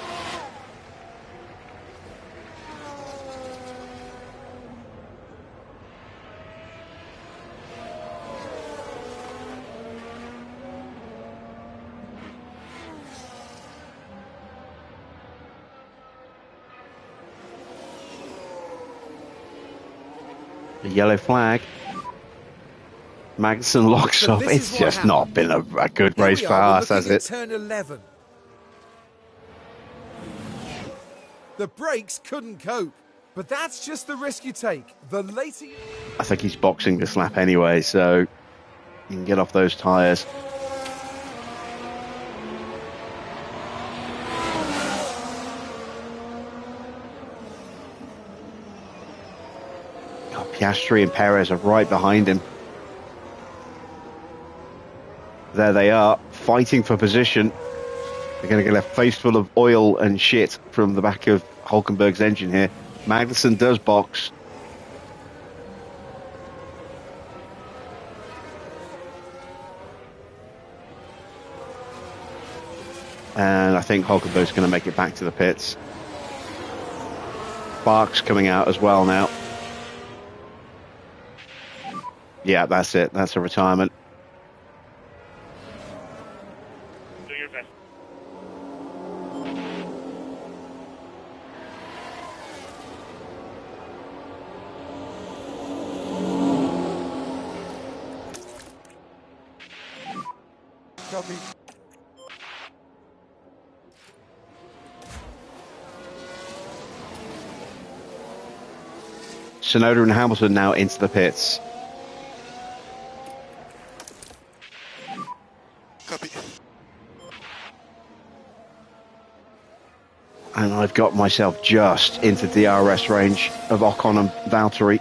The yellow flag. Magnussen locks So up. this is It's what just happened. not been a good Here race we for are, we're Haas, has looking at it? Turn 11. The brakes couldn't cope, but that's just the risk you take. The later you... I think he's boxing this lap anyway, so you can get off those tyres. Oh, Piastri and Perez are right behind him. There they are, fighting for position. They're going to get a face full of oil and shit from the back of Hulkenberg's engine here. Magnussen does box. And I think Hulkenberg's going to make it back to the pits. Sparks coming out as well now. Yeah, that's it. That's a retirement. Do your best. Copy. Sonoda and Hamilton now into the pits. Copy. And I've got myself just into DRS range of Ocon and Valtteri.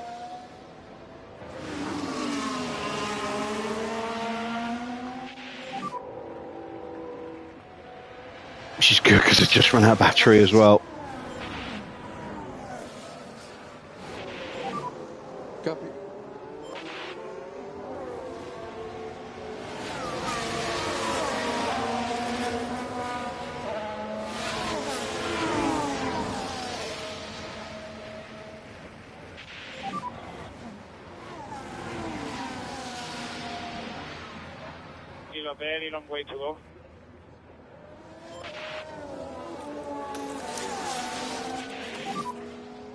Which is good because it's just run out of battery as well. Copy. Still a very long way to go.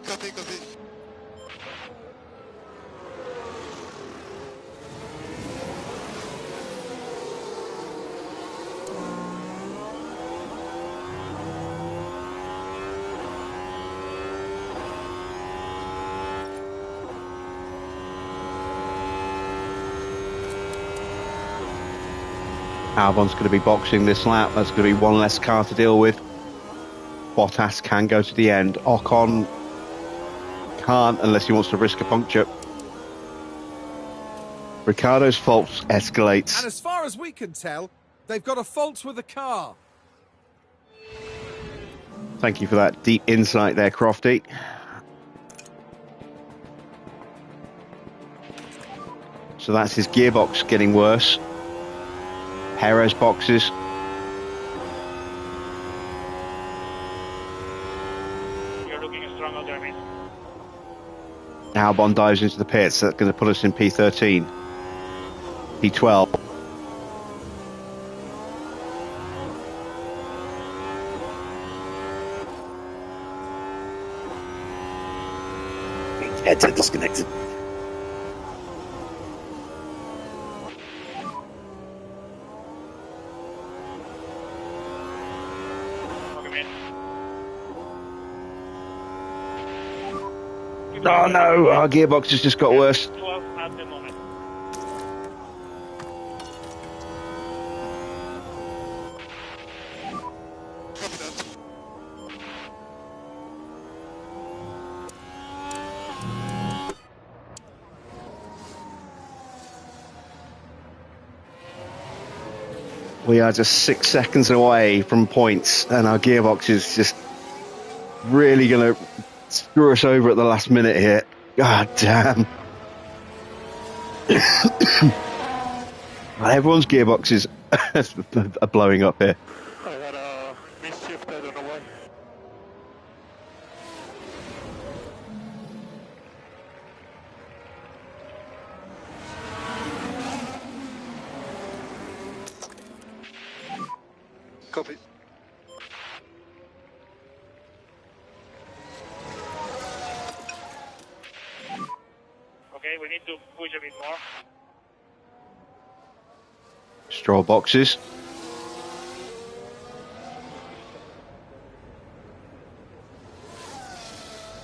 Copy, copy. Albon's going to be boxing this lap. That's going to be one less car to deal with. Bottas can go to the end. Ocon can't unless he wants to risk a puncture. Ricciardo's fault escalates. And as far as we can tell, they've got a fault with the car. Thank you for that deep insight there, Crofty. So that's his gearbox getting worse. Perez boxes. You're looking strong out there, mate. Albon dives into the pits. That's going to put us in P13. P12. Headset disconnected. Okay, mate. Oh no, our gearbox has just got worse. 12 at the moment. Copy that. We are just 6 seconds away from points, and our gearbox is just really going to screw us over at the last minute here. God damn. Everyone's gearboxes are blowing up here. I had a misshift, I don't know why. Copy. Okay, we need to push a bit more. Straw boxes.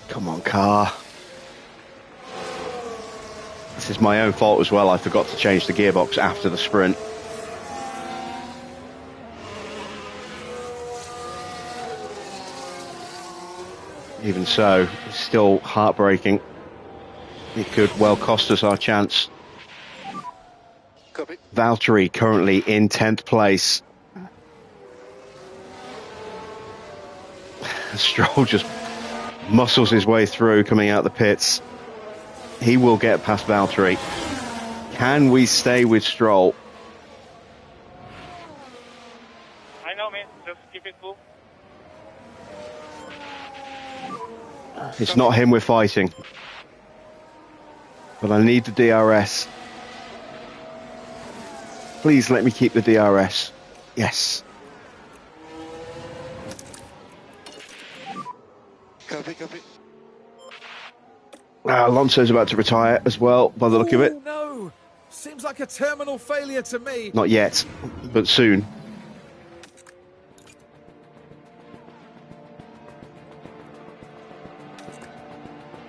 Come on, car. This is my own fault as well. I forgot to change the gearbox after the sprint. Even so, it's still heartbreaking. It could well cost us our chance. Copy. Valtteri currently in 10th place. Stroll just muscles his way through coming out the pits. He will get past Valtteri. Can we stay with Stroll? I know, mate. Just keep it cool. It's not him we're fighting. But I need the DRS. Please let me keep the DRS. Yes. Copy, copy. Alonso's about to retire as well, by the look of it. Oh, no! Seems like a terminal failure to me. Not yet, but soon.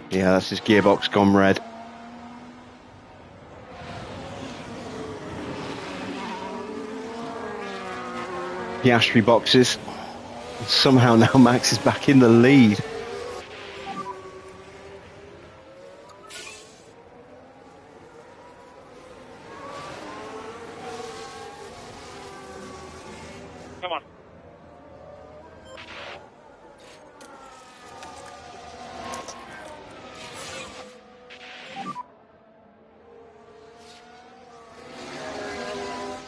Yeah, that's his gearbox gone red. Piastri boxes. Somehow now Max is back in the lead. Come on.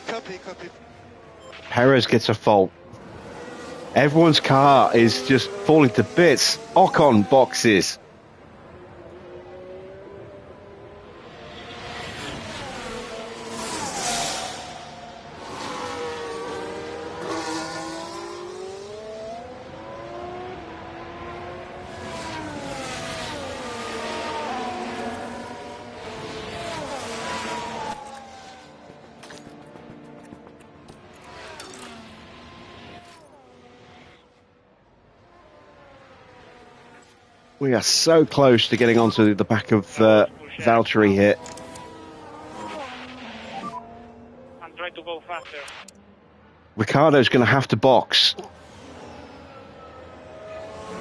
Copy, copy. Perez gets a fault. Everyone's car is just falling to bits. Ocon boxes. We are so close to getting onto the back of Valtteri here. I'm trying to go faster. Ricciardo's going to have to box.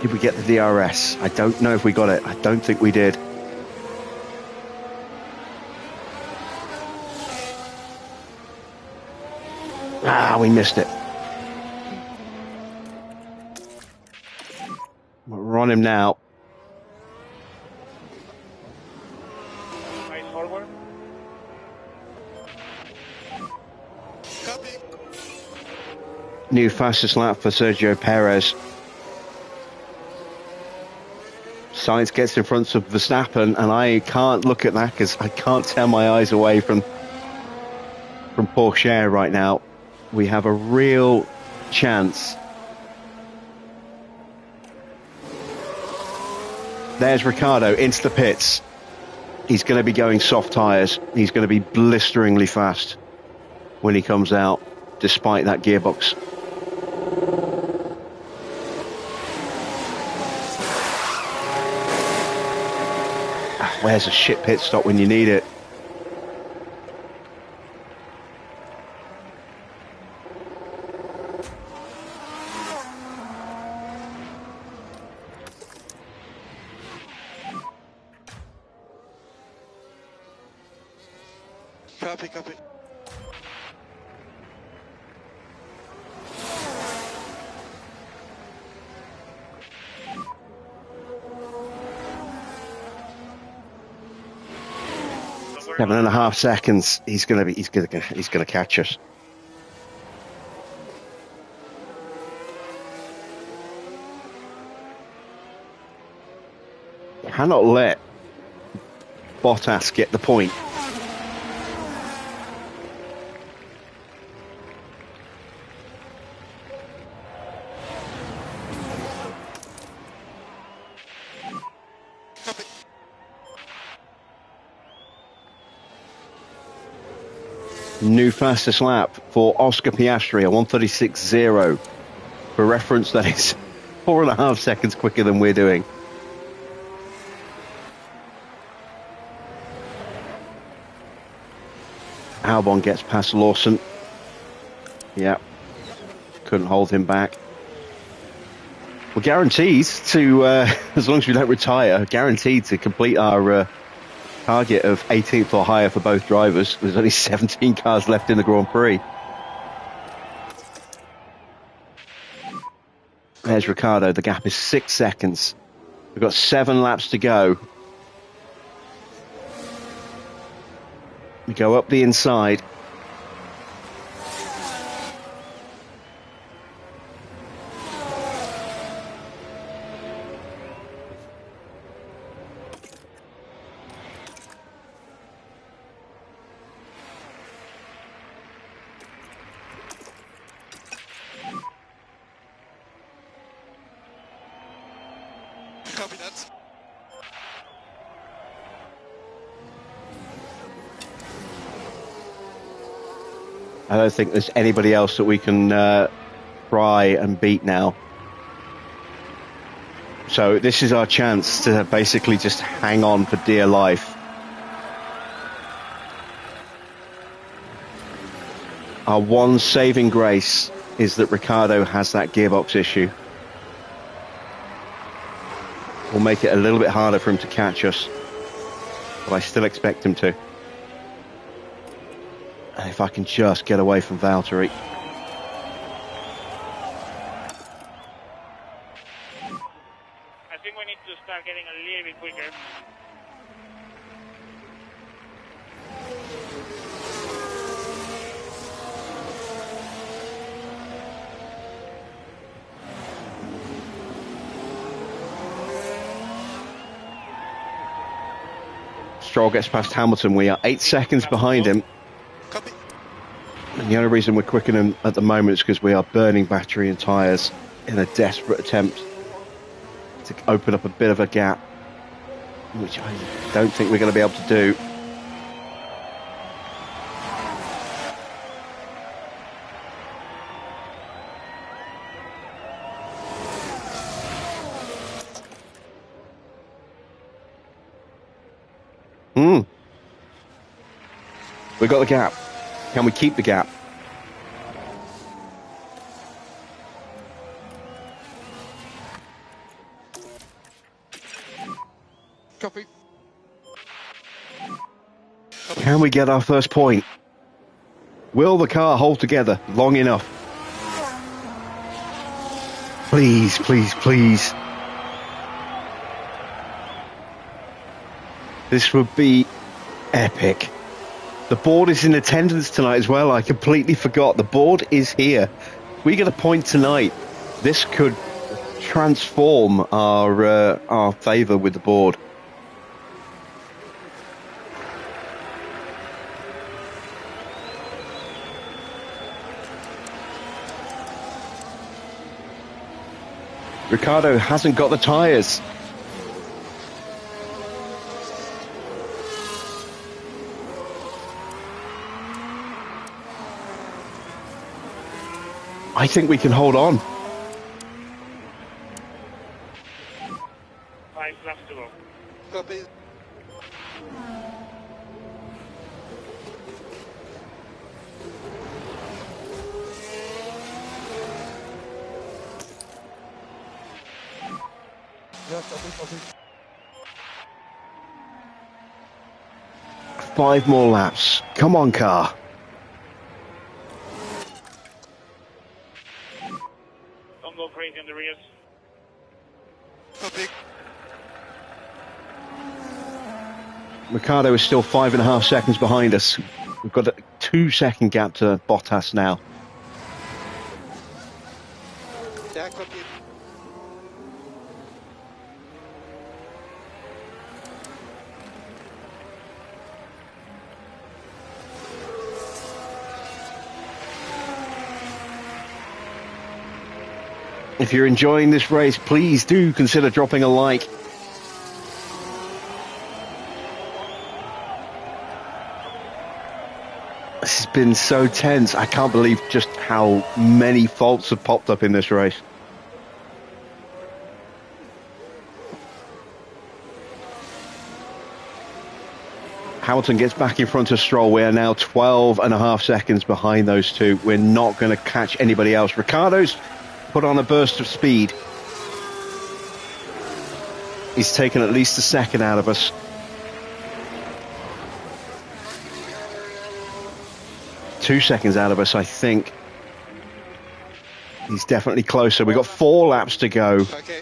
Did we get the DRS? I don't know if we got it. I don't think we did. Ah, we missed it. We're on him now. Nice forward. Copy. New fastest lap for Sergio Perez. Sainz gets in front of Verstappen, and I can't look at that because I can't tear my eyes away from Porsche right now. We have a real chance. There's Ricciardo into the pits. He's going to be going soft tyres. He's going to be blisteringly fast when he comes out, despite that gearbox. Where's a shit pit stop when you need it? Copy, copy. So 7.5 seconds. He's gonna catch us. Cannot let Bottas get the point. New fastest lap for Oscar Piastri, a 1:36.0. For reference, that is 4.5 seconds quicker than we're doing. Albon gets past Lawson. Yeah, couldn't hold him back. We're guaranteed to, as long as we don't retire, guaranteed to complete our target of 18th or higher for both drivers. There's only 17 cars left in the Grand Prix. There's Ricciardo. The gap is 6 seconds. We've got 7 laps to go. We go up the inside. Copy that. I don't think there's anybody else that we can try and beat now. So this is our chance to basically just hang on for dear life. Our one saving grace is that Ricciardo has that gearbox issue. We'll make it a little bit harder for him to catch us, but I still expect him to. And if I can just get away from Valtteri. I think we need to start getting a little bit quicker. Stroll gets past Hamilton. We are 8 seconds behind him. Copy. And the only reason we're quickening at the moment is because we are burning battery and tyres in a desperate attempt to open up a bit of a gap, which I don't think we're going to be able to do. We got the gap. Can we keep the gap? Copy. Can we get our first point? Will the car hold together long enough? Please, please, please. This would be epic. The board is in attendance tonight as well. I completely forgot. The board is here. We get a point tonight. This could transform our favour with the board. Ricciardo hasn't got the tyres. I think we can hold on. 5 laps to go. Copy. Yeah, copy. 5 more laps. Come on, car. Don't go crazy on the rears. Copy. Ricciardo is still 5.5 seconds behind us. We've got a 2-second gap to Bottas now. Yeah, copy. If you're enjoying this race, please do consider dropping a like. This has been so tense. I can't believe just how many faults have popped up in this race. Hamilton gets back in front of Stroll. We are now 12.5 seconds behind those two. We're not going to catch anybody else. Ricciardo's put on a burst of speed. He's taken at least a second out of us. Two seconds out of us, I think. He's definitely closer. We've got 4 laps to go. Okay.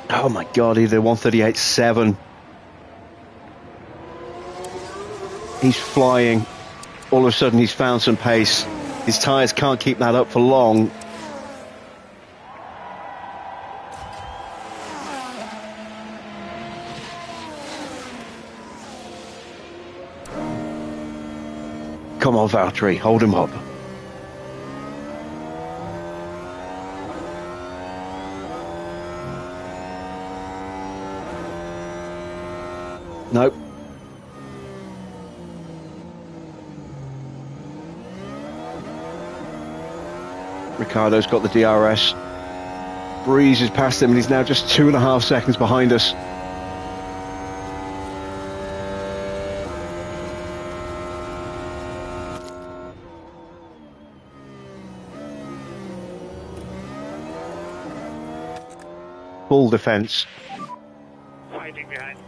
Oh my God, he did 138.7. He's flying. All of a sudden he's found some pace. His tyres can't keep that up for long. Come on, Valtteri, hold him up. Nope. Ricardo's got the DRS. Breezes past him and he's now just 2.5 seconds behind us. Full defence. Fighting behind.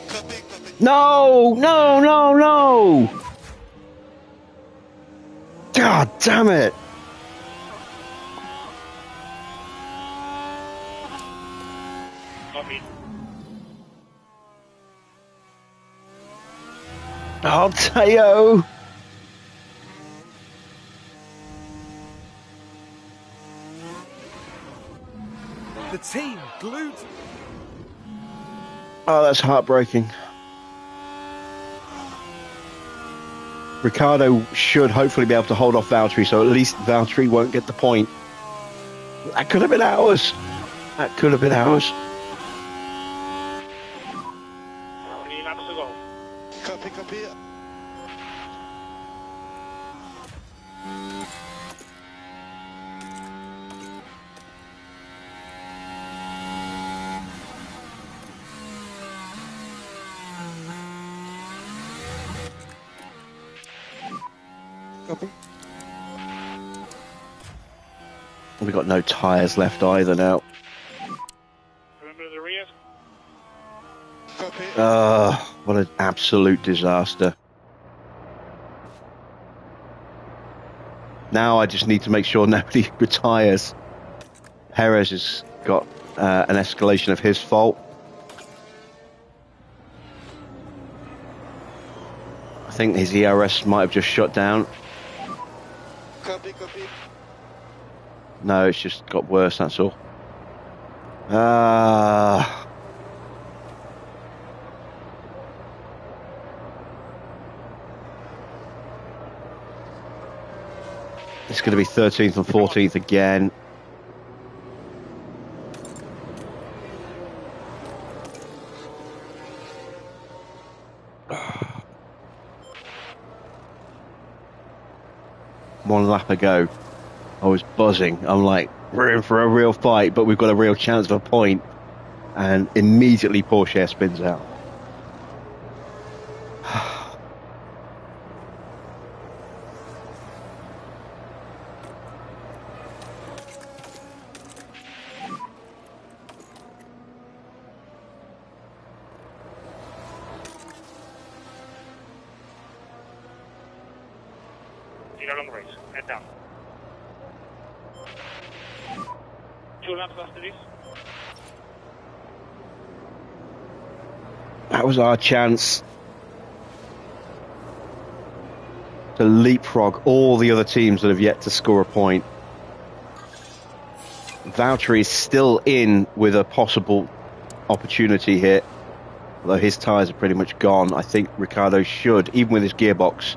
Copy, copy. No, no, no, no! God damn it! Copy. Oh, Teo! The team glued. Oh, that's heartbreaking. Ricardo should hopefully be able to hold off Valtteri, so at least Valtteri won't get the point. That could have been ours. That could have been ours. 3 laps to go. Copy, copy. Copy. We've got no tyres left either now. Remember the rear? Copy. What an absolute disaster. Now I just need to make sure nobody retires. Perez has got an escalation of his fault. I think his ERS might have just shut down. Copy, copy. No, it's just got worse, that's all. It's going to be 13th and 14th again. One lap ago, I was buzzing. I'm like, we're in for a real fight, but we've got a real chance of a point. And immediately Porsche spins out. Need a long race. Head down. 2 laps after this. That was our chance to leapfrog all the other teams that have yet to score a point. Valtteri is still in with a possible opportunity here, although his tyres are pretty much gone. I think Ricciardo should, even with his gearbox,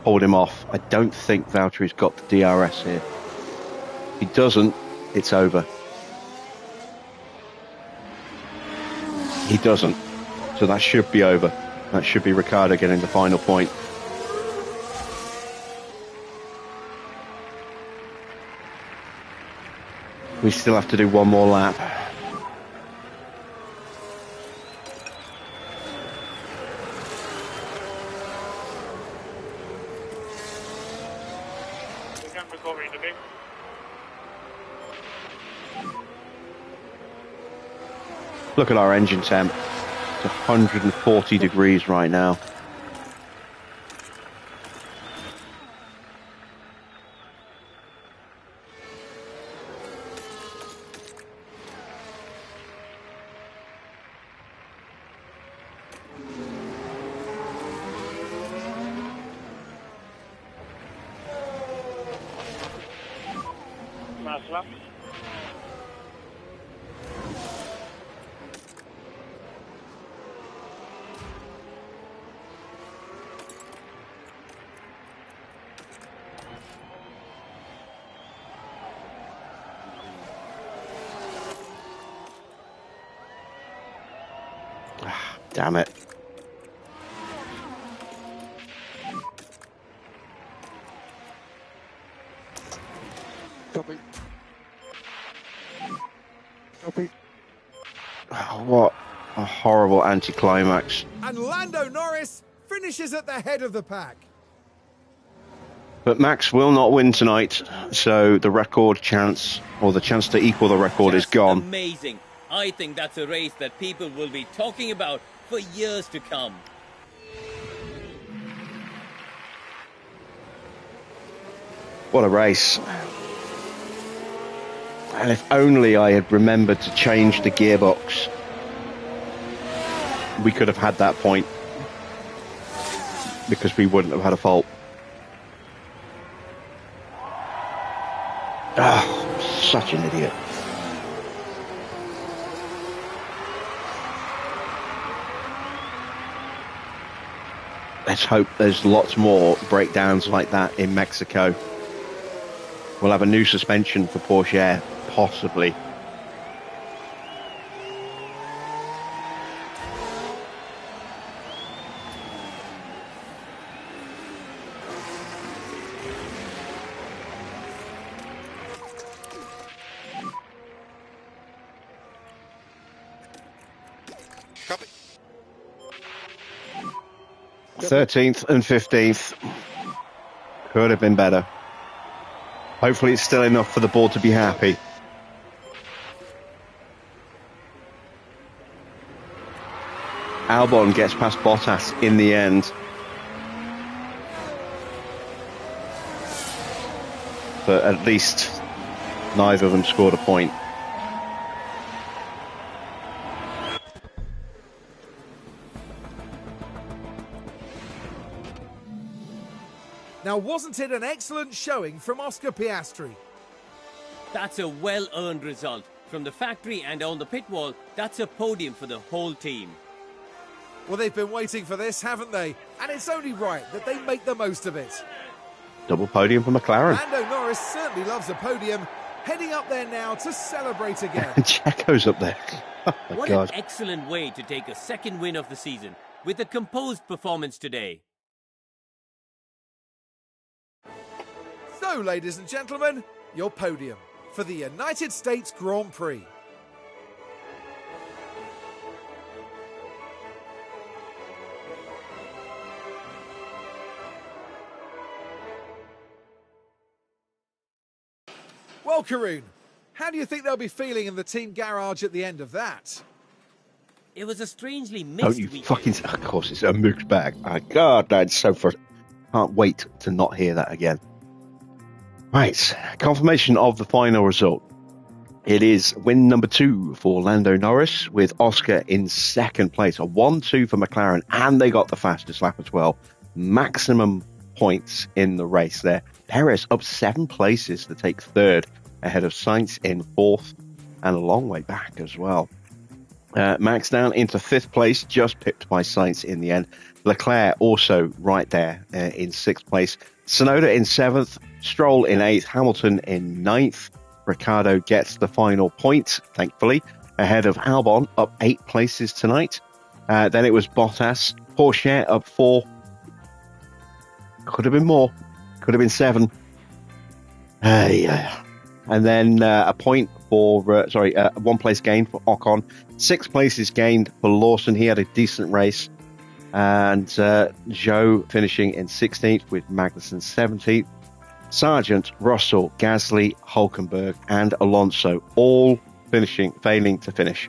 hold him off. I don't think Valtteri's got the DRS here. If he doesn't, it's over. He doesn't. So that should be over. That should be Ricciardo getting the final point. We still have to do one more lap. We can recover in the big. Look at our engine temp. It's 140 degrees right now. Last lap. Damn it. Copy. Copy. Oh, what a horrible anticlimax. And Lando Norris finishes at the head of the pack. But Max will not win tonight, so the record chance, or the chance to equal the record, is Just gone. Amazing. I think that's a race that people will be talking about for years to come. What a race. And if only I had remembered to change the gearbox, we could have had that point, because we wouldn't have had a fault. Ah, such an idiot. Let's hope there's lots more breakdowns like that in Mexico. We'll have a new suspension for Porsche, possibly. Copy. 13th and 15th. Could have been better. Hopefully it's still enough for the board to be happy. Albon gets past Bottas in the end. But at least neither of them scored a point. Now, wasn't it an excellent showing from Oscar Piastri? That's a well-earned result. From the factory and on the pit wall, that's a podium for the whole team. Well, they've been waiting for this, haven't they? And it's only right that they make the most of it. Double podium for McLaren. Lando Norris certainly loves a podium. Heading up there now to celebrate again. Checo's up there. Oh my What God. an excellent way to take a second win of the season with a composed performance today. So, ladies and gentlemen, your podium for the United States Grand Prix. Well, Karun, how do you think they'll be feeling in the team garage at the end of that? It was a strangely Don't mixed you weekend. fucking... Of course, it's a mixed bag. My God, that's so frustrating. Can't wait to not hear that again. Right, confirmation of the final result. It is win number 2 for Lando Norris, with Oscar in second place. A 1-2 for McLaren, and they got the fastest lap as well. Maximum points in the race there. Perez up 7 places to take third, ahead of Sainz in fourth, and a long way back as well. Max down into 5th place, just pipped by Sainz in the end. Leclerc also right there in 6th place. Tsunoda in 7th, Stroll in 8th, Hamilton in 9th. Ricciardo gets the final point, thankfully, ahead of Albon, up 8 places tonight. Then it was Bottas, Porsche up 4. Could have been more, could have been 7. And then a point for, 1 place gain for Ocon. 6 places gained for Lawson. He had a decent race. And Zhou finishing in 16th with Magnussen 17th. Sargent, Russell, Gasly, Hulkenberg and Alonso all failing to finish.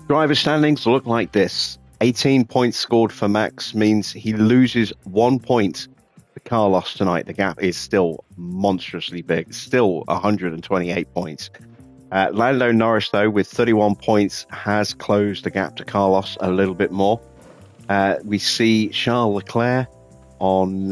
Driver standings look like this. 18 points scored for Max means he loses 1 point to Carlos tonight. The gap is still monstrously big, still 128 points. Lando Norris, though, with 31 points, has closed the gap to Carlos a little bit more. We see Charles Leclerc on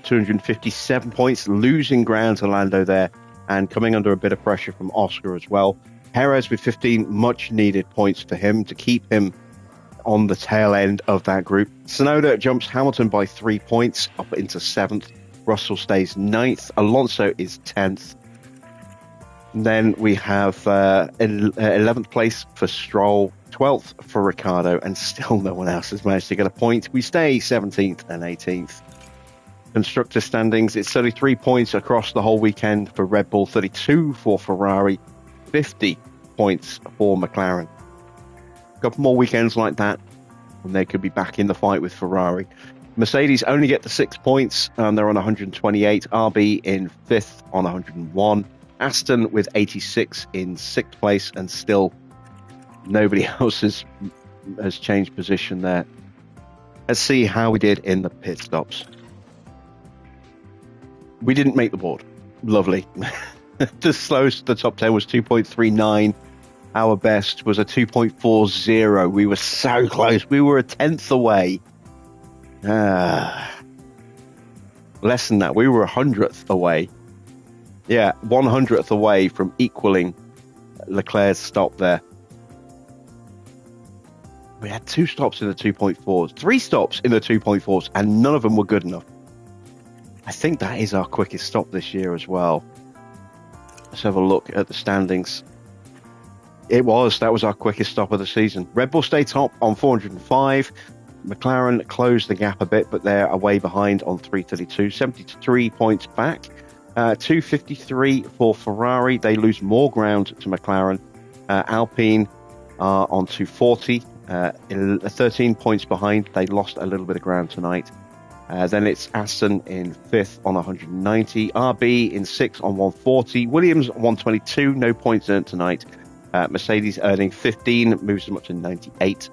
257 points, losing ground to Lando there, and coming under a bit of pressure from Oscar as well. Perez with 15 much-needed points for him to keep him on the tail end of that group. Tsunoda jumps Hamilton by 3 points, up into 7th. Russell stays 9th. Alonso is 10th. Then we have 11th place for Stroll, 12th for Ricardo, and still no one else has managed to get a point. We stay 17th and 18th. Constructor standings, it's 33 points across the whole weekend for Red Bull, 32 for Ferrari, 50 points for McLaren. A couple more weekends like that, and they could be back in the fight with Ferrari. Mercedes only get the 6 points, and they're on 128. RB in 5th on 101. Aston with 86 in 6th place, and still nobody else has changed position there. Let's see how we did in the pit stops. We didn't make the board. Lovely. The slowest, the top 10 was 2.39. Our best was a 2.40. We were so close. We were a tenth away. Less than that. We were 100th away. Yeah, 100th away from equaling Leclerc's stop there. We had 2 stops in the 2.4s, 3 stops in the 2.4s, and none of them were good enough. I think that is our quickest stop this year as well. Let's have a look at the standings. That was our quickest stop of the season. Red Bull stay top on 405. McLaren closed the gap a bit, but they're away behind on 332, 73 points back. 253 for Ferrari. They lose more ground to McLaren. Alpine are on 240, 13 points behind. They lost a little bit of ground tonight. Then it's Aston in 5th on 190. RB in 6th on 140. Williams 122, no points earned tonight. Mercedes earning 15, moves them up to 98.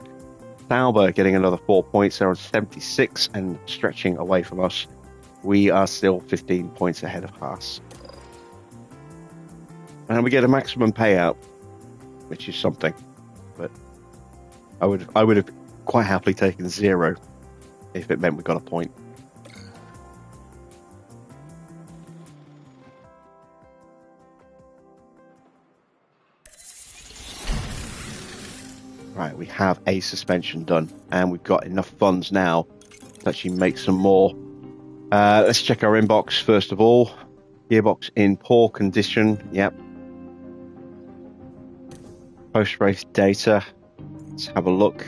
Sauber getting another 4 points. They're on 76 and stretching away from us. We are still 15 points ahead of Haas. And we get a maximum payout, which is something. But I would have quite happily taken 0 if it meant we got a point. Right, we have a suspension done, and we've got enough funds now to actually make some more. Let's check our inbox first of all. Gearbox in poor condition. Yep. Post-race data. Let's have a look.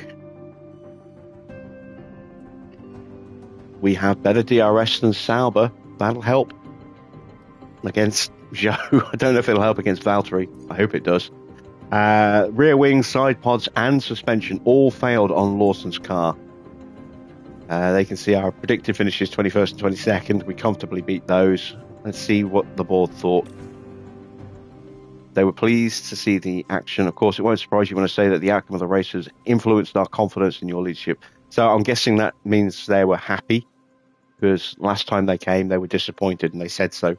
We have better DRS than Sauber. That'll help against Zhou. I don't know if it'll help against Valtteri. I hope it does. Rear wings, side pods, and suspension all failed on Lawson's car. They can see our predicted finishes 21st and 22nd. We comfortably beat those. Let's see what the board thought. They were pleased to see the action. Of course, it won't surprise you when I say that the outcome of the race has influenced our confidence in your leadership. So I'm guessing that means they were happy, because last time they came, they were disappointed, and they said so.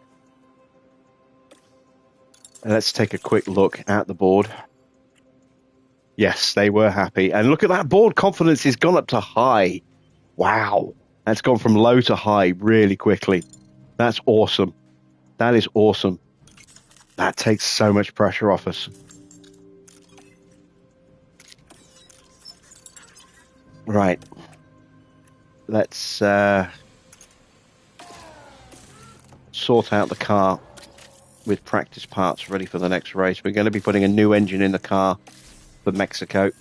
Let's take a quick look at the board. Yes, they were happy. And look at that board. Confidence has gone up to high. Wow. That's gone from low to high really quickly. That's awesome. That is awesome. That takes so much pressure off us. Right. Let's sort out the car with practice parts ready for the next race. We're going to be putting a new engine in the car for Mexico.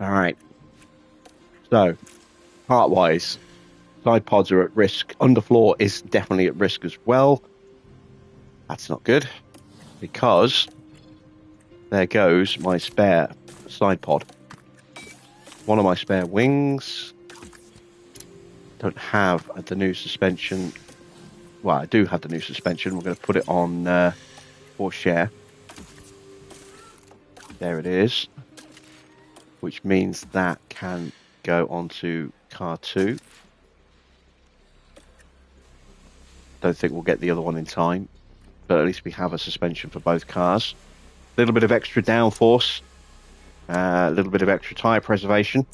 All right. So, part-wise, side pods are at risk. Underfloor is definitely at risk as well. That's not good, because there goes my spare side pod. One of my spare wings. Don't have the new suspension. Well, I do have the new suspension. We're going to put it on for share. There it is. Which means that can go onto car 2. Don't think we'll get the other one in time, but at least we have a suspension for both cars. A little bit of extra downforce A little bit of extra tyre preservation.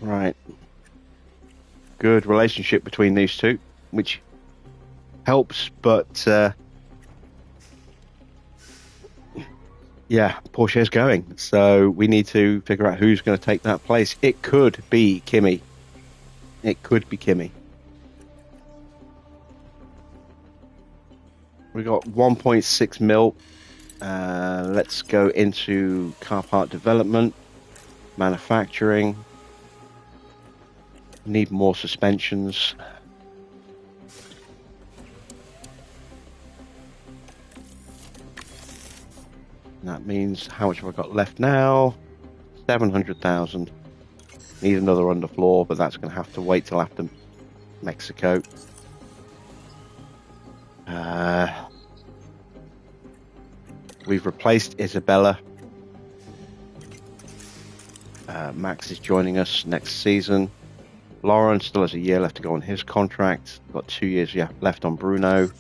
Right. Good relationship between these two, which helps, but yeah, Porsche's going. So we need to figure out who's going to take that place. It could be Kimi. It could be Kimi. We got 1.6 mil. Let's go into car part development, manufacturing. Need more suspensions. That means how much have I got left now? 700,000. Need another underfloor, but that's going to have to wait till after Mexico. We've replaced Isabella. Max is joining us next season. Lauren still has a year left to go on his contract. Got 2 years left on Bruno.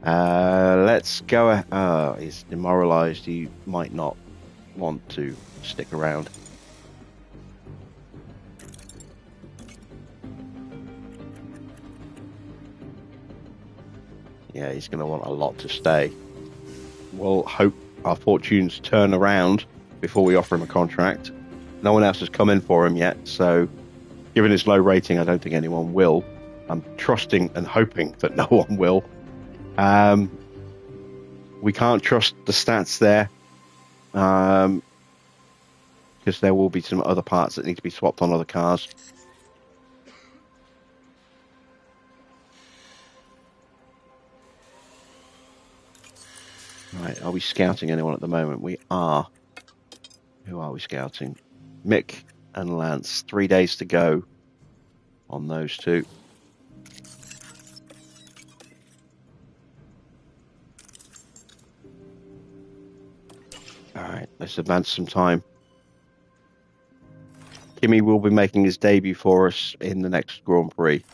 Let's go. He's demoralized. He might not want to stick around. Yeah, he's going to want a lot to stay. We'll hope our fortunes turn around before we offer him a contract. No one else has come in for him yet, so given his low rating, I don't think anyone will. I'm trusting and hoping that no one will. We can't trust the stats there, because there will be some other parts that need to be swapped on other cars. Right, are we scouting anyone at the moment? We are. Who are we scouting? Mick and Lance. 3 days to go on those two. Alright, let's advance some time. Kimi will be making his debut for us in the next Grand Prix.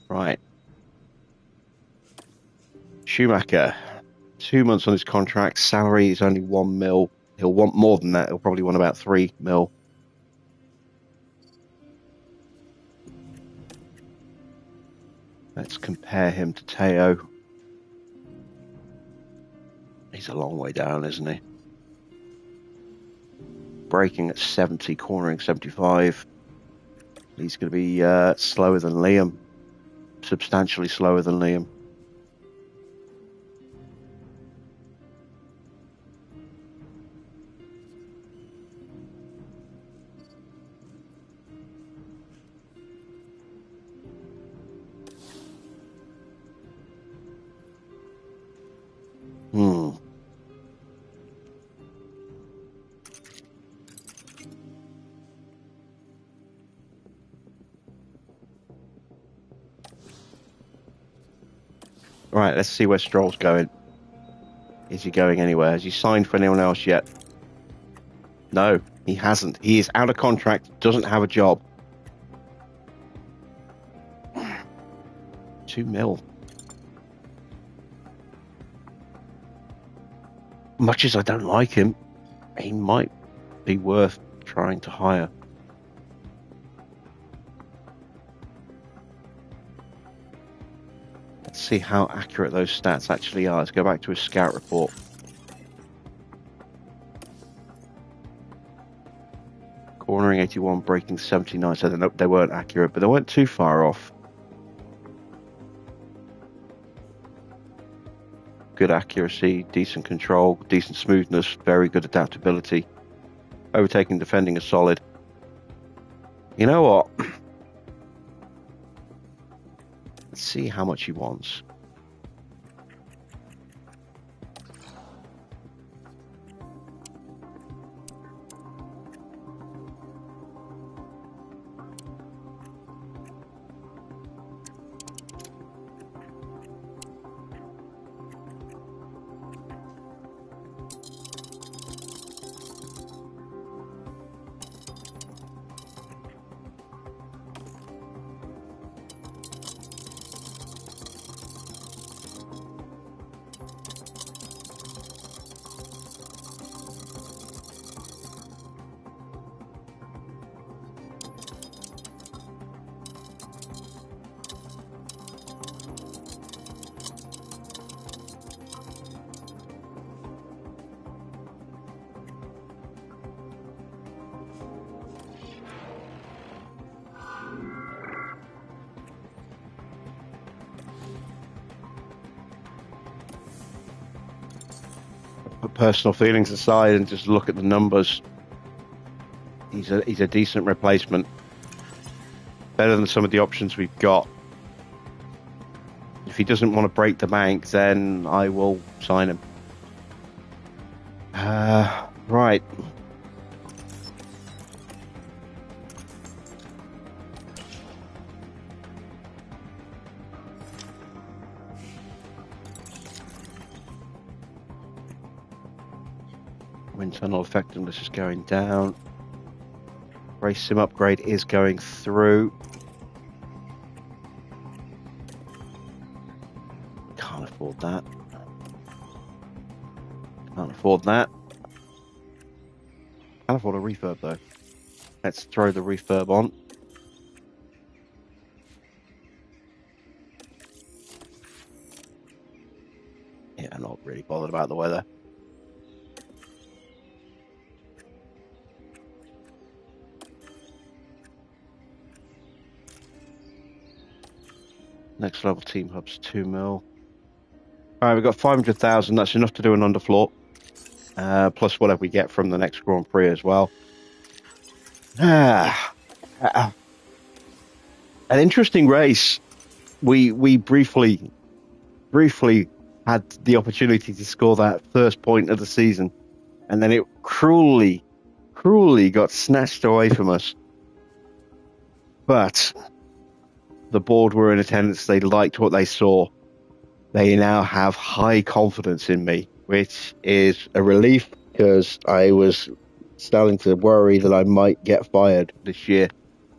Right. Schumacher, 2 months on his contract. Salary is only 1 mil. He'll want more than that. He'll probably want about 3 mil. Let's compare him to Teo. He's a long way down, isn't he? Braking at 70, cornering 75. He's going to be slower than Liam. Substantially slower than Liam. Right, let's see where Stroll's going. Is he going anywhere? Has he signed for anyone else yet? No, he hasn't. He is out of contract, doesn't have a job. 2 mil. Much as I don't like him, he might be worth trying to hire. Let's see how accurate those stats actually are. Let's go back to his scout report. Cornering 81, braking 79. So they weren't accurate, but they weren't too far off. Good accuracy, decent control, decent smoothness, very good adaptability. Overtaking, defending are solid. You know what? Let's see how much he wants. personal feelings aside and just look at the numbers, he's a decent replacement. Better than some of the options we've got. If he doesn't want to break the bank, then I will sign him. Right. Wind tunnel effectiveness is going down. Race sim upgrade is going through. Can't afford that. Can't afford that. Can't afford a refurb though. Let's throw the refurb on. Yeah, I'm not really bothered about the weather. Next level team hub's 2 mil. Alright, we've got 500,000. That's enough to do an underfloor. Plus whatever we get from the next Grand Prix as well. An interesting race. We briefly had the opportunity to score that first point of the season, and then it cruelly got snatched away from us. But the board were in attendance. They liked what they saw. They now have high confidence in me, which is a relief because I was starting to worry that I might get fired this year.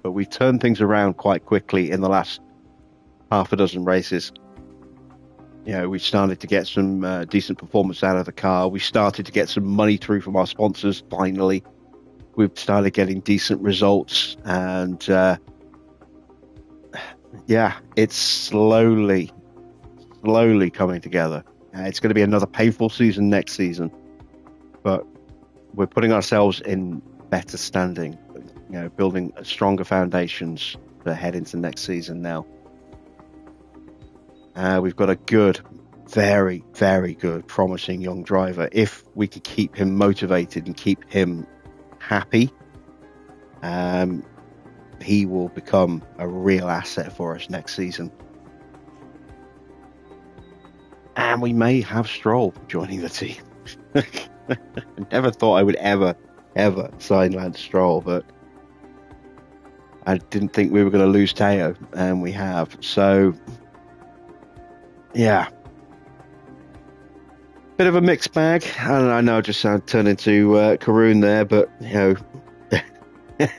But we've turned things around quite quickly in the last half a dozen races. You know, we started to get some decent performance out of the car. We started to get some money through from our sponsors, finally. We've started getting decent results, and yeah, it's slowly coming together. It's going to be another painful season next season, but we're putting ourselves in better standing, you know, building stronger foundations to head into next season now. We've got a good, very, very good, promising young driver. If we can keep him motivated and keep him happy, he will become a real asset for us next season. And we may have Stroll joining the team. I never thought I would ever sign Lance Stroll, but I didn't think we were going to lose Teo, and we have. So, yeah. Bit of a mixed bag. I know I just turned into Karoon there, but, you know,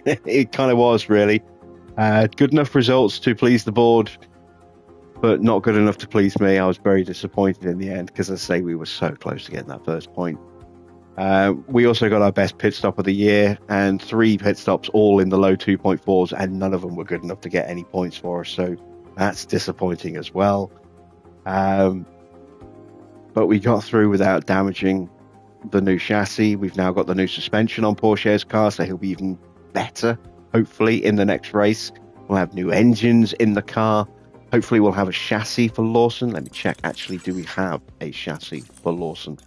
it kind of was, really. Good enough results to please the board, but not good enough to please me. I was very disappointed in the end because, as I say, we were so close to getting that first point. We also got our best pit stop of the year and 3 pit stops all in the low 2.4s, and none of them were good enough to get any points for us, so that's disappointing as well. But we got through without damaging the new chassis. We've now got the new suspension on Porsche's car, so he'll be even better, hopefully, in the next race. We'll have new engines in the car. Hopefully we'll have a chassis for Lawson. Let me check, actually, do we have a chassis for Lawson?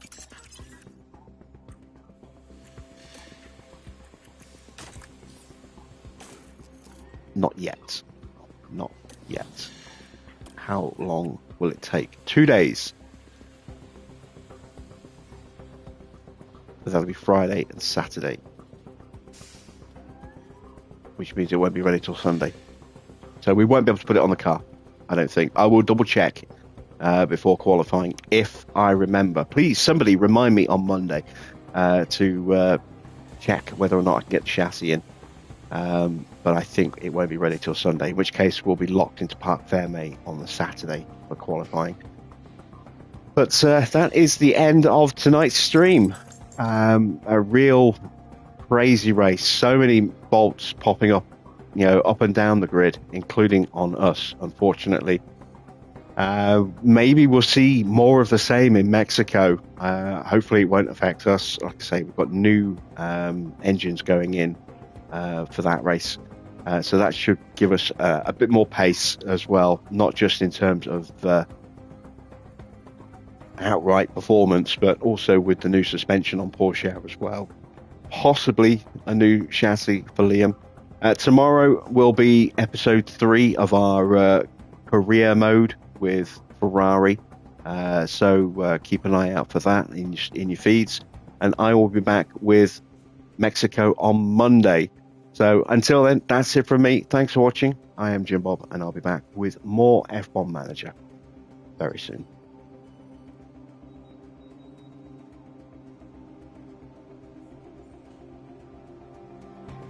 Not yet. Not yet. How long will it take? 2 days. But that'll be Friday and Saturday, which means it won't be ready till Sunday. So we won't be able to put it on the car, I don't think. I will double check before qualifying if I remember. Please, somebody remind me on Monday to check whether or not I can get the chassis in. But I think it won't be ready till Sunday, in which case we'll be locked into Parc Fermé on the Saturday for qualifying. But that is the end of tonight's stream. A real crazy race. So many bolts popping up, you know, up and down the grid, including on us, unfortunately. Maybe we'll see more of the same in Mexico. Hopefully it won't affect us. Like I say, we've got new engines going in for that race. So that should give us a bit more pace as well, not just in terms of outright performance, but also with the new suspension on Porsche as well. Possibly a new chassis for Liam. Tomorrow will be episode 3 of our career mode with Ferrari. So keep an eye out for that in your feeds. And I will be back with Mexico on Monday. So until then, that's it from me. Thanks for watching. I am Jim Bob, and I'll be back with more F1 Manager very soon.